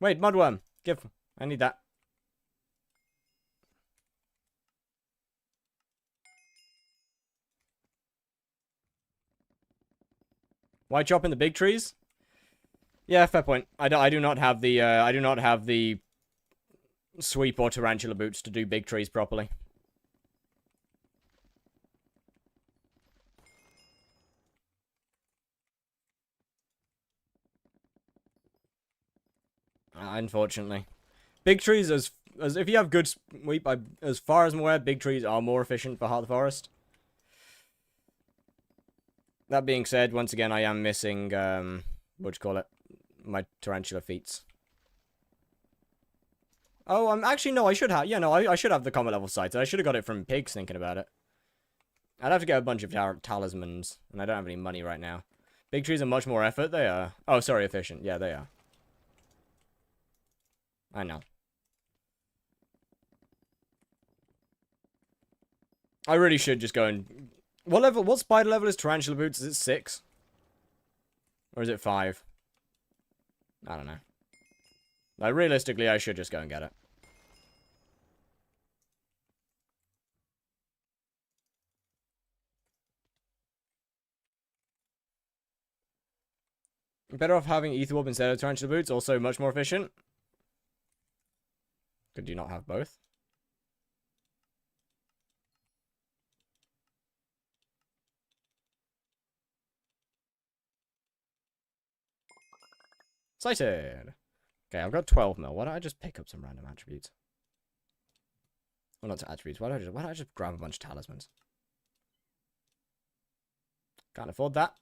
Wait, mudworm. Give. I need that. Why chop in the big trees? Yeah, fair point. I do not have the sweep or tarantula boots to do big trees properly. Unfortunately, big trees as if you have good sweep, as far as I'm aware, big trees are more efficient for Heart of the Forest. That being said, once again, I am missing what do you call it? My tarantula feats. Oh, I'm actually, no, I should have. Yeah, no, I should have the combat level sighted. I should have got it from pigs thinking about it. I'd have to get a bunch of talismans, and I don't have any money right now. Big trees are much more effort. They are. Oh, sorry, efficient. Yeah, they are. I know. I really should just go and... What spider level is tarantula boots? Is it 6? Or is it 5? I don't know. Like, realistically, I should just go and get it. Better off having ether warp instead of tarantula boots. Also much more efficient. Could you not have both? Sighted. Okay, I've got 12 mil. Why don't I just pick up some random attributes? Well, not attributes. Why don't I just grab a bunch of talismans? Can't afford that.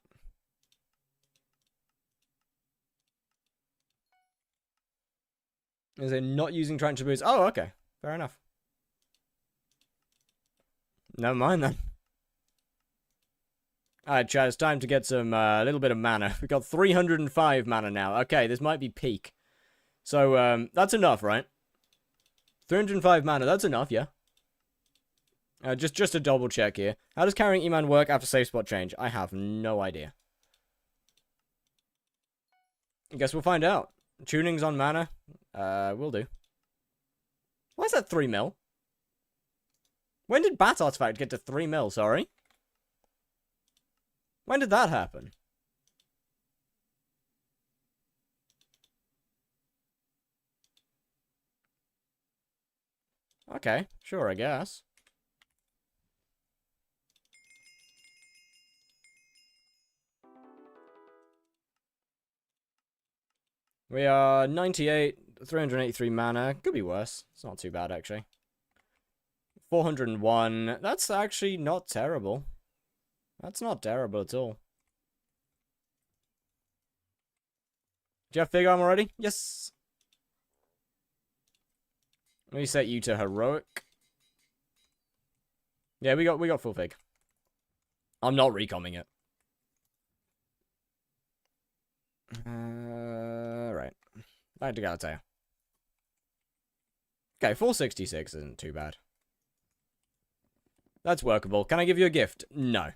Is it not using tarantula boots? Oh, okay. Fair enough. Never mind then. Alright, chat, it's time to get some, little bit of mana. We've got 305 mana now. Okay, this might be peak. So, that's enough, right? 305 mana, that's enough, yeah? Just a double check here. How does carrying E-Man work after safe spot change? I have no idea. I guess we'll find out. Tunings on mana? Will do. Why is that 3 mil? When did Bat Artifact get to 3 mil, sorry? When did that happen? Okay, sure, I guess. We are 98, 383 mana. Could be worse. It's not too bad, actually. 401. That's actually not terrible. That's not terrible at all. Do you have fig arm already? Yes. Let me set you to heroic. Yeah, we got full fig. I'm not recomming it. Right. I gotta tell you. Okay, 466 isn't too bad. That's workable. Can I give you a gift? No.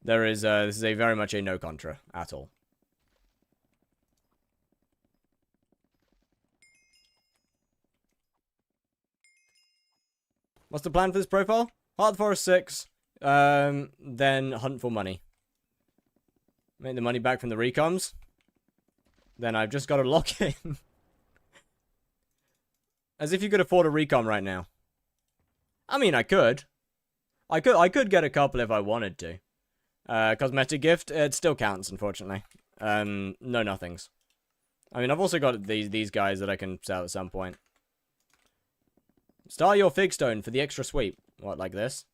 There is, this is very much a no contra at all. What's the plan for this profile? Hard Forest 6, then hunt for money. Make the money back from the recoms. Then I've just got to lock in. As if you could afford a recom right now. I mean, I could. I could get a couple if I wanted to. Cosmetic gift, it still counts, unfortunately. No nothings. I mean, I've also got these guys that I can sell at some point. Star your fig stone for the extra sweep. What, like this?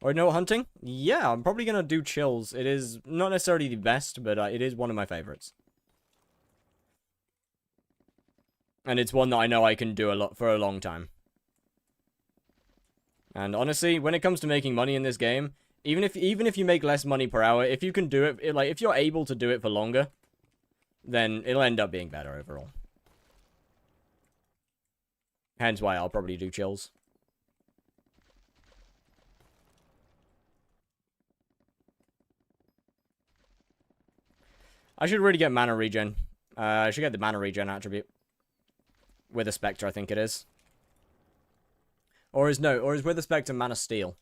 Or no hunting? Yeah, I'm probably gonna do chills. It is not necessarily the best, but it is one of my favorites. And it's one that I know I can do a lot for a long time. And honestly, when it comes to making money in this game, even if you make less money per hour, if you can do it, like if you're able to do it for longer, then it'll end up being better overall. Hence why I'll probably do chills. I should really get mana regen. I should get the mana regen attribute. With a Spectre, I think it is. Or is with a Spectre mana steel?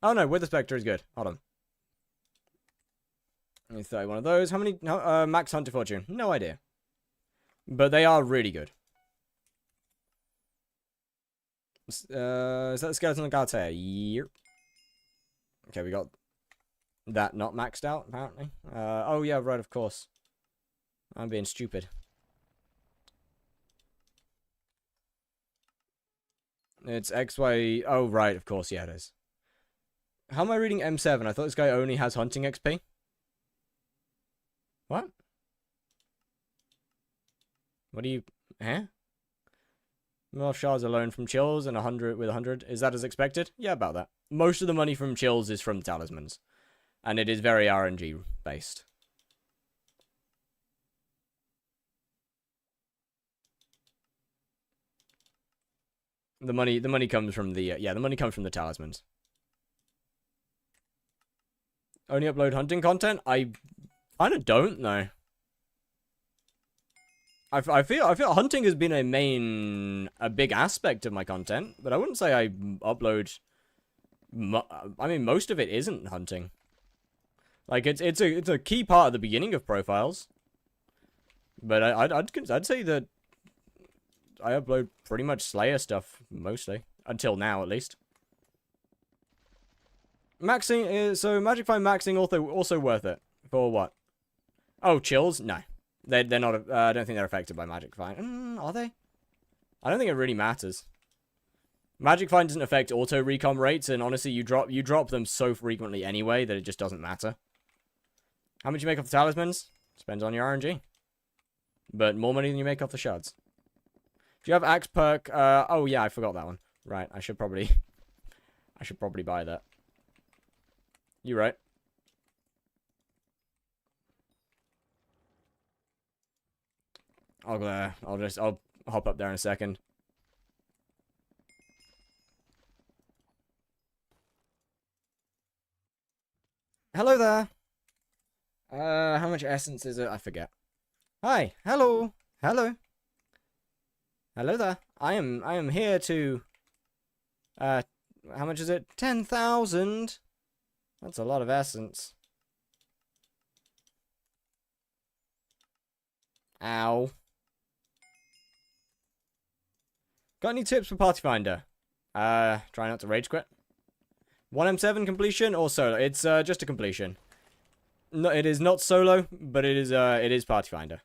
Oh no, with a Spectre is good. Hold on. Let me throw one of those. How many? Max Hunter Fortune? No idea. But they are really good. Is that the Skeleton Guards here? Yep. Okay, we got that not maxed out, apparently. Oh yeah, right, of course. I'm being stupid. It's XY... Oh, right, of course, yeah, it is. How am I reading M7? I thought this guy only has hunting XP. What? What do you... Huh? More shards alone from chills and 100 with 100. Is that as expected? Yeah, about that. Most of the money from chills is from talismans. And it is very RNG based. The money comes from the the money comes from the talismans. Only upload hunting content? I kind of don't know. I feel hunting has been a big aspect of my content, but I wouldn't say I upload. I mean, most of it isn't hunting. Like it's a key part of the beginning of profiles, but I'd say that I upload pretty much Slayer stuff mostly until now, at least. Maxing is so Magic Find maxing also worth it for what? Oh, chills? No. They're not. I don't think they're affected by Magic Find. Are they? I don't think it really matters. Magic Find doesn't affect auto recom rates, and honestly, you drop them so frequently anyway that it just doesn't matter. How much you make off the talismans? Depends on your RNG. But more money than you make off the shards. Do you have axe perk? Oh yeah, I forgot that one. Right, I should probably buy that. You're right. I'll hop up there in a second. Hello there. How much essence is it? I forget. Hi. Hello. Hello. Hello there. I am here to how much is it? 10,000. That's a lot of essence. Ow. Got any tips for Party Finder? Try not to rage quit. 1M7 completion or solo? It's just a completion. No, it is not solo, but it is Party Finder.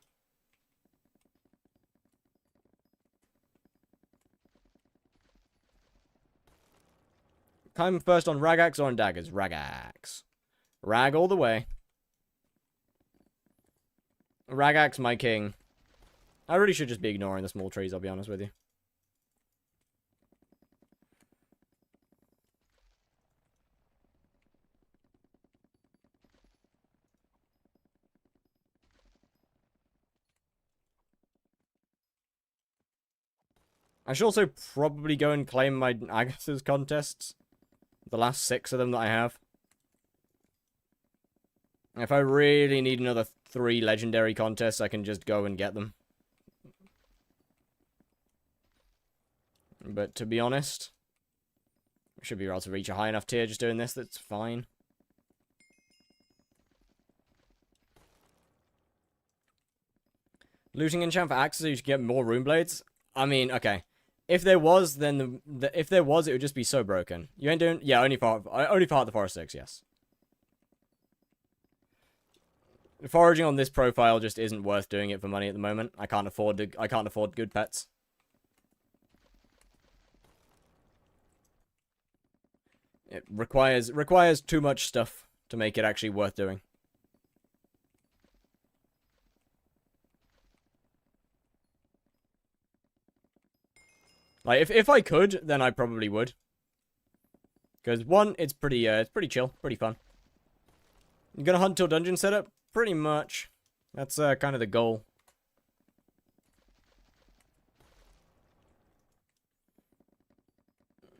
Climb first on Ragax or on daggers? Ragax. Rag all the way. Ragax, my king. I really should just be ignoring the small trees, I'll be honest with you. I should also probably go and claim my Agathis contests. The last 6 of them that I have. If I really need another 3 legendary contests, I can just go and get them. But to be honest, I should be able to reach a high enough tier just doing this, that's fine. Looting enchant for axes so you should get more rune blades? I mean, okay. If there was, then if there was, it would just be so broken. You ain't doing... Yeah, only part the Forest 6, yes. Foraging on this profile just isn't worth doing it for money at the moment. I can't afford good pets. It requires too much stuff to make it actually worth doing. Like, if I could, then I probably would. Because, one, it's pretty chill, pretty fun. You're gonna hunt till dungeon setup? Pretty much. That's, kind of the goal.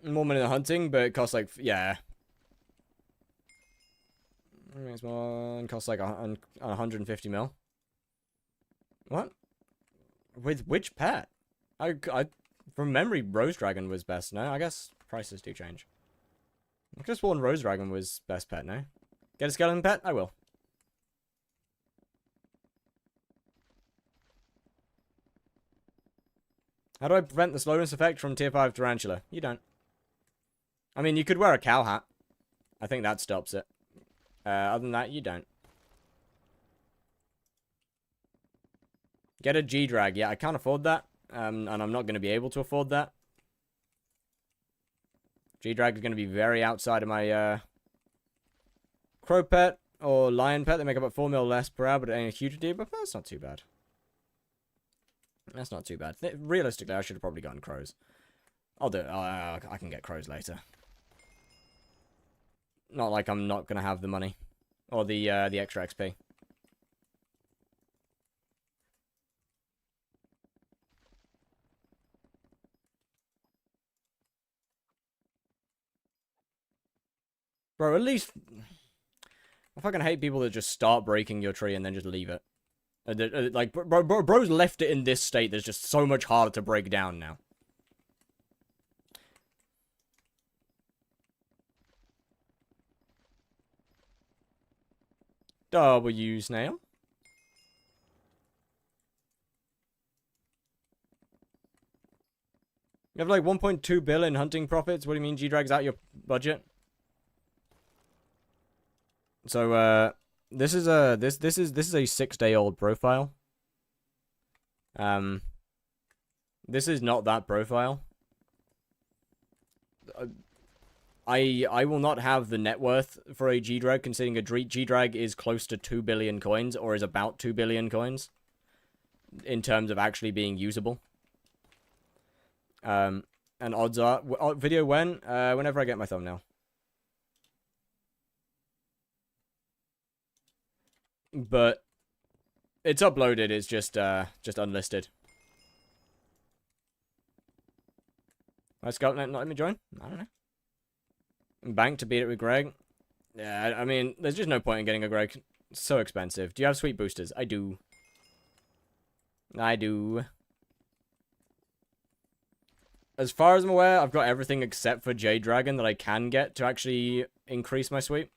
More money than hunting, but it costs, like, yeah. It's more, it costs, like, 150 mil. What? With which pet? From memory, Rose Dragon was best, no? I guess prices do change. I could have sworn Rose Dragon was best pet, no? Get a skeleton pet? I will. How do I prevent the slowness effect from tier 5 Tarantula? You don't. I mean, you could wear a cow hat. I think that stops it. Other than that, you don't. Get a G-Drag. Yeah, I can't afford that. And I'm not going to be able to afford that. G-Drag is going to be very outside of my Crow pet or lion pet, they make about 4 mil less per hour, but it ain't a huge deal, but that's not too bad. That's not too bad. Realistically, I should have probably gotten crows. I'll do it. I can get crows later. Not like I'm not gonna have the money. Or the extra XP. Bro, at least... I fucking hate people that just start breaking your tree and then just leave it. Like, bro's left it in this state that's just so much harder to break down now. W snail. You have like 1.2 bill in hunting profits. What do you mean G-Drag's out your budget? So this is a 6-day-old profile. This is not that profile. I will not have the net worth for a G-Drag, considering a G-Drag is close to 2 billion coins, or is about 2 billion coins, in terms of actually being usable. And odds are... video when? Whenever I get my thumbnail. But it's uploaded, it's just unlisted. Let's go, not let me join? I don't know. Bank to beat it with Greg. Yeah, I mean, there's just no point in getting a Greg. It's so expensive. Do you have sweet boosters? I do. I do. As far as I'm aware, I've got everything except for Jade Dragon that I can get to actually increase my sweep.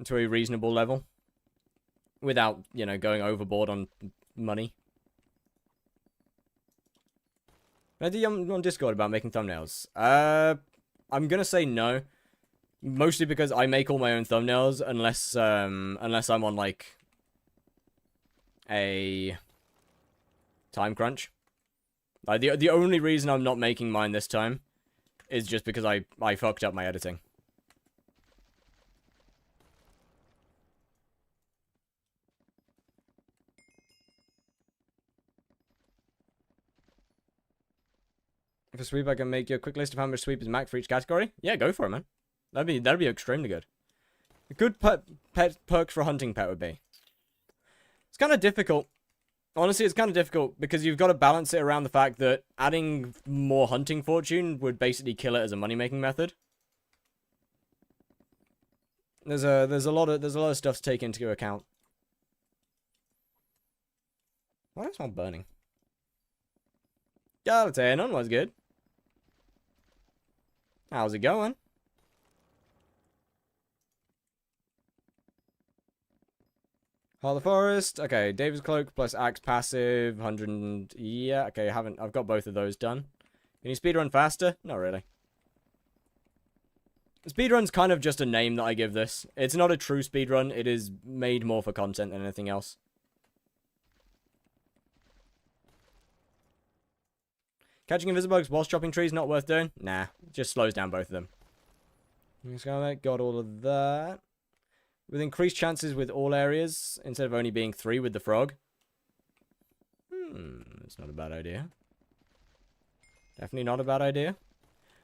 To a reasonable level. Without, you know, going overboard on money. I did on Discord about making thumbnails. I'm gonna say no. Mostly because I make all my own thumbnails unless I'm on, like, a time crunch. Like, the only reason I'm not making mine this time is just because I fucked up my editing. For sweep, I can make you a quick list of how much sweep is max for each category. Yeah, go for it, man. That'd be extremely good. A good pet perk for a hunting pet would be. It's kind of difficult. Honestly, it's kind of difficult because you've got to balance it around the fact that adding more hunting fortune would basically kill it as a money-making method. There's a lot of stuff to take into account. Why is one burning? Yeah, let's say none was good. How's it going? Heart of the Forest. Okay, David's Cloak plus Axe passive. 100. Yeah, okay, I've got both of those done. Can you speedrun faster? Not really. Speedrun's kind of just a name that I give this. It's not a true speedrun. It is made more for content than anything else. Catching invisible bugs whilst chopping trees, not worth doing? Nah, just slows down both of them. Got all of that. With increased chances with all areas, instead of only being 3 with the frog. It's not a bad idea. Definitely not a bad idea.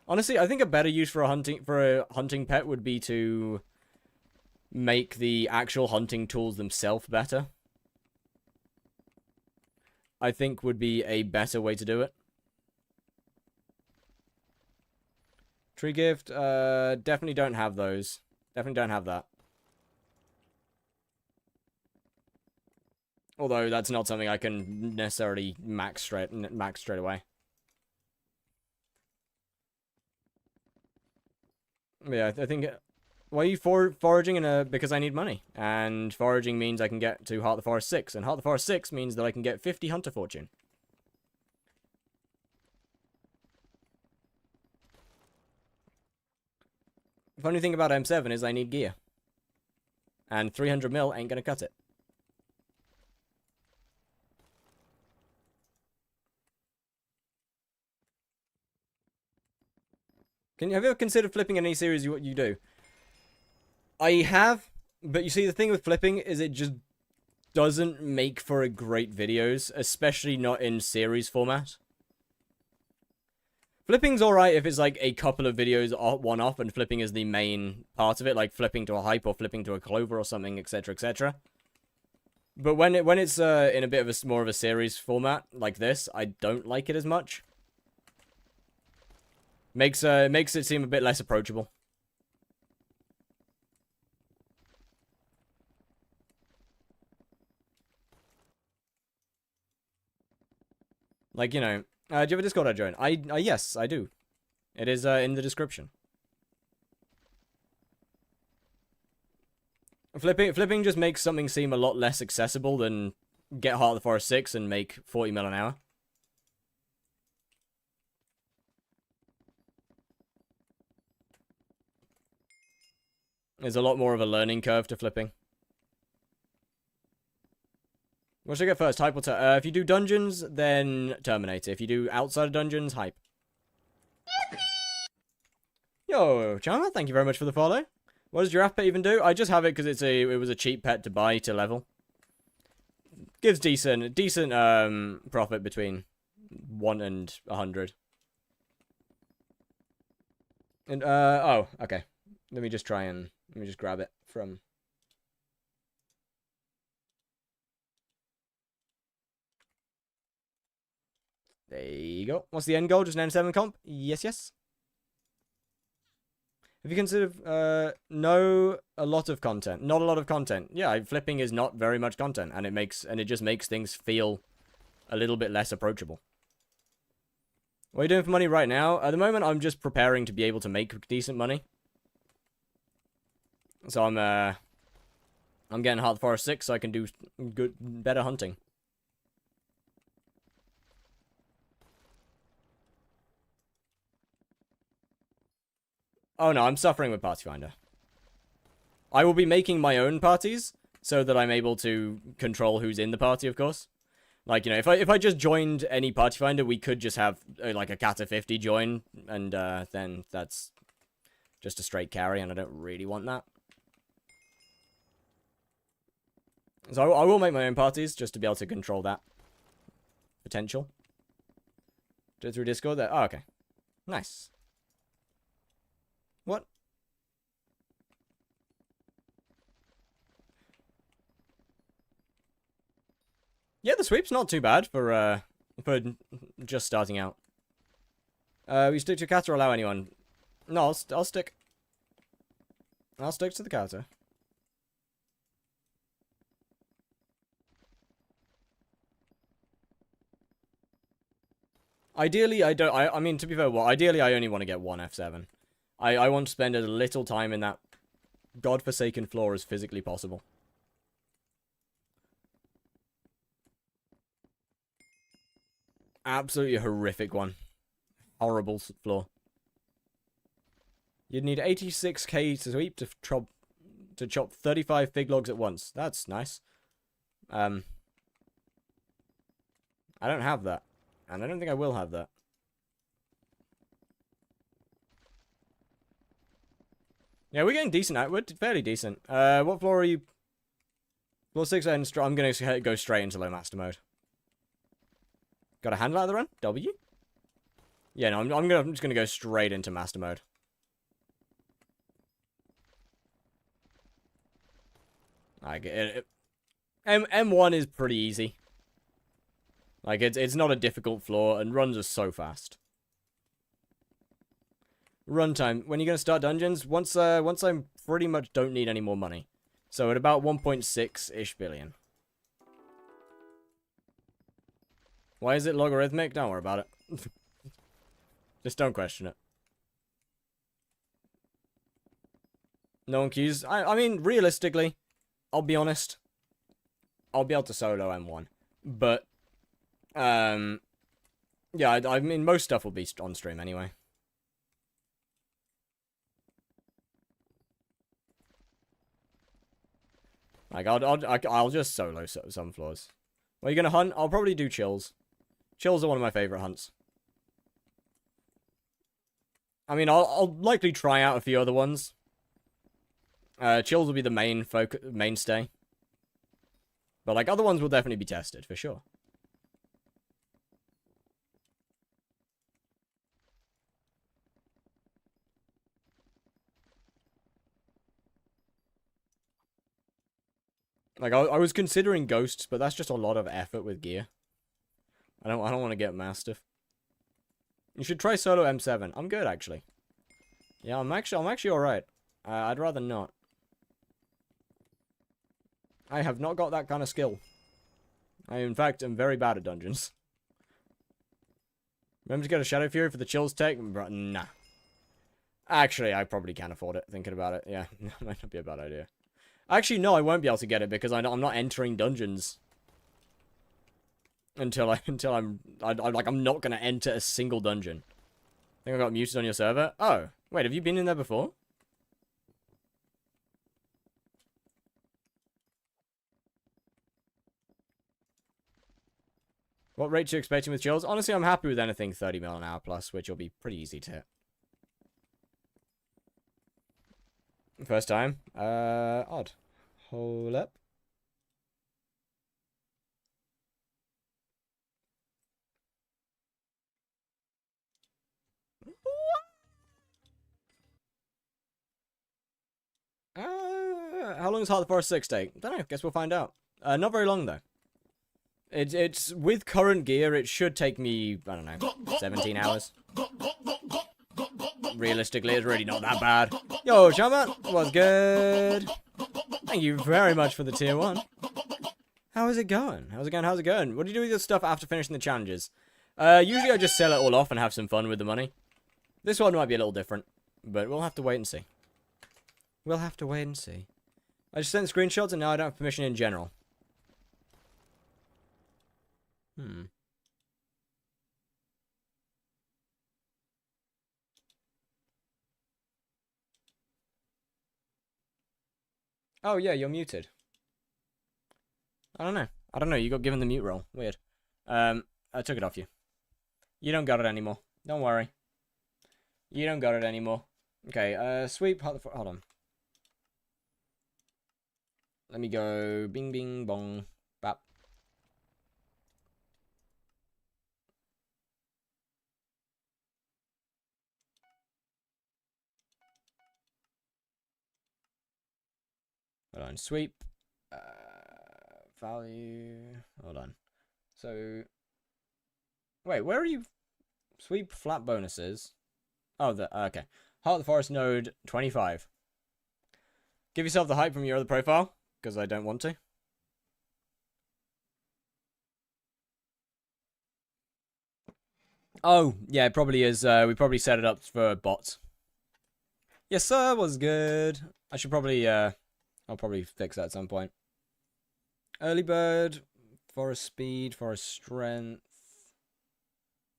Honestly, I think a better use for a hunting pet would be to make the actual hunting tools themselves better. I think would be a better way to do it. Tree gift, definitely don't have those. Definitely don't have that. Although that's not something I can necessarily max straight away. Yeah, I think. Why are you foraging because I need money, and foraging means I can get to Heart of the Forest 6, and Heart of the Forest 6 means that I can get 50 Hunter Fortune. The funny thing about M7 is I need gear. And 300 mil ain't gonna cut it. Have you ever considered flipping any series you do? I have, but you see, the thing with flipping is it just doesn't make for a great videos, especially not in series format. Flipping's alright if it's like a couple of videos one-off and flipping is the main part of it, like flipping to a hype or flipping to a clover or something, etc, etc. But when it's in a bit of a more of a series format like this, I don't like it as much. Makes it seem a bit less approachable. Like, you know, do you have a Discord I join? Yes, I do. It is in the description. Flipping just makes something seem a lot less accessible than get Heart of the Forest 6 and make 40 mil an hour. There's a lot more of a learning curve to flipping. What should I get first? Hype or if you do dungeons, then Terminator. If you do outside of dungeons, hype. Yo, Charmer, thank you very much for the follow. What does Giraffe Pet even do? I just have it because it was a cheap pet to buy to level. Gives decent profit between 1 and 100. And oh, okay. Let me just grab it from. There you go. What's the end goal? Just an N7 comp? Yes, yes. Have you considered, no, a lot of content. Not a lot of content. Yeah, flipping is not very much content, and it just makes things feel a little bit less approachable. What are you doing for money right now? At the moment, I'm just preparing to be able to make decent money. So I'm getting Heart of the Forest 6 so I can do better hunting. Oh no, I'm suffering with Party Finder. I will be making my own parties so that I'm able to control who's in the party, of course. Like, you know, if I just joined any Party Finder, we could just have like a Kata 50 join, and then that's just a straight carry, and I don't really want that. So I will make my own parties just to be able to control that potential. Do it through Discord there. Oh, okay. Nice. What? Yeah, the sweep's not too bad for just starting out. We stick to kata or allow anyone? No, I'll stick. I'll stick to the kata. Ideally, I mean, to be fair, well, ideally I only want to get one F7. I want to spend as little time in that godforsaken floor as physically possible. Absolutely horrific one. Horrible floor. You'd need 86k to sweep to chop 35 fig logs at once. That's nice. I don't have that. And I don't think I will have that. Yeah, we're getting decent at. We're fairly decent. What floor are you? Floor 6 and I'm going to go straight into low master mode. Got a handle out of the run? W? Yeah, no, I'm just going to go straight into master mode. I get it. M1 is pretty easy. Like, it's not a difficult floor, and runs are so fast. Runtime. When are you going to start dungeons? Once I pretty much don't need any more money. So at about 1.6-ish billion. Why is it logarithmic? Don't worry about it. Just don't question it. No one queues. I mean, realistically, I'll be honest. I'll be able to solo M1. But, yeah, I mean, most stuff will be on stream anyway. Like, I'll just solo some floors. What are you gonna hunt? I'll probably do chills. Chills are one of my favorite hunts. I mean, I'll likely try out a few other ones. Chills will be the mainstay. But, like, other ones will definitely be tested, for sure. Like, I was considering ghosts, but that's just a lot of effort with gear. I don't want to get Mastiff. You should try solo M7. I'm good, actually. Yeah, I'm actually alright. I'd rather not. I have not got that kind of skill. I, in fact, am very bad at dungeons. Remember to get a Shadow Fury for the chills tech? Nah. Actually, I probably can afford it, thinking about it. Yeah, might not be a bad idea. Actually, no, I won't be able to get it because I'm not entering dungeons. Until I'm not gonna enter a single dungeon. I think I got muted on your server. Oh, wait, have you been in there before? What rate are you expecting with chills? Honestly, I'm happy with anything 30 mil an hour plus, which will be pretty easy to hit. First time? Odd. Hold up. How long does Heart of the Forest 6 take? Don't know. Guess we'll find out. Not very long, though. It's with current gear, it should take me, I don't know, 17 hours. Realistically, it's really not that bad. Yo, Shaman, what's good? Thank you very much for the tier 1. How is it going? How's it going? How's it going? What do you do with your stuff after finishing the challenges? Usually I just sell it all off and have some fun with the money. This one might be a little different, but we'll have to wait and see. We'll have to wait and see. I just sent screenshots and now I don't have permission in general. Oh, yeah, you're muted. I don't know. I don't know. You got given the mute role. Weird. I took it off you. You don't got it anymore. Don't worry. You don't got it anymore. Okay, sweep. Hold on. Let me go bing, bing, bong, bap. Hold on, sweep. Value. Hold on. So, wait, where are you? Sweep flat bonuses. Oh, okay. Heart of the Forest node 25. Give yourself the hype from your other profile, because I don't want to. Oh, yeah, it probably is. We probably set it up for bots. Yes, sir, was good. I should probably, I'll probably fix that at some point. Early bird, forest speed, forest strength.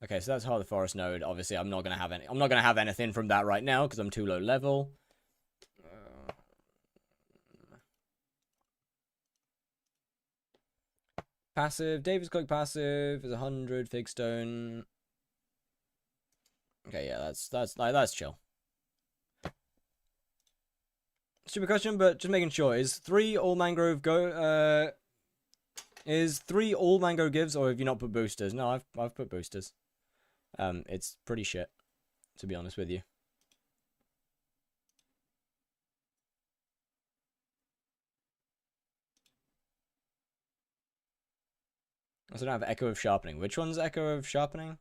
Okay, so that's Heart of the Forest node. Obviously, I'm not gonna have anything from that right now because I'm too low level. Passive. David's Cloak passive is 100. Figstone. Okay, yeah, that's chill. Stupid question, but just making sure. Is 3 all mangrove go? Is 3 all mango gives, or have you not put boosters? No, I've put boosters. It's pretty shit, to be honest with you. I also don't have Echo of Sharpening. Which one's Echo of Sharpening?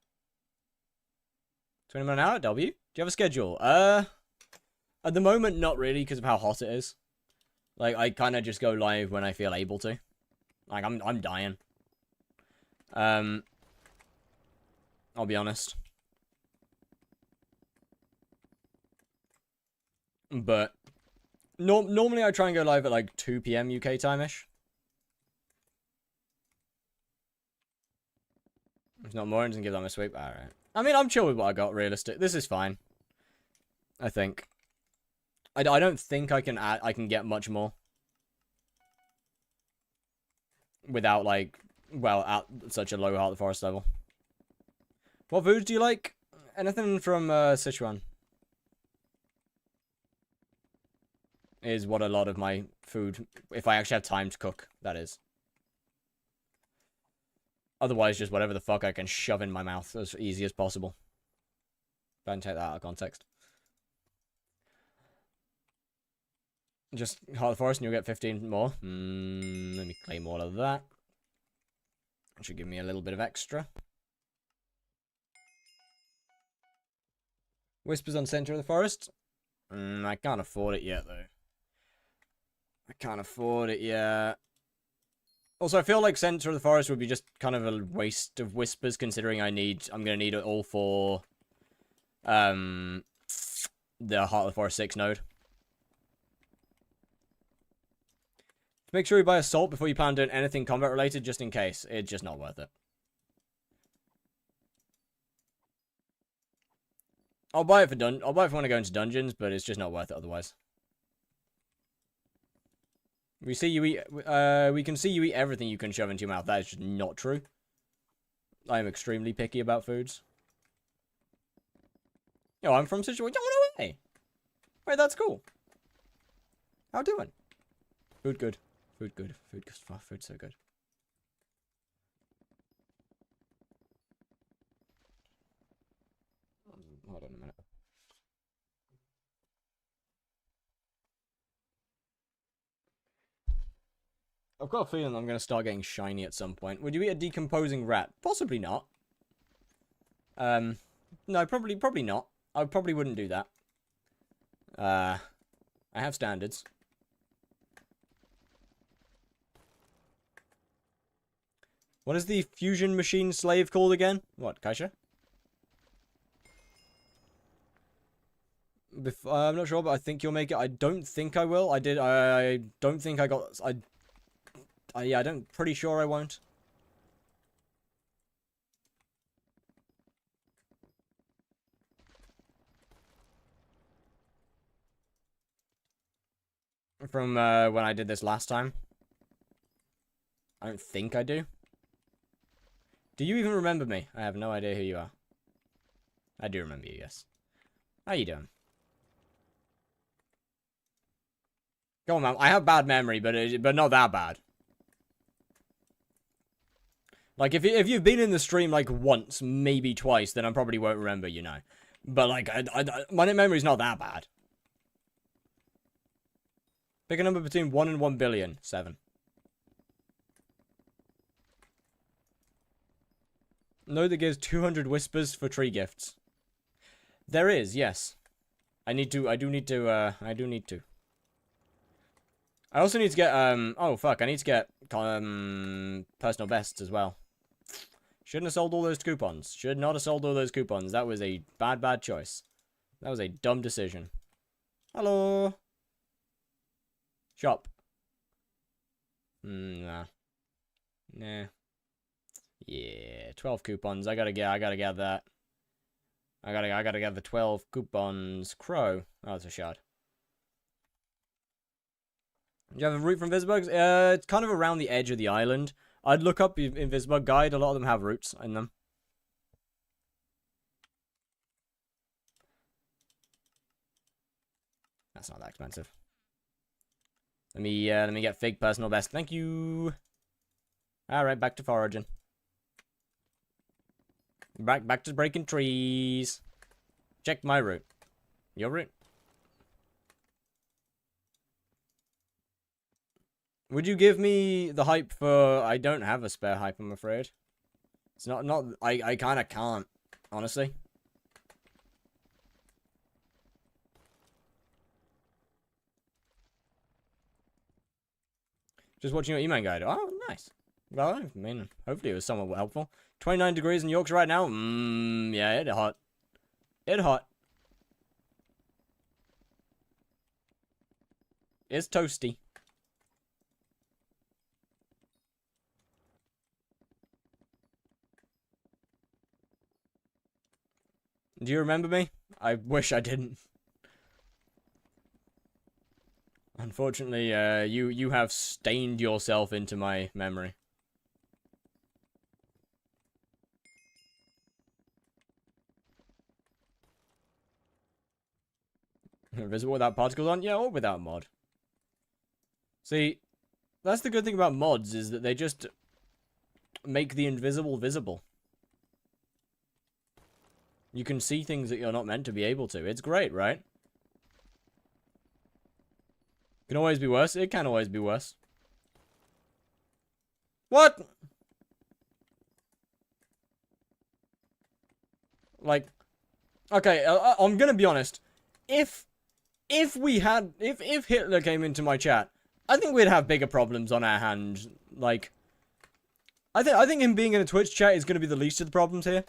20 minutes an hour? W? Do you have a schedule? At the moment, not really, because of how hot it is. Like, I kind of just go live when I feel able to. Like, I'm dying. I'll be honest. But normally I try and go live at like 2 PM UK time-ish. If not more, and give them a sweep. Alright. I mean, I'm chill with what I got, realistic. This is fine. I think. I don't think I can get much more. Without, like, well, at such a low Heart of the Forest level. What foods do you like? Anything from Sichuan. is what a lot of my food, if I actually have time to cook, that is. Otherwise, just whatever the fuck I can shove in my mouth as easy as possible. Don't take that out of context. Just Heart of the Forest and you'll get 15 more. Let me claim all of that. That should give me a little bit of extra. Whispers on Center of the Forest. I can't afford it yet, though. I can't afford it yet. Also, I feel like Center of the Forest would be just kind of a waste of whispers, considering I'm gonna need it all for, the Heart of the Forest 6 node. Make sure you buy Assault before you plan on doing anything combat related, just in case. It's just not worth it. I'll buy it for when I go into dungeons, but it's just not worth it otherwise. We see you eat. We can see you eat everything you can shove into your mouth. That is just not true. I am extremely picky about foods. Yo, I'm from Situation. Oh, no way. Wait, that's cool. How doing? Food good. Food good. Food good. Oh, food's so good. Hold on a minute. I've got a feeling I'm going to start getting shiny at some point. Would you eat a decomposing rat? Possibly not. No, probably not. I probably wouldn't do that. I have standards. What is the fusion machine slave called again? What, Kaisha? I'm not sure, but I think you'll make it. I don't think I will. I don't think I got... yeah, pretty sure I won't. From, when I did this last time. I don't think I do. Do you even remember me? I have no idea who you are. I do remember you, yes. How you doing? Go on, man. I have bad memory, but not that bad. Like, if you've been in the stream, like, once, maybe twice, then I probably won't remember, you know. But, like, my memory's not that bad. Pick a number between 1 and 1 billion. 7. No, that gives 200 whispers for tree gifts. There is, yes. I do need to. I also need to get, oh, fuck, I need to get, personal bests as well. Shouldn't have sold all those coupons. Should not have sold all those coupons. That was a bad choice. That was a dumb decision. Hello. Shop. Nah. Nah. Yeah, 12 coupons. I gotta get that. I gotta get the 12 coupons. Crow. Oh, it's a shard. Do you have a route from Visbugs? It's kind of around the edge of the island. I'd look up in Visbug Guide. A lot of them have routes in them. That's not that expensive. Let me get Fig personal best. Thank you. All right, back to foraging. Back to breaking trees. Check my route. Your route. Would you give me the hype for... I don't have a spare hype, I'm afraid. It's not... I kind of can't, honestly. Just watching your email guide. Oh, nice. Well, I mean, hopefully it was somewhat helpful. 29 degrees in Yorkshire right now. Yeah, it's hot. It's hot. It's toasty. Do you remember me? I wish I didn't. Unfortunately, you have stained yourself into my memory. Invisible without particles on? Yeah, or without mod. See, that's the good thing about mods, is that they just make the invisible visible. You can see things that you're not meant to be able to. It's great, right? Can always be worse. It can always be worse. What? Like, okay, I'm gonna be honest. If Hitler came into my chat, I think we'd have bigger problems on our hands. Like, I think him being in a Twitch chat is gonna be the least of the problems here.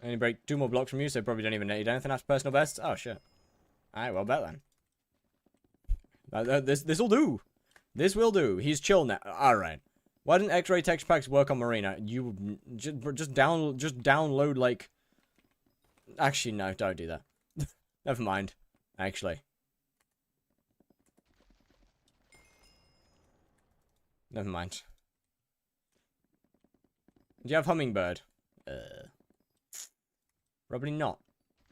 Only break 2 more blocks from you, so probably don't even need anything after personal bests. Oh shit. Alright, well bet then. This'll do. This will do. He's chill now. Alright. Why didn't X-ray texture packs work on Marina? You just download like. Actually, no, don't do that. Never mind. Actually. Never mind. Do you have Hummingbird? Probably not.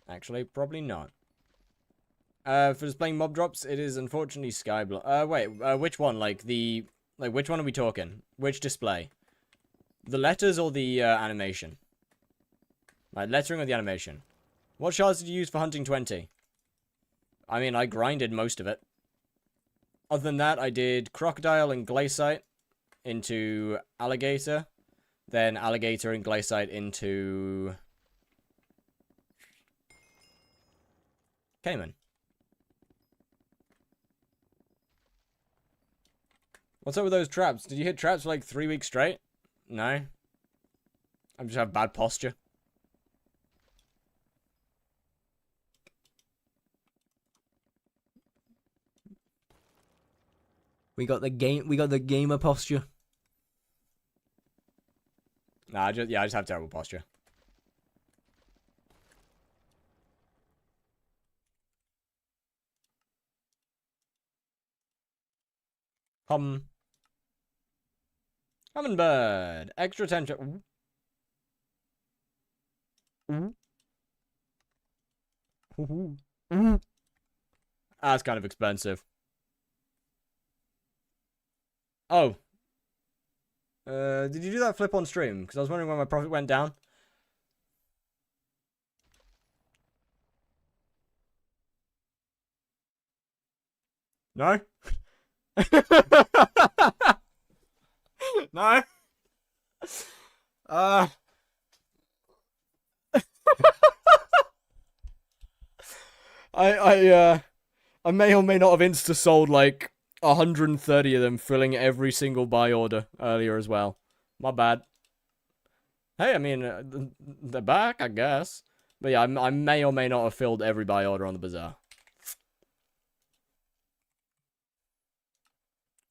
Actually, probably not. For displaying mob drops, it is unfortunately skyblock. Wait, which one? Like, which one are we talking? Which display? The letters or the, animation? Like, lettering or the animation? What shards did you use for hunting 20? I mean, I grinded most of it. Other than that, I did crocodile and glaciite into alligator. Then alligator and glaciite into Cayman. What's up with those traps? Did you hit traps for like 3 weeks straight? No. I just have bad posture. We got the gamer posture. Nah, I just have terrible posture. Hummingbird. Extra attention. That's kind of expensive. Oh. Did you do that flip on stream? Because I was wondering when my profit went down. No? No? I may or may not have insta-sold like 130 of them, filling every single buy order earlier as well. My bad. Hey, I mean, they're back, I guess. But yeah, I may or may not have filled every buy order on the bazaar.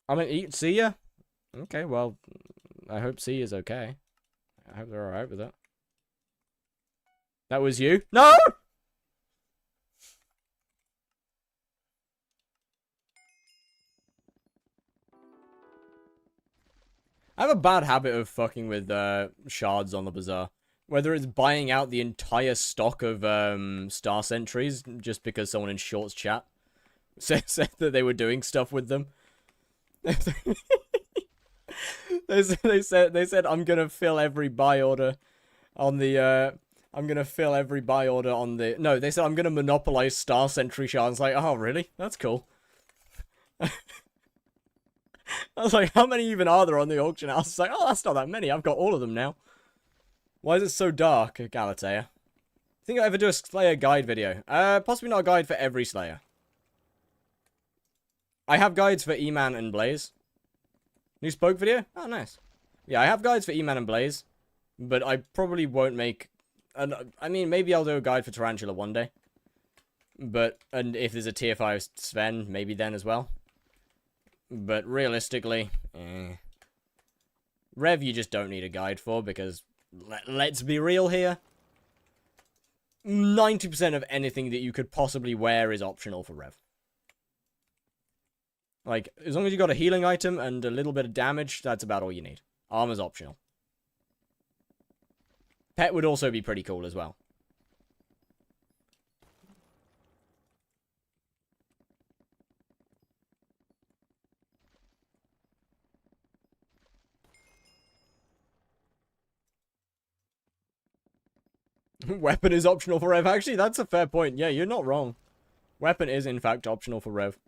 I'm gonna eat. See ya. Okay, well, I hope C is okay. I hope they're alright with that. That was you? No! I have a bad habit of fucking with shards on the bazaar. Whether it's buying out the entire stock of star sentries just because someone in Short's chat said that they were doing stuff with them. They said I'm gonna fill every buy order on the no, they said I'm gonna monopolize Star Sentry shards. Like, oh really? That's cool. I was like, how many even are there on the auction house? It's like, oh, that's not that many. I've got all of them now. Why is it so dark, Galatea? Think I'll ever do a Slayer guide video? Possibly not a guide for every Slayer. I have guides for E-Man and Blaze. New Spoke video? Oh, nice. Yeah, I have guides for E-Man and Blaze. But I probably won't make... I mean, maybe I'll do a guide for Tarantula one day. And if there's a tier 5 Sven, maybe then as well. But realistically, Rev you just don't need a guide for, because let's be real here. 90% of anything that you could possibly wear is optional for Rev. Like, as long as you got a healing item and a little bit of damage, that's about all you need. Armor's optional. Pet would also be pretty cool as well. Weapon is optional for Rev. Actually, that's a fair point. Yeah, you're not wrong. Weapon is, in fact, optional for Rev.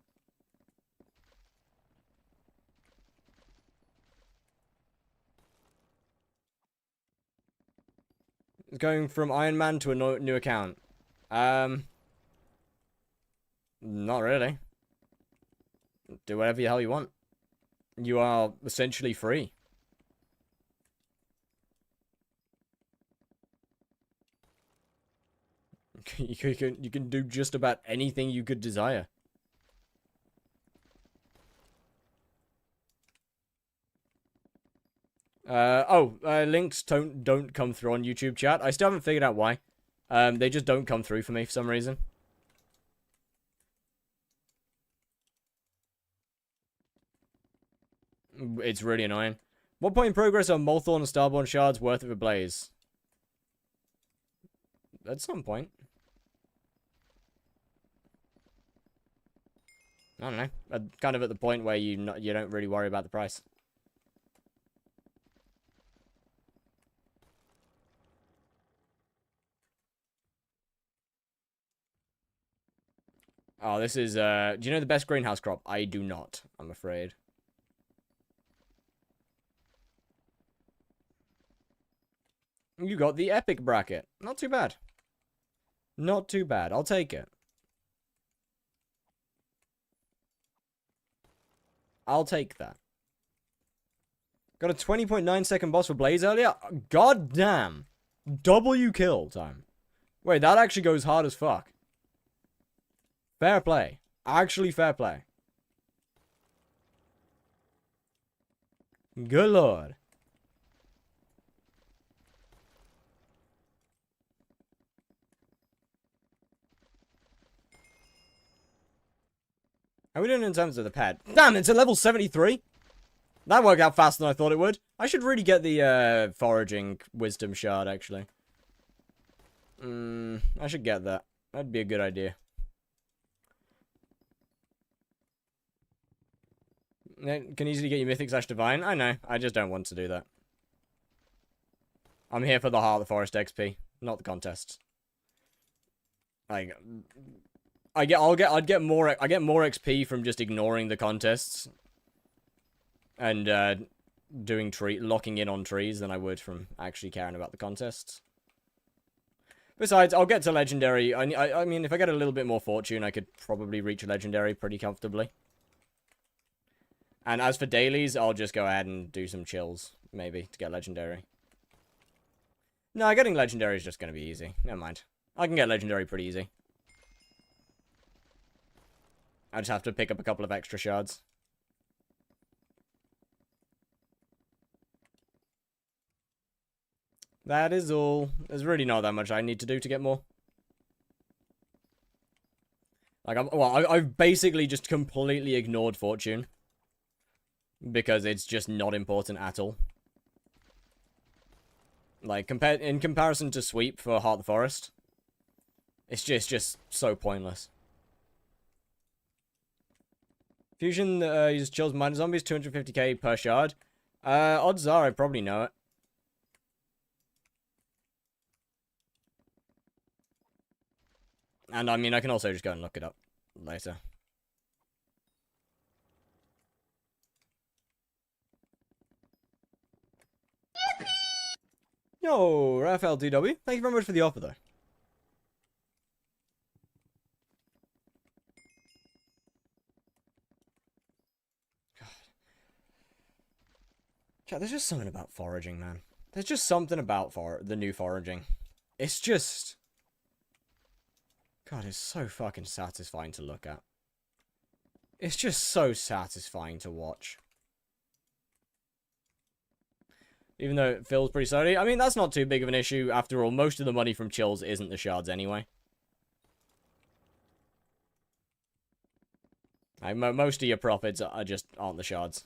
Going from Iron Man to a new account. Not really. Do whatever the hell you want. You are essentially free. You can do just about anything you could desire. Links don't come through on YouTube chat. I still haven't figured out why. They just don't come through for me for some reason. It's really annoying. What point in progress are Molthorn and Starborn shards worth of a blaze? At some point. I don't know. Kind of at the point where you don't really worry about the price. Oh, this is, do you know the best greenhouse crop? I do not, I'm afraid. You got the epic bracket. Not too bad. Not too bad. I'll take it. I'll take that. Got a 20.9 second boss for Blaze earlier? God damn. W kill time. Wait, that actually goes hard as fuck. Fair play. Actually fair play. Good lord. How are we doing in terms of the pad? Damn, it's at level 73? That worked out faster than I thought it would. I should really get the foraging wisdom shard, actually. I should get that. That'd be a good idea. Can easily get you mythic / divine. I know. I just don't want to do that. I'm here for the Heart of the Forest XP, not the contests. Like, I get more XP from just ignoring the contests and doing locking in on trees than I would from actually caring about the contests. Besides, I'll get to legendary. I mean, if I get a little bit more fortune, I could probably reach legendary pretty comfortably. And as for dailies, I'll just go ahead and do some chills, maybe, to get legendary. No, getting legendary is just going to be easy. Never mind. I can get legendary pretty easy. I just have to pick up a couple of extra shards. That is all. There's really not that much I need to do to get more. Like, I've basically just completely ignored fortune. Because it's just not important at all. Like, in comparison to sweep for Heart of the Forest, it's just so pointless. Fusion uses chills minor zombies, 250k per shard. Odds are I probably know it. And I mean, I can also just go and look it up later. Yo, Raphael DW, thank you very much for the offer, though. God. Chat, there's just something about foraging, man. There's just something about the new foraging. It's just... God, it's so fucking satisfying to look at. It's just so satisfying to watch. Even though it feels pretty slowly. I mean, that's not too big of an issue. After all, most of the money from chills isn't the shards anyway. Like, most of your profits aren't the shards.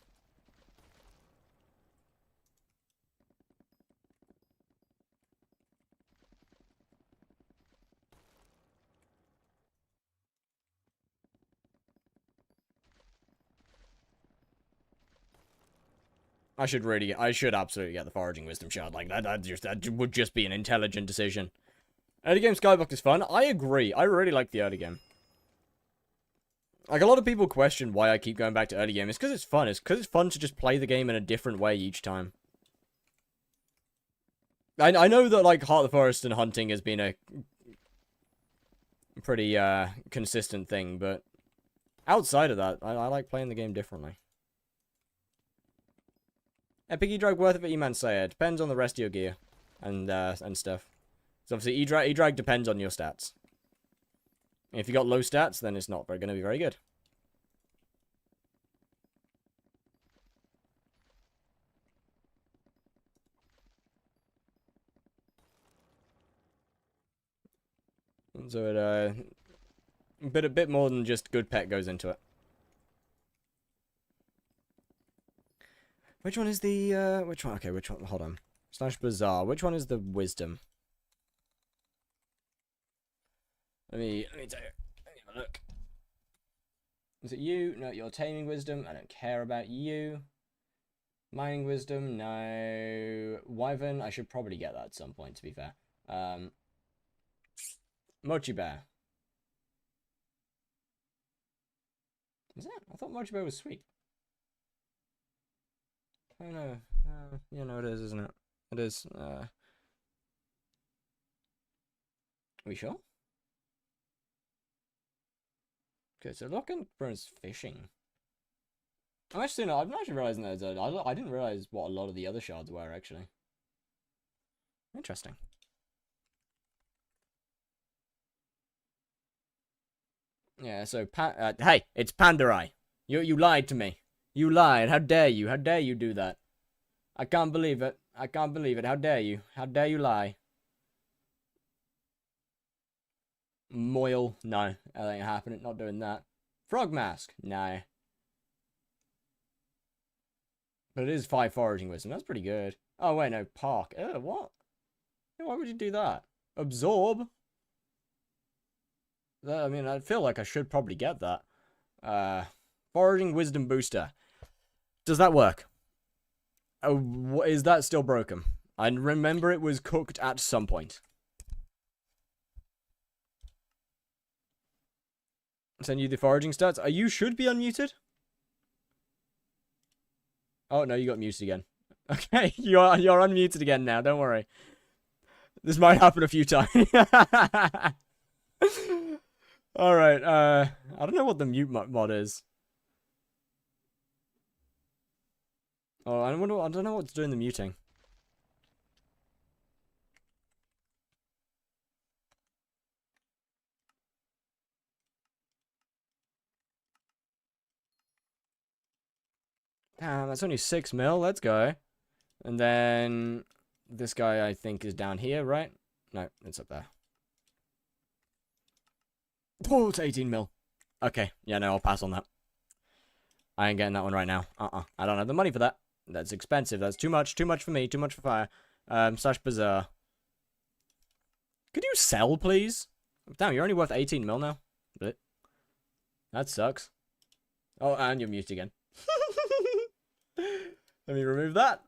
I should absolutely get the foraging wisdom shard. Like, that would just be an intelligent decision. Early game skyblock is fun. I agree. I really like the early game. Like, a lot of people question why I keep going back to early game. It's because it's fun. It's because it's fun to just play the game in a different way each time. I know that, like, Heart of the Forest and hunting has been a pretty, consistent thing, but outside of that, I like playing the game differently. Epic E-Drag worth it for E-Man Sayer. Depends on the rest of your gear and stuff. So obviously E-Drag depends on your stats. If you got low stats, then it's not going to be very good. So it, a bit more than just good pet goes into it. Which one is the, which one? Okay, which one? Hold on. Slash Bazaar. Which one is the wisdom? Let me tell you. Let me have a look. Is it you? No, you're taming wisdom. I don't care about you. Mining wisdom, no. Wyvern, I should probably get that at some point, to be fair. Mochi Bear. Is that? I thought Mochi Bear was sweet. Oh no. Yeah, no, it is, isn't it? It is. Are we sure? Okay, so looking for is fishing. I'm actually not. I'm not actually realizing that. I didn't realize what a lot of the other shards were actually. Interesting. Yeah. So hey, it's Pandarai. You lied to me. You lied. How dare you? How dare you do that? I can't believe it. I can't believe it. How dare you? How dare you lie? Moil. No, that ain't happening. Not doing that. Frog mask. No. But it is 5 foraging wisdom. That's pretty good. Oh, wait, no. Park. What? Why would you do that? Absorb? I mean, I feel like I should probably get that. Foraging wisdom booster. Does that work? Oh, is that still broken? I remember it was cooked at some point. Send you the foraging stats. You should be unmuted. Oh, no, you got muted again. Okay, you're unmuted again now. Don't worry. This might happen a few times. Alright, I don't know what the mute mod is. Oh, I don't know what's doing the muting. Damn, that's only 6 mil. Let's go. And then this guy, I think, is down here, right? No, it's up there. Oh, it's 18 mil. Okay, yeah, no, I'll pass on that. I ain't getting that one right now. I don't have the money for that. That's expensive. That's too much. Too much for me. Too much for fire. Slash Bazaar. Could you sell, please? Damn, you're only worth 18 mil now. That sucks. Oh, and you're mute again. Let me remove that.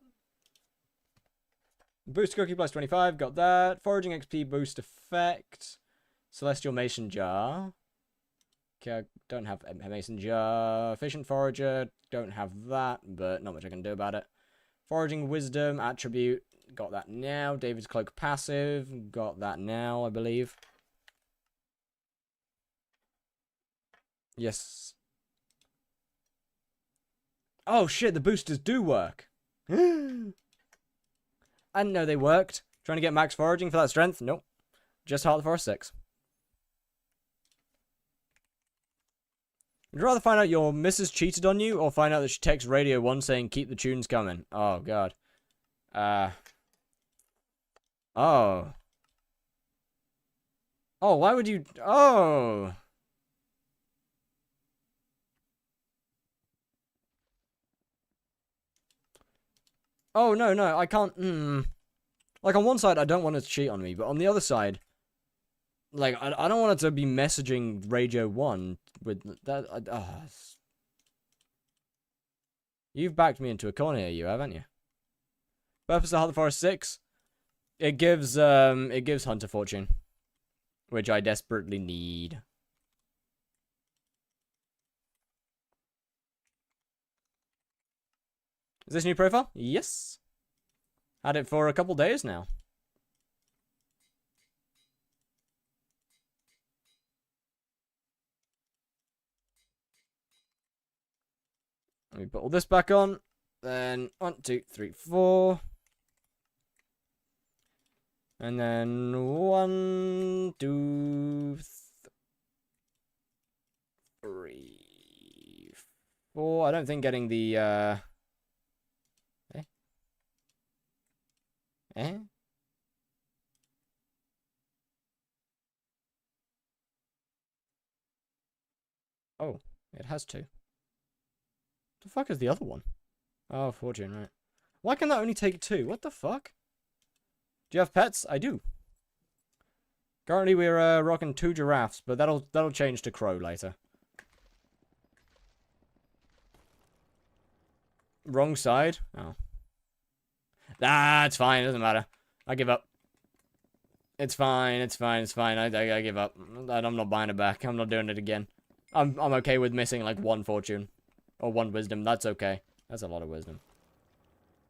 Boost cookie plus 25. Got that. Foraging XP boost effect. Celestial mason jar. Okay, I don't have a mason jar. Efficient forager. Don't have that, but not much I can do about it. Foraging wisdom attribute. Got that now. David's cloak passive. Got that now, I believe. Yes. Oh shit, the boosters do work. I didn't know they worked. Trying to get max foraging for that strength? Nope. Just Heart of the Forest 6. Would you rather find out your missus cheated on you, or find out that she texts Radio 1 saying keep the tunes coming? Oh, God. Oh. Oh, why would you... Oh. Oh, no, I can't... Like, on one side, I don't want her to cheat on me, but on the other side... Like, I don't want her to be messaging Radio 1 with that... You've backed me into a corner here, haven't you? Purpose of Heart of the Forest 6? It gives Hunter Fortune. which I desperately need. Is this new profile? Yes. Had it for a couple days now. Let me put all this back on. Then 1, 2, 3, 4. And then 1, 2, 3, 4. I don't think getting the Oh, it has 2. The fuck is the other one? Oh, fortune, right. Why can that only take 2? What the fuck? Do you have pets? I do. Currently, we're rocking 2 giraffes, but that'll change to crow later. Wrong side? Oh. Nah, it's fine. It doesn't matter. I give up. It's fine. It's fine. It's fine. I give up. I'm not buying it back. I'm not doing it again. I'm okay with missing like 1 fortune or 1 wisdom. That's okay. That's a lot of wisdom.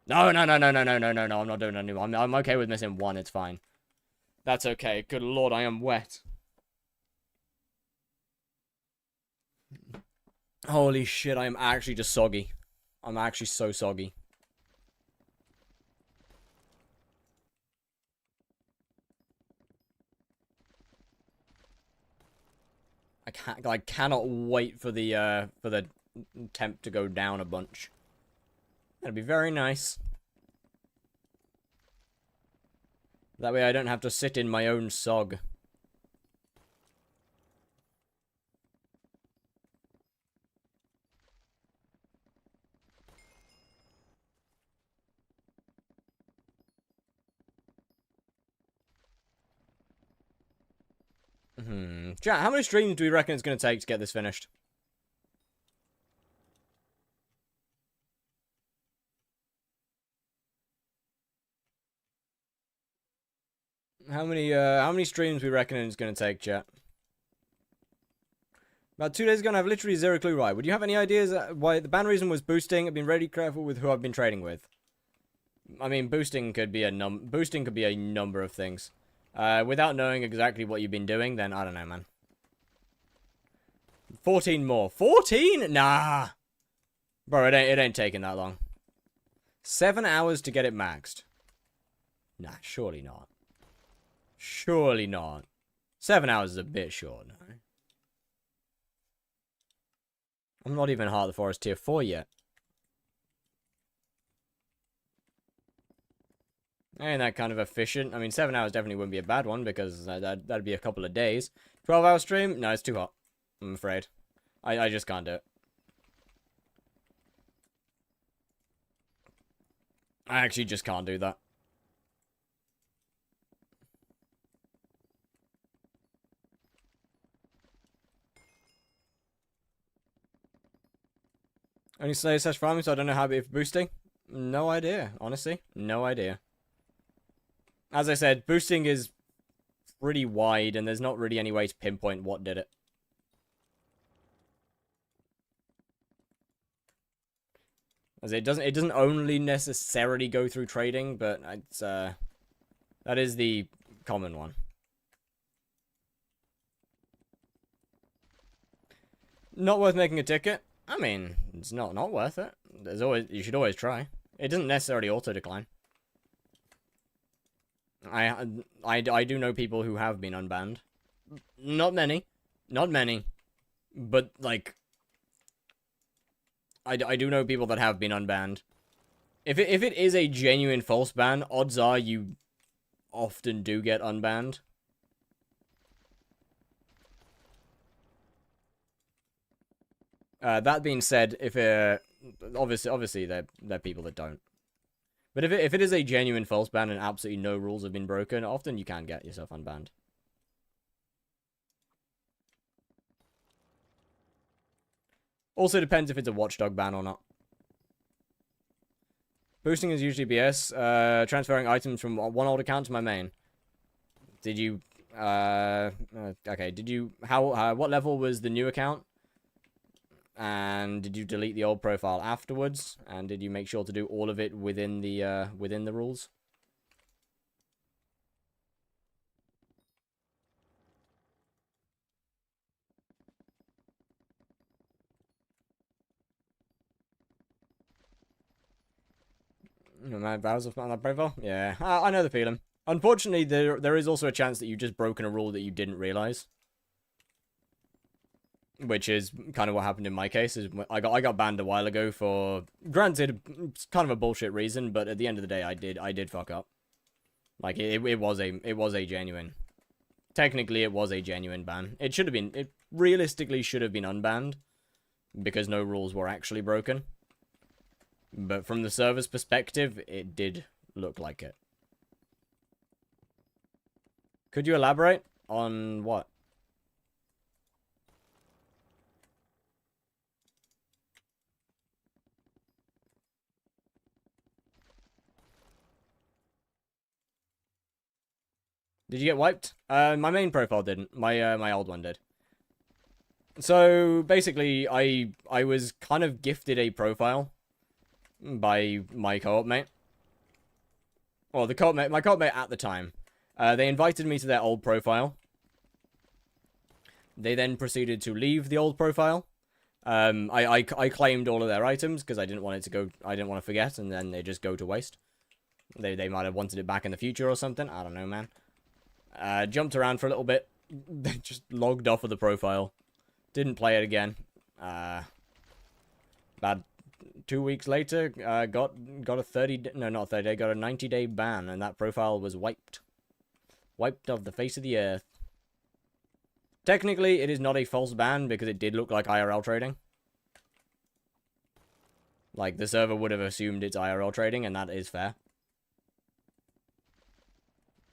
No. I'm not doing it anymore. I'm okay with missing 1. It's fine. That's okay. Good lord, I am wet. Holy shit, I am actually just soggy. I'm actually so soggy. I cannot wait for the temp to go down a bunch. That'd be very nice. That way I don't have to sit in my own sog. Chat, how many streams do we reckon it's going to take to get this finished? How many streams we reckon it's going to take, chat? About 2 days ago, and I have literally 0 clue why. Would you have any ideas why the ban reason was boosting? I've been really careful with who I've been trading with. I mean, boosting could be a number of things. Without knowing exactly what you've been doing, then I don't know, man. 14 more. 14? Nah. Bro, it ain't taking that long. 7 hours to get it maxed. Nah, surely not. Surely not. 7 hours is a bit short, no? I'm not even Heart of the Forest tier 4 yet. Ain't that kind of efficient? I mean, 7 hours definitely wouldn't be a bad one, because that'd be a couple of days. 12-hour stream? No, it's too hot. I'm afraid. I just can't do it. I actually just can't do that. Only slay slash farming, so I don't know how to be boosting. No idea, honestly. No idea. As I said, boosting is pretty wide, and there's not really any way to pinpoint what did it. As it doesn't only necessarily go through trading, but it's that is the common one. Not worth making a ticket. I mean, it's not worth it. You should always try. It doesn't necessarily auto decline. I do know people who have been unbanned. Not many, but like I do know people that have been unbanned. If it is a genuine false ban, odds are you often do get unbanned. That being said, if obviously they're people that don't. But if it is a genuine false ban and absolutely no rules have been broken, often you can get yourself unbanned. Also depends if it's a watchdog ban or not. Boosting is usually BS. Transferring items from one old account to my main. Did you Okay, did you... what level was the new account? And did you delete the old profile afterwards? And did you make sure to do all of it within the rules? My browser on that profile? Yeah, I know the feeling. Unfortunately, there is also a chance that you've just broken a rule that you didn't realize. Which is kind of what happened in my case. Is I got banned a while ago for, granted, it's kind of a bullshit reason, but at the end of the day, I did fuck up. Like it was a genuine. Technically, it was a genuine ban. It should have been. It realistically should have been unbanned because no rules were actually broken. But from the server's perspective, it did look like it. Could you elaborate on what? Did you get wiped? My main profile didn't. My old one did. So basically, I was kind of gifted a profile by my co-op mate. Well, my co-op mate at the time. They invited me to their old profile. They then proceeded to leave the old profile. I claimed all of their items because I didn't want it to go. I didn't want to forget, and then they just go to waste. They might have wanted it back in the future or something. I don't know, man. Jumped around for a little bit. Just logged off of the profile. Didn't play it again. About 2 weeks later, got a 30... No, not 30 day. Got a 90-day ban, and that profile was wiped. Wiped off the face of the earth. Technically, it is not a false ban because it did look like IRL trading. Like, the server would have assumed it's IRL trading, and that is fair.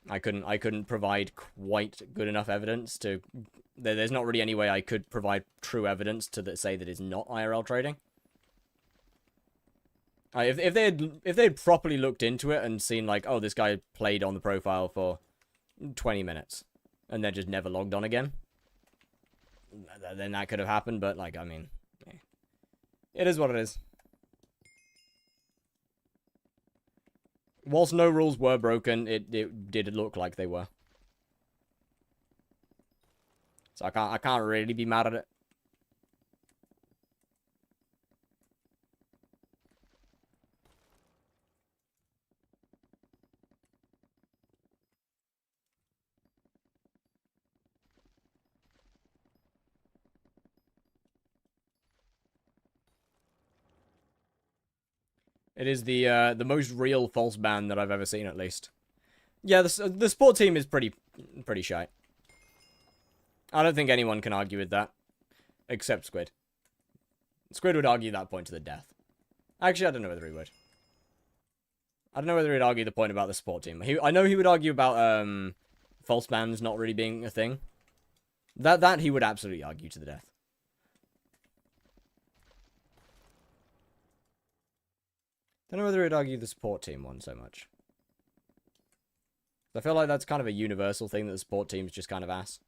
I couldn't provide quite good enough evidence to... There's not really any way I could provide true evidence to say that it's not IRL trading. If they had properly looked into it and seen, like, oh, this guy played on the profile for 20 minutes and then just never logged on again, then that could have happened. But, like, I mean, it is what it is. Whilst no rules were broken, it did look like they were. So I can't really be mad at it. It is the most real false ban that I've ever seen, at least. Yeah, the sport team is pretty shy. I don't think anyone can argue with that, except Squid. Squid would argue that point to the death. Actually, I don't know whether he would. I don't know whether he'd argue the point about the sport team. I know he would argue about false bans not really being a thing. That he would absolutely argue to the death. Don't know whether he'd argue the support team one so much. I feel like that's kind of a universal thing that the support team's just kind of ass.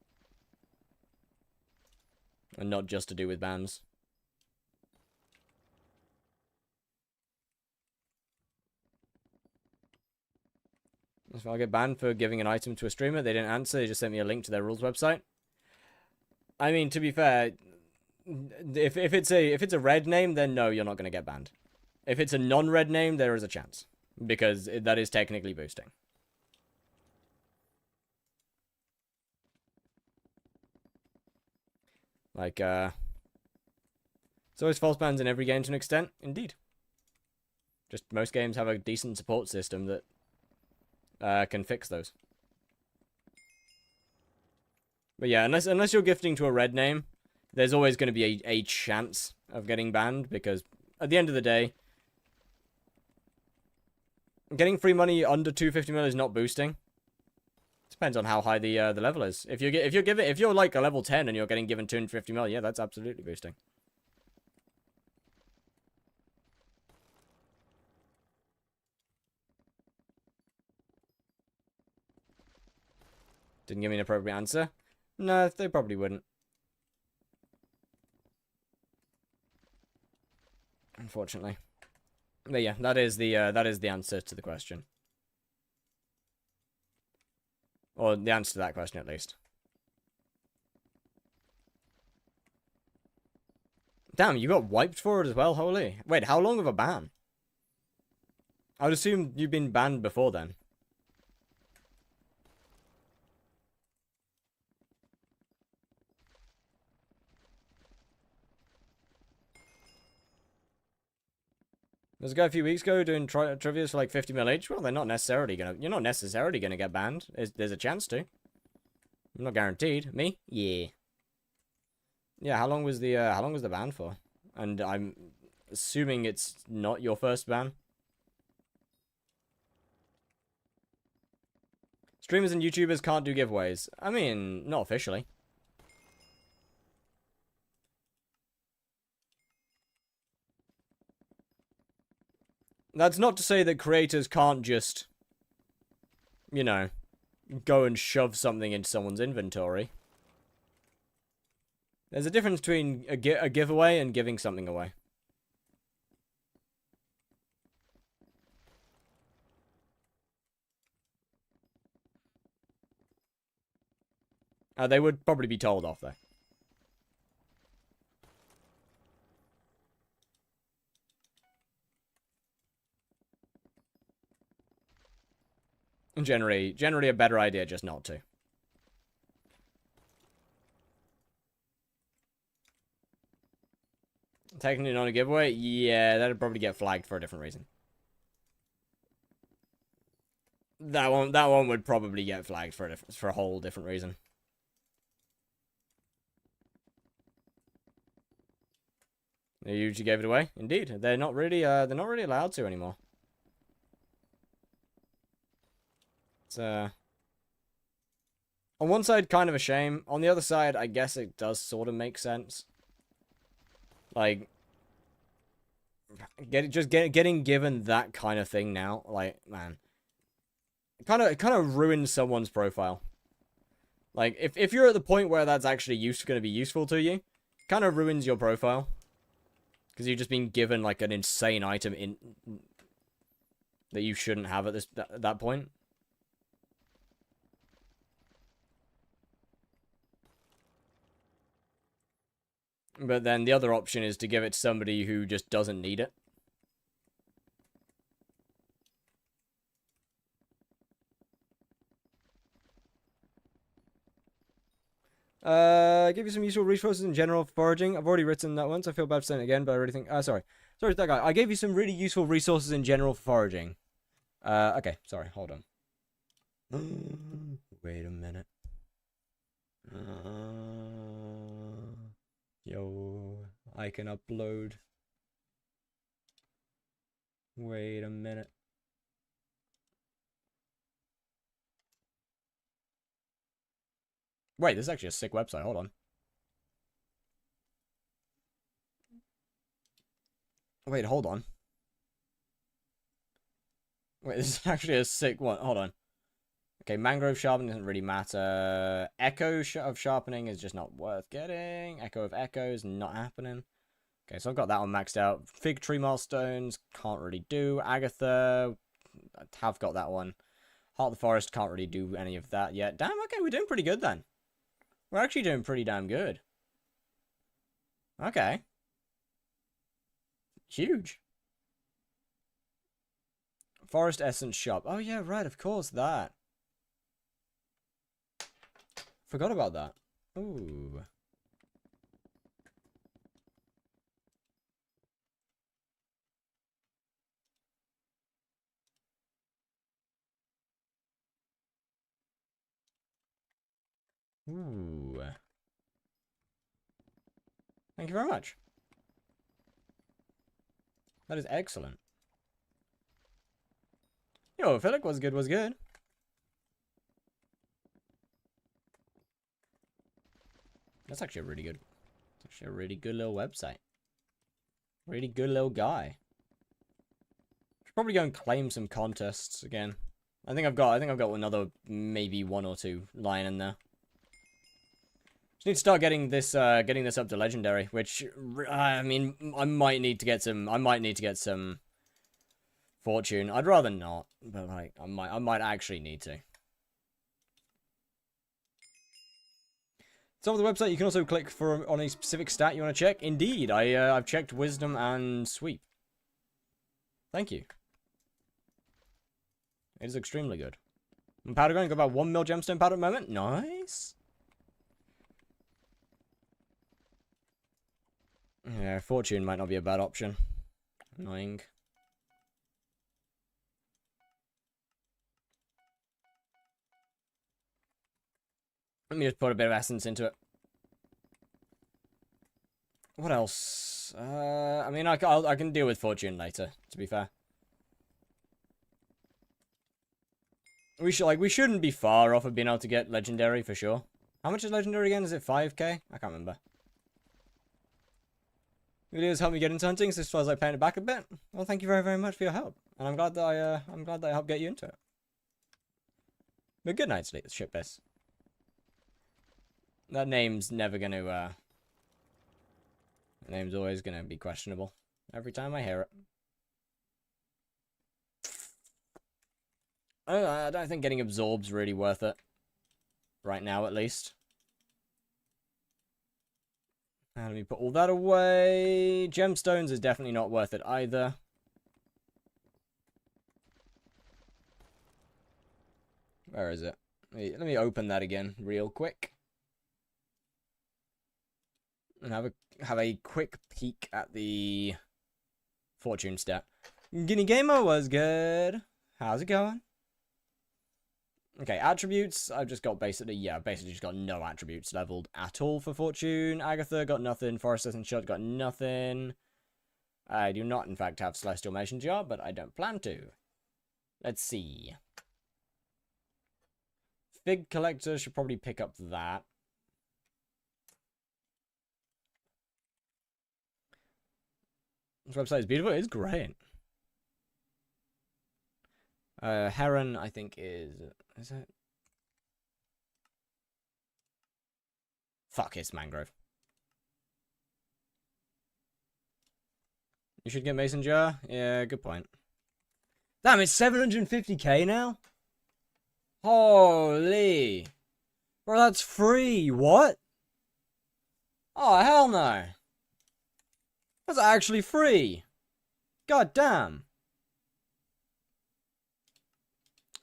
And not just to do with bans. If I get banned for giving an item to a streamer, they didn't answer, they just sent me a link to their rules website. I mean, to be fair, if it's a red name, then no, you're not going to get banned. If it's a non-red name, there is a chance. Because that is technically boosting. Like, it's always false bans in every game to an extent. Indeed. Just most games have a decent support system that can fix those. But yeah, unless you're gifting to a red name, there's always going to be a chance of getting banned, because at the end of the day, getting free money under 250 mil is not boosting. Depends on how high the level is. If you're like a level 10 and you're getting given 250 mil, yeah, that's absolutely boosting. Didn't give me an appropriate answer. No, they probably wouldn't. Unfortunately. But yeah, that is the answer to the question. Or the answer to that question, at least. Damn, you got wiped for it as well, holy. Wait, how long of a ban? I would assume you've been banned before then. There's a guy a few weeks ago doing trivias for like 50 mil each. Well, they're not necessarily gonna. You're not necessarily gonna get banned. There's a chance to. I'm not guaranteed. Me? Yeah. Yeah. How long was the ban for? And I'm assuming it's not your first ban. Streamers and YouTubers can't do giveaways. I mean, not officially. That's not to say that creators can't just, you know, go and shove something into someone's inventory. There's a difference between a giveaway and giving something away. They would probably be told off, though. Generally a better idea just not to. Technically not a giveaway? Yeah, that'd probably get flagged for a different reason. That one would probably get flagged for a whole different reason. They usually gave it away. Indeed, they're not really allowed to anymore. It's on one side kind of a shame. On the other side, I guess it does sort of make sense. Like, getting given that kind of thing now, like, man, it kind of ruins someone's profile. Like, if you're at the point where that's actually going to be useful to you, it kind of ruins your profile. Because you've just been given, like, an insane item that you shouldn't have at that point. But then the other option is to give it to somebody who just doesn't need it. Give you some useful resources in general for foraging. I've already written that once. I feel bad for saying it again, but I really think... sorry to that guy. I gave you some really useful resources in general for foraging. Okay. Sorry. Hold on. Wait a minute. Yo, I can upload. Wait a minute. Wait, this is actually a sick website. Hold on. Wait, hold on. Wait, this is actually a sick one. Hold on. Okay, mangrove sharpening doesn't really matter. Echo of sharpening is just not worth getting. Echo of echoes, not happening. Okay, so I've got that one maxed out. Fig tree milestones, can't really do. Agatha, I have got that one. Heart of the Forest, can't really do any of that yet. Damn, okay, we're doing pretty good then. We're actually doing pretty damn good. Okay. Huge. Forest Essence Shop. Oh, yeah, right, of course, that. Forgot about that. Ooh. Ooh. Thank you very much. That is excellent. Yo, Philip, was good, was good. That's actually a really good, little website. Really good little guy. Should probably go and claim some contests again. I think I've got another maybe 1 or 2 lying in there. Just need to start getting this up to legendary, which I mean I might need to get some fortune. I'd rather not, but like I might actually need to. So on the website, you can also click on a specific stat you want to check. Indeed, I've checked wisdom and sweep. Thank you. It is extremely good. And powder gun, got about 1 mil gemstone powder at the moment. Nice. Yeah, fortune might not be a bad option. Annoying. Let me just put a bit of essence into it. What else? I mean, I can deal with fortune later, to be fair. We shouldn't be far off of being able to get legendary for sure. How much is legendary again? Is it 5k? I can't remember. Videos help me get into hunting, so as far as I paying it back a bit. Well, thank you very, very much for your help, and I'm glad that I helped get you into it. But good night, ship this. That name's never gonna. The name's always gonna be questionable every time I hear it. I don't think getting absorbed's really worth it. Right now, at least. Let me put all that away. Gemstones is definitely not worth it either. Where is it? Let me open that again real quick. And have a quick peek at the fortune stat. Guinea Gamer was good. How's it going? Okay, attributes. I've just got basically just got no attributes leveled at all for fortune. Agatha got nothing. Foresters and Shot got nothing. I do not, in fact, have Celestial Mason Jar, but I don't plan to. Let's see. Fig Collector should probably pick up that. This website is beautiful. It's great. Heron, I think, is it? Fuck, it's mangrove. You should get Mason Jar? Yeah, good point. Damn, it's 750k now? Holy. Bro, that's free. What? Oh, hell no. That's actually free. God damn.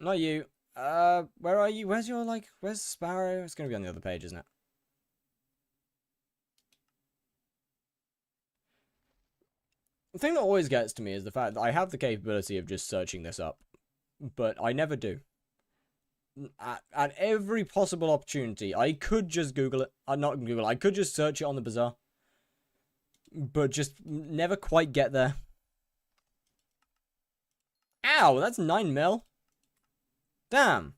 Not you. Where are you? Where's your, where's Sparrow? It's gonna be on the other page, isn't it? The thing that always gets to me is the fact that I have the capability of just searching this up, but I never do. At every possible opportunity, I could just Google it. Not Google, I could just search it on the Bazaar. But just never quite get there. Ow, that's 9 mil. Damn.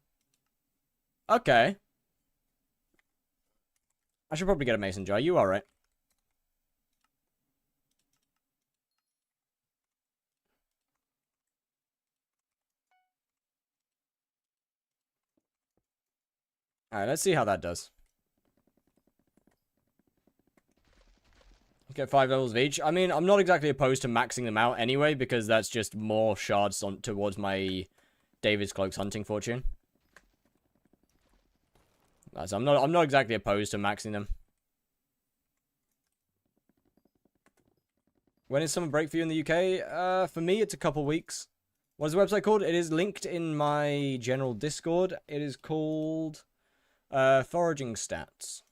Okay. I should probably get a Mason Jar. You alright? Alright, let's see how that does. Get 5 levels of each. I mean, I'm not exactly opposed to maxing them out anyway, because that's just more shards towards my David's Cloak's hunting fortune. So I'm not exactly opposed to maxing them. When is summer break for you in the UK? For me, it's a couple weeks. What is the website called? It is linked in my general Discord. It is called Foraging Stats.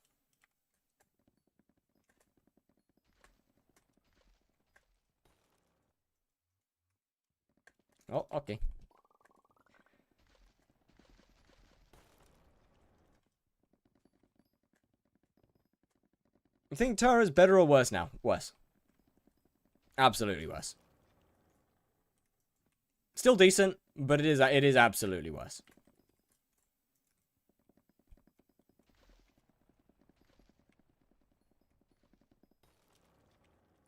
Oh, okay. You think Tara's better or worse now? Worse. Absolutely worse. Still decent, but it is absolutely worse.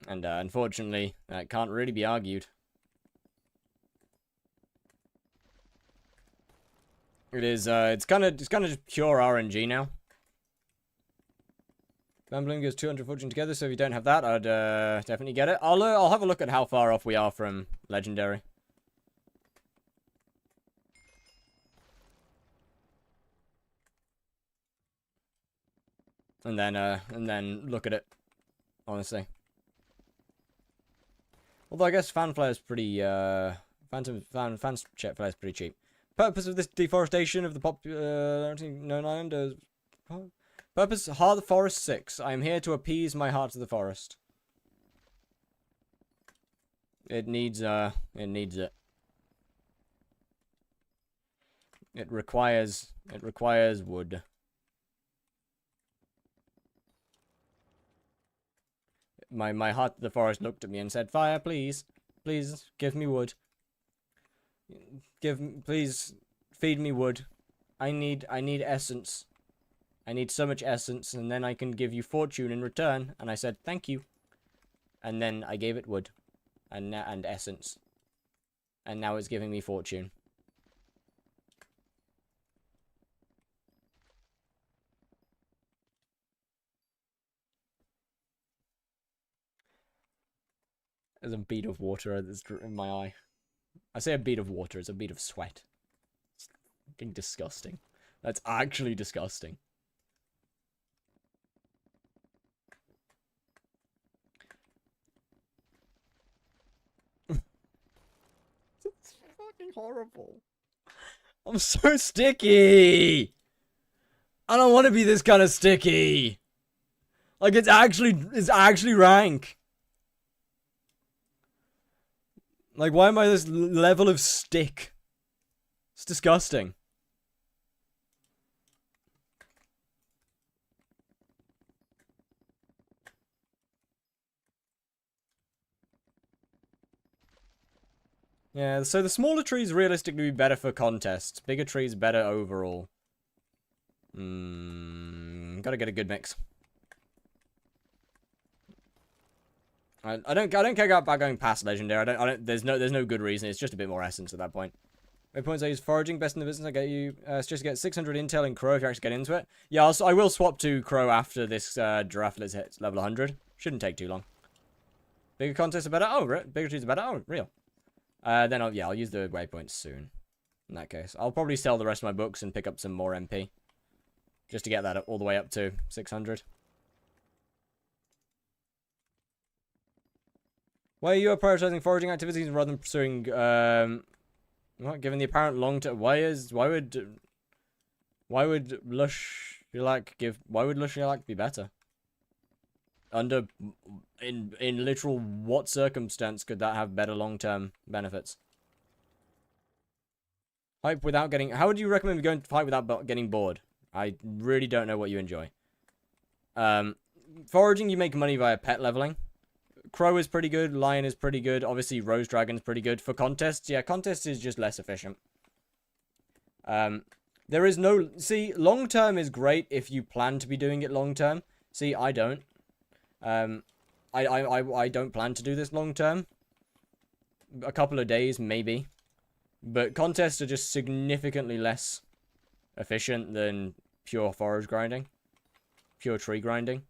And unfortunately, that can't really be argued. It is, it's kind of just pure RNG now. Gambling gives 200 fortune together, so if you don't have that, I'd definitely get it. I'll have a look at how far off we are from legendary. And then look at it, honestly. Although I guess fan flare is pretty, fan check flare is pretty cheap. Purpose of this deforestation of the known island is... Purpose, Heart of the Forest 6. I am here to appease my heart of the forest. It needs it. It requires wood. My heart of the forest looked at me and said, "Fire, please. Please, give me wood. Please, feed me wood. I need essence. I need so much essence, and then I can give you fortune in return." And I said, "Thank you." And then I gave it wood. And essence. And now it's giving me fortune. There's a bead of water in my eye. I say a bead of water, it's a bead of sweat. It's fucking disgusting. That's actually disgusting. It's fucking horrible. I'm so sticky! I don't want to be this kind of sticky! Like, it's actually rank. Like, why am I this level of stick? It's disgusting. Yeah, so the smaller trees realistically be better for contests. Bigger trees better overall. Gotta get a good mix. I don't care about going past legendary. There's no good reason. It's just a bit more essence at that point. My points I use foraging, best in the business. I get you. It's just get 600 intel in Crow if you actually get into it. Yeah, I will swap to Crow after this giraffe hits level 100. Shouldn't take too long. Bigger contests are better. Oh, bigger trees are better. Oh, real. Then I'll use the waypoints soon. In that case, I'll probably sell the rest of my books and pick up some more MP, just to get that all the way up to 600. Why are you prioritizing foraging activities rather than pursuing, what, given the apparent long-term, why would Lush be better? In literal what circumstance could that have better long-term benefits? Hype without getting, how would you recommend going to hype without getting bored? I really don't know what you enjoy. Foraging, you make money via pet leveling. Crow is pretty good. Lion is pretty good. Obviously, Rose Dragon's pretty good. For contests, yeah, contests is just less efficient. There is no... See, long-term is great if you plan to be doing it long-term. See, I don't. I don't plan to do this long-term. A couple of days, maybe. But contests are just significantly less efficient than pure forage grinding. Pure tree grinding.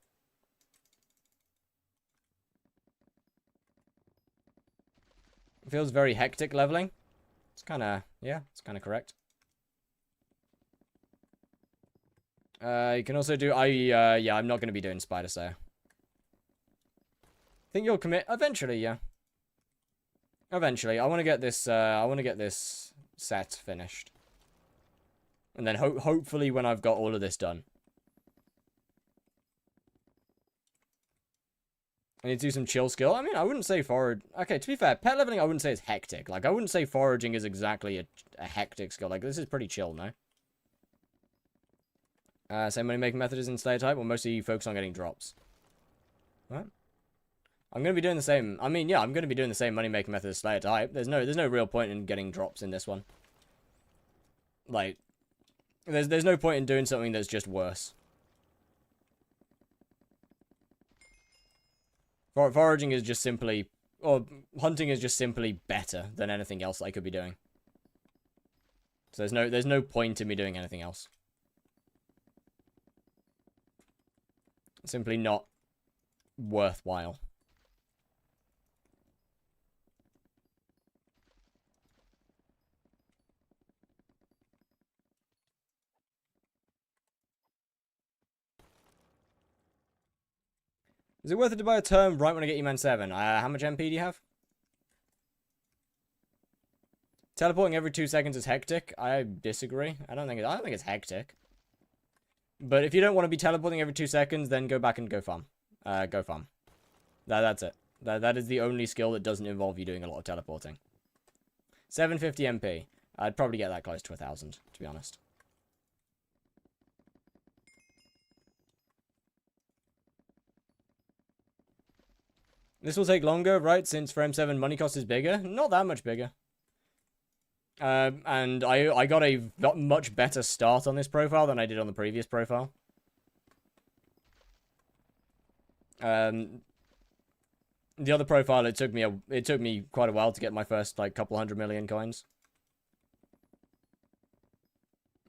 It feels very hectic leveling. It's kind of, yeah, it's kind of correct. You can also do, yeah, I'm not going to be doing Spider Slayer. Think you'll commit eventually, yeah. Eventually, I want to get this set finished. And then hopefully when I've got all of this done. I need to do some chill skill. I mean, I wouldn't say forage. Okay, to be fair, pet leveling I wouldn't say is hectic. Like, I wouldn't say foraging is exactly a hectic skill. Like, this is pretty chill, no? Same money making method as in Slayer type, or mostly you focus on getting drops? What? I'm going to be doing the same. I mean, yeah, I'm going to be doing the same money making method as Slayer type. There's no real point in getting drops in this one. Like, there's no point in doing something that's just worse. Foraging is just simply, or hunting is just simply better than anything else I could be doing. So there's no point in me doing anything else. Simply not worthwhile. Is it worth it to buy a term right when I get E-Man 7? How much MP do you have? Teleporting every 2 seconds is hectic. I disagree. I don't think it's hectic. But if you don't want to be teleporting every 2 seconds, then go back and go farm. Go farm. That's it. That is the only skill that doesn't involve you doing a lot of teleporting. 750 MP. I'd probably get that close to 1,000, to be honest. This will take longer, right? Since frame 7 money cost is bigger. Not that much bigger. And I got a much better start on this profile than I did on the previous profile. The other profile, it took me quite a while to get my first like couple 100 million coins.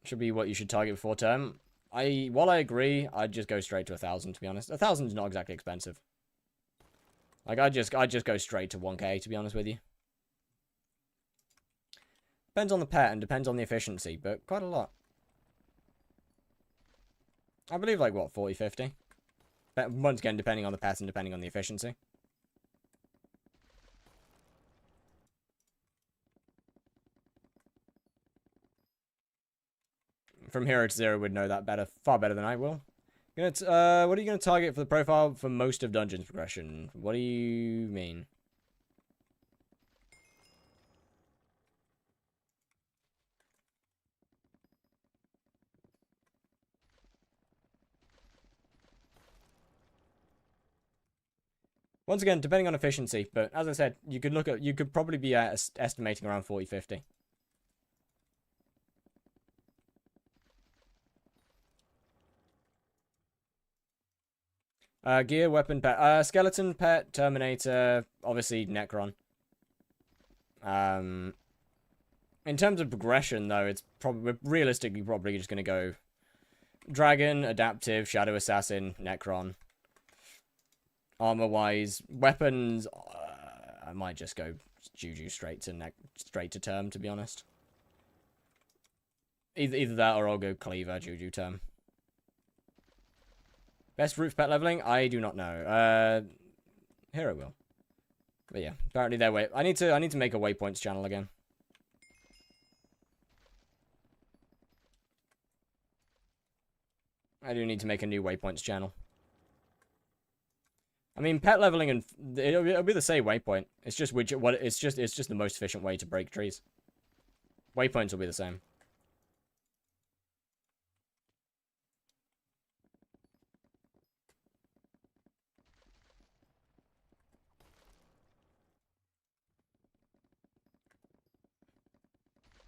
Should be what you should target before term. While I agree, I'd just go straight to 1,000, to be honest. 1,000 is not exactly expensive. Like I'd just go straight to 1k, to be honest with you. Depends on the pet and depends on the efficiency, but quite a lot. I believe like what, 40, 50? But once again, depending on the pet and depending on the efficiency. From Hero to Zero would know that far better than I will. What are you gonna target for the profile for most of Dungeons progression? What do you mean? Once again, depending on efficiency, but as I said, you could probably be estimating around 40, 50. Gear, weapon, pet. Skeleton, pet, Terminator, obviously Necron. In terms of progression, though, it's realistically probably just going to go Dragon, Adaptive, Shadow Assassin, Necron. Armor-wise, weapons, I might just go Juju straight to term, to be honest. Either that or I'll go Cleaver, Juju term. Best route for pet leveling? I do not know. Hero will. But yeah, apparently their way. I need to make a waypoints channel again. I do need to make a new waypoints channel. I mean, pet leveling and it'll be the same waypoint. It's just it's just the most efficient way to break trees. Waypoints will be the same.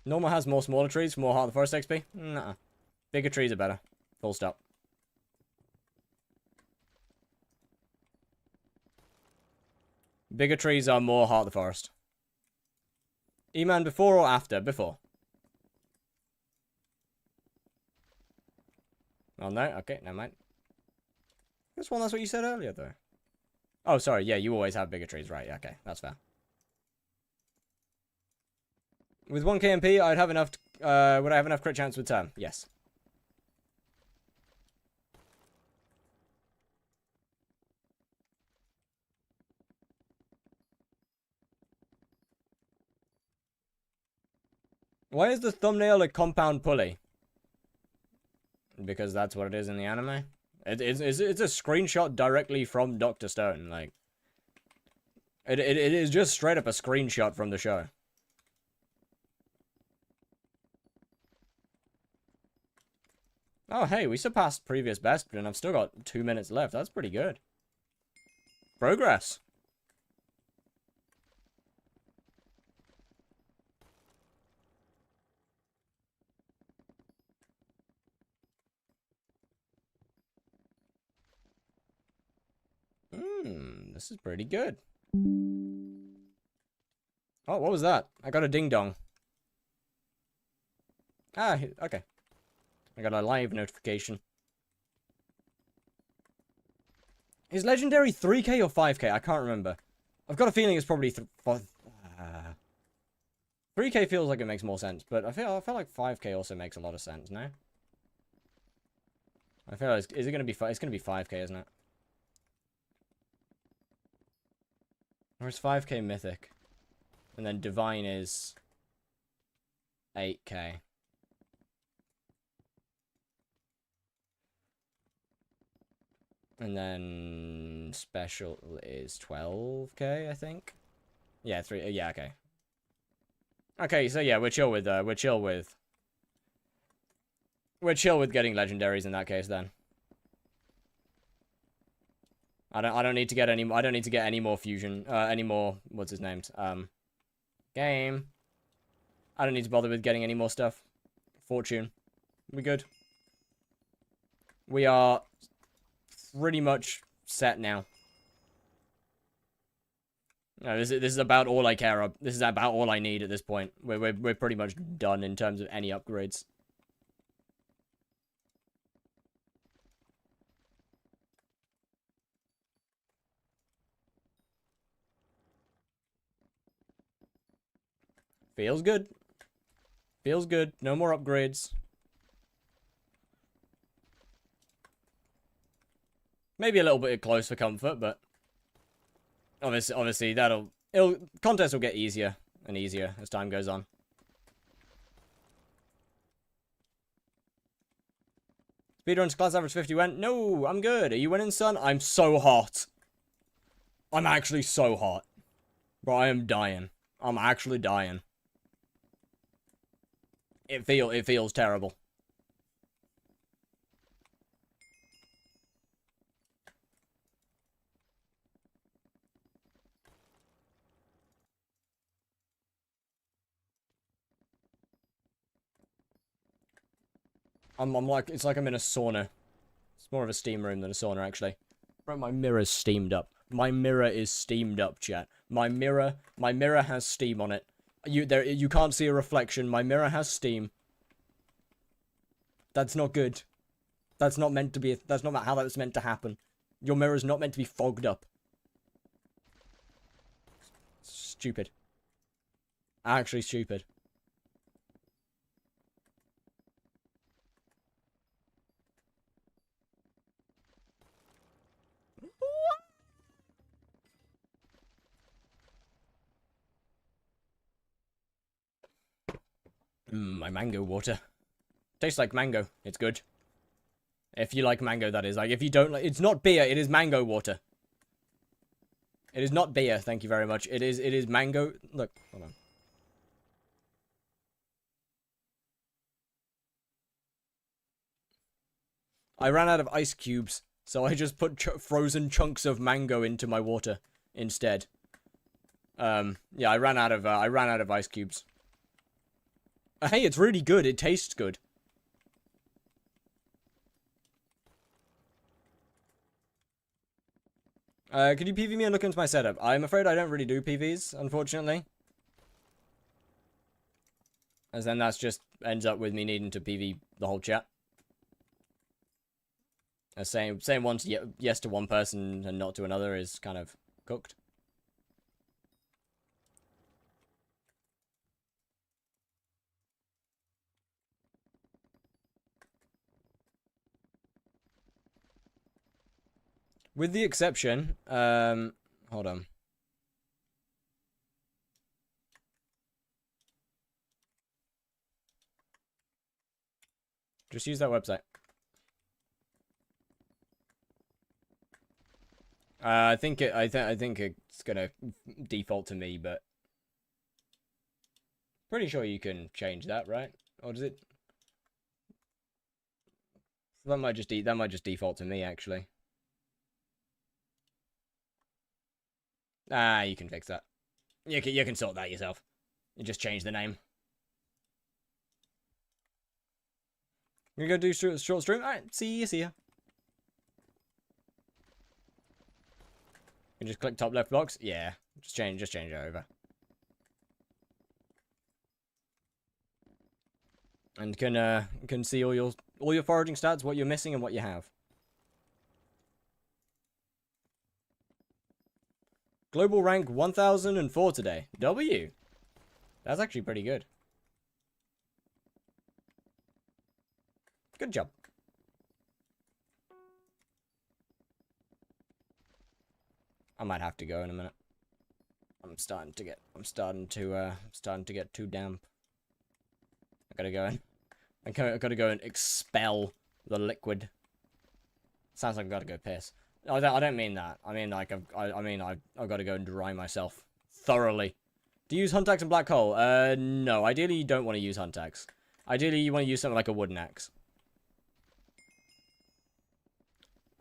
Normal has more smaller trees for more Heart of the Forest XP? Nah. Bigger trees are better. Full stop. Bigger trees are more Heart of the Forest. E-Man before or after? Before. Oh, no? Okay, never mind. That's what you said earlier, though. Oh, sorry. Yeah, you always have bigger trees, right? Yeah, okay. That's fair. With 1 KMP, I'd have enough... would I have enough crit chance with term? Yes. Why is the thumbnail a compound pulley? Because that's what it is in the anime. It's a screenshot directly from Dr. Stone. Like, it is just straight up a screenshot from the show. Oh, hey, we surpassed previous best, and I've still got 2 minutes left. That's pretty good. Progress. This is pretty good. Oh, what was that? I got a ding-dong. Ah, okay. I got a live notification. Is legendary 3k or 5k? I can't remember. I've got a feeling it's probably 3k feels like it makes more sense, but I feel like 5k also makes a lot of sense, no? I feel like is it gonna be it's gonna be 5k, isn't it? Or is 5k mythic? And then divine is 8k. And then special is 12k, I think. Yeah, yeah, okay. Okay, so yeah, we're chill with getting legendaries in that case then. I don't need to get any more fusion, any more, what's his names? Game. I don't need to bother with getting any more stuff. Fortune. We good. We are pretty much set now. No, this is about all I care about. This is about all I need at this point. We're pretty much done in terms of any upgrades. Feels good. Feels good. No more upgrades. Maybe a little bit close for comfort, but obviously contests will get easier and easier as time goes on. Speedruns class average 50 went. No, I'm good. Are you winning, son? I'm so hot. I'm actually so hot. Bro, I am dying. I'm actually dying. It feels terrible. I'm like, it's like I'm in a sauna. It's more of a steam room than a sauna, actually. Bro, my mirror's steamed up. My mirror is steamed up, chat. My mirror has steam on it. You can't see a reflection. My mirror has steam. That's not good. That's not meant to be. That's not how that's meant to happen. Your mirror's not meant to be fogged up. Stupid. Actually stupid. My mango water. Tastes like mango. It's good. If you like mango, that is. Like, if you don't like... It's not beer. It is mango water. It is not beer. Thank you very much. It is mango... Look, hold on. I ran out of ice cubes, so I just put frozen chunks of mango into my water instead. Yeah, I ran out of ice cubes. Hey, it's really good. It tastes good. Could you PV me and look into my setup? I'm afraid I don't really do PVs, unfortunately. As then that's just ends up with me needing to PV the whole chat. Saying once yes to one person and not to another is kind of cooked. With the exception, hold on. Just use that website. I think it's gonna default to me, but pretty sure you can change that, right? Or does it? That might just default to me, actually. Ah, you can fix that. You can sort that yourself. You just change the name. You gonna go do short stream? Alright, see ya. You just click top left box? Yeah. Just change it over. and can see all your foraging stats, what you're missing, and what you have. Global rank 1004 today. W. That's actually pretty good. Good job. I might have to go in a minute. I'm starting to get too damp. I gotta go in. I gotta go and expel the liquid. Sounds like I gotta go piss. I don't mean that. I mean like I've gotta go and dry myself thoroughly. Do you use hunt axe and black coal? No. Ideally you don't want to use hunt axe. Ideally you want to use something like a wooden axe.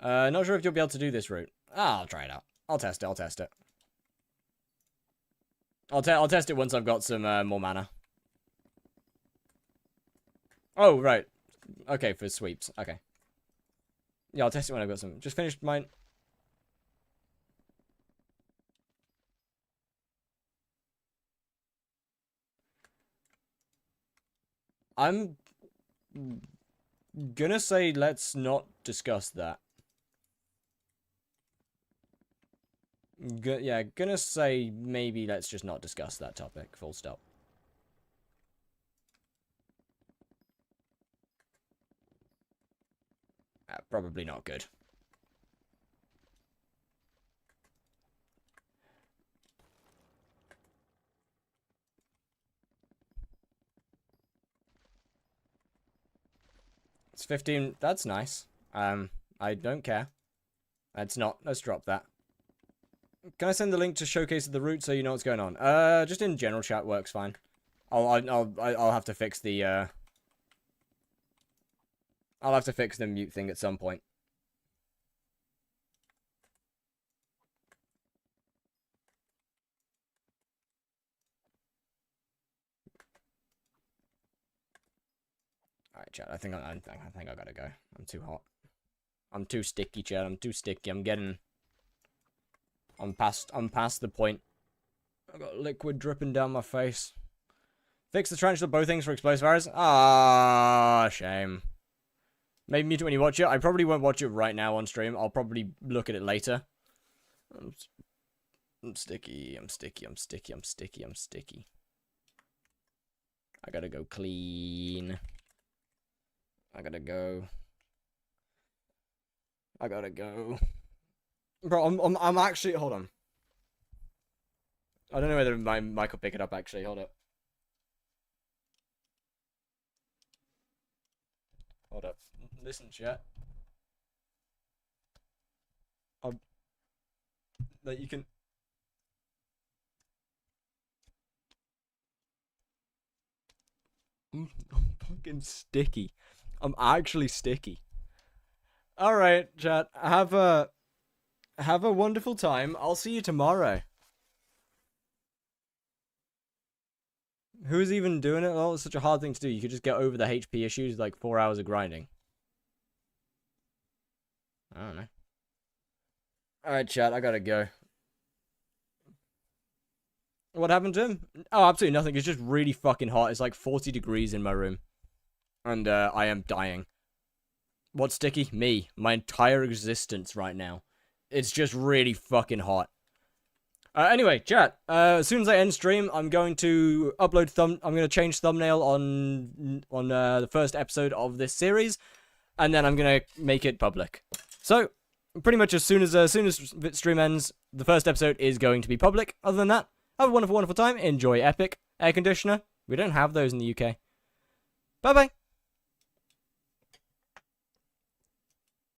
Not sure if you'll be able to do this route. I'll try it out. I'll test it. I'll test it. I'll test it once I've got some more mana. Oh, right. Okay, for sweeps. Okay. Yeah, I'll test it when I've got some. Just finished mine. I'm gonna say let's not discuss that. Yeah, gonna say maybe let's just not discuss that topic. Full stop. Probably not good. It's 15. That's nice. I don't care. Let's drop that. Can I send the link to showcase of the route so you know what's going on? Just in general chat works fine. I'll have to fix the I'll have to fix the mute thing at some point. Alright, chat. I think I gotta go. I'm too hot. I'm too sticky, chat. I'm too sticky. I'm past the point. I got liquid dripping down my face. Fix the tarantula bow things for explosive arrows. Ah, shame. Maybe mute it when you watch it. I probably won't watch it right now on stream. I'll probably look at it later. I'm sticky. I'm sticky. I'm sticky. I'm sticky. I'm sticky. I gotta go clean. I gotta go. I gotta go. Bro, I'm actually, hold on. I don't know whether my mic will pick it up actually. Hold up. Hold up. Listen, chat. That you can. I'm fucking sticky. I'm actually sticky. Alright, chat. Have a wonderful time. I'll see you tomorrow. Who's even doing it? Well, it's such a hard thing to do. You could just get over the HP issues with like 4 hours of grinding. I don't know. Alright, chat. I gotta go. What happened to him? Oh, absolutely nothing. It's just really fucking hot. It's like 40 degrees in my room. And I am dying. What's sticky? Me. My entire existence right now. It's just really fucking hot. Anyway, chat. As soon as I end stream, I'm going to upload I'm going to change thumbnail on the first episode of this series, and then I'm going to make it public. So, pretty much as soon as stream ends, the first episode is going to be public. Other than that, have a wonderful, wonderful time. Enjoy Epic air conditioner. We don't have those in the UK. Bye bye.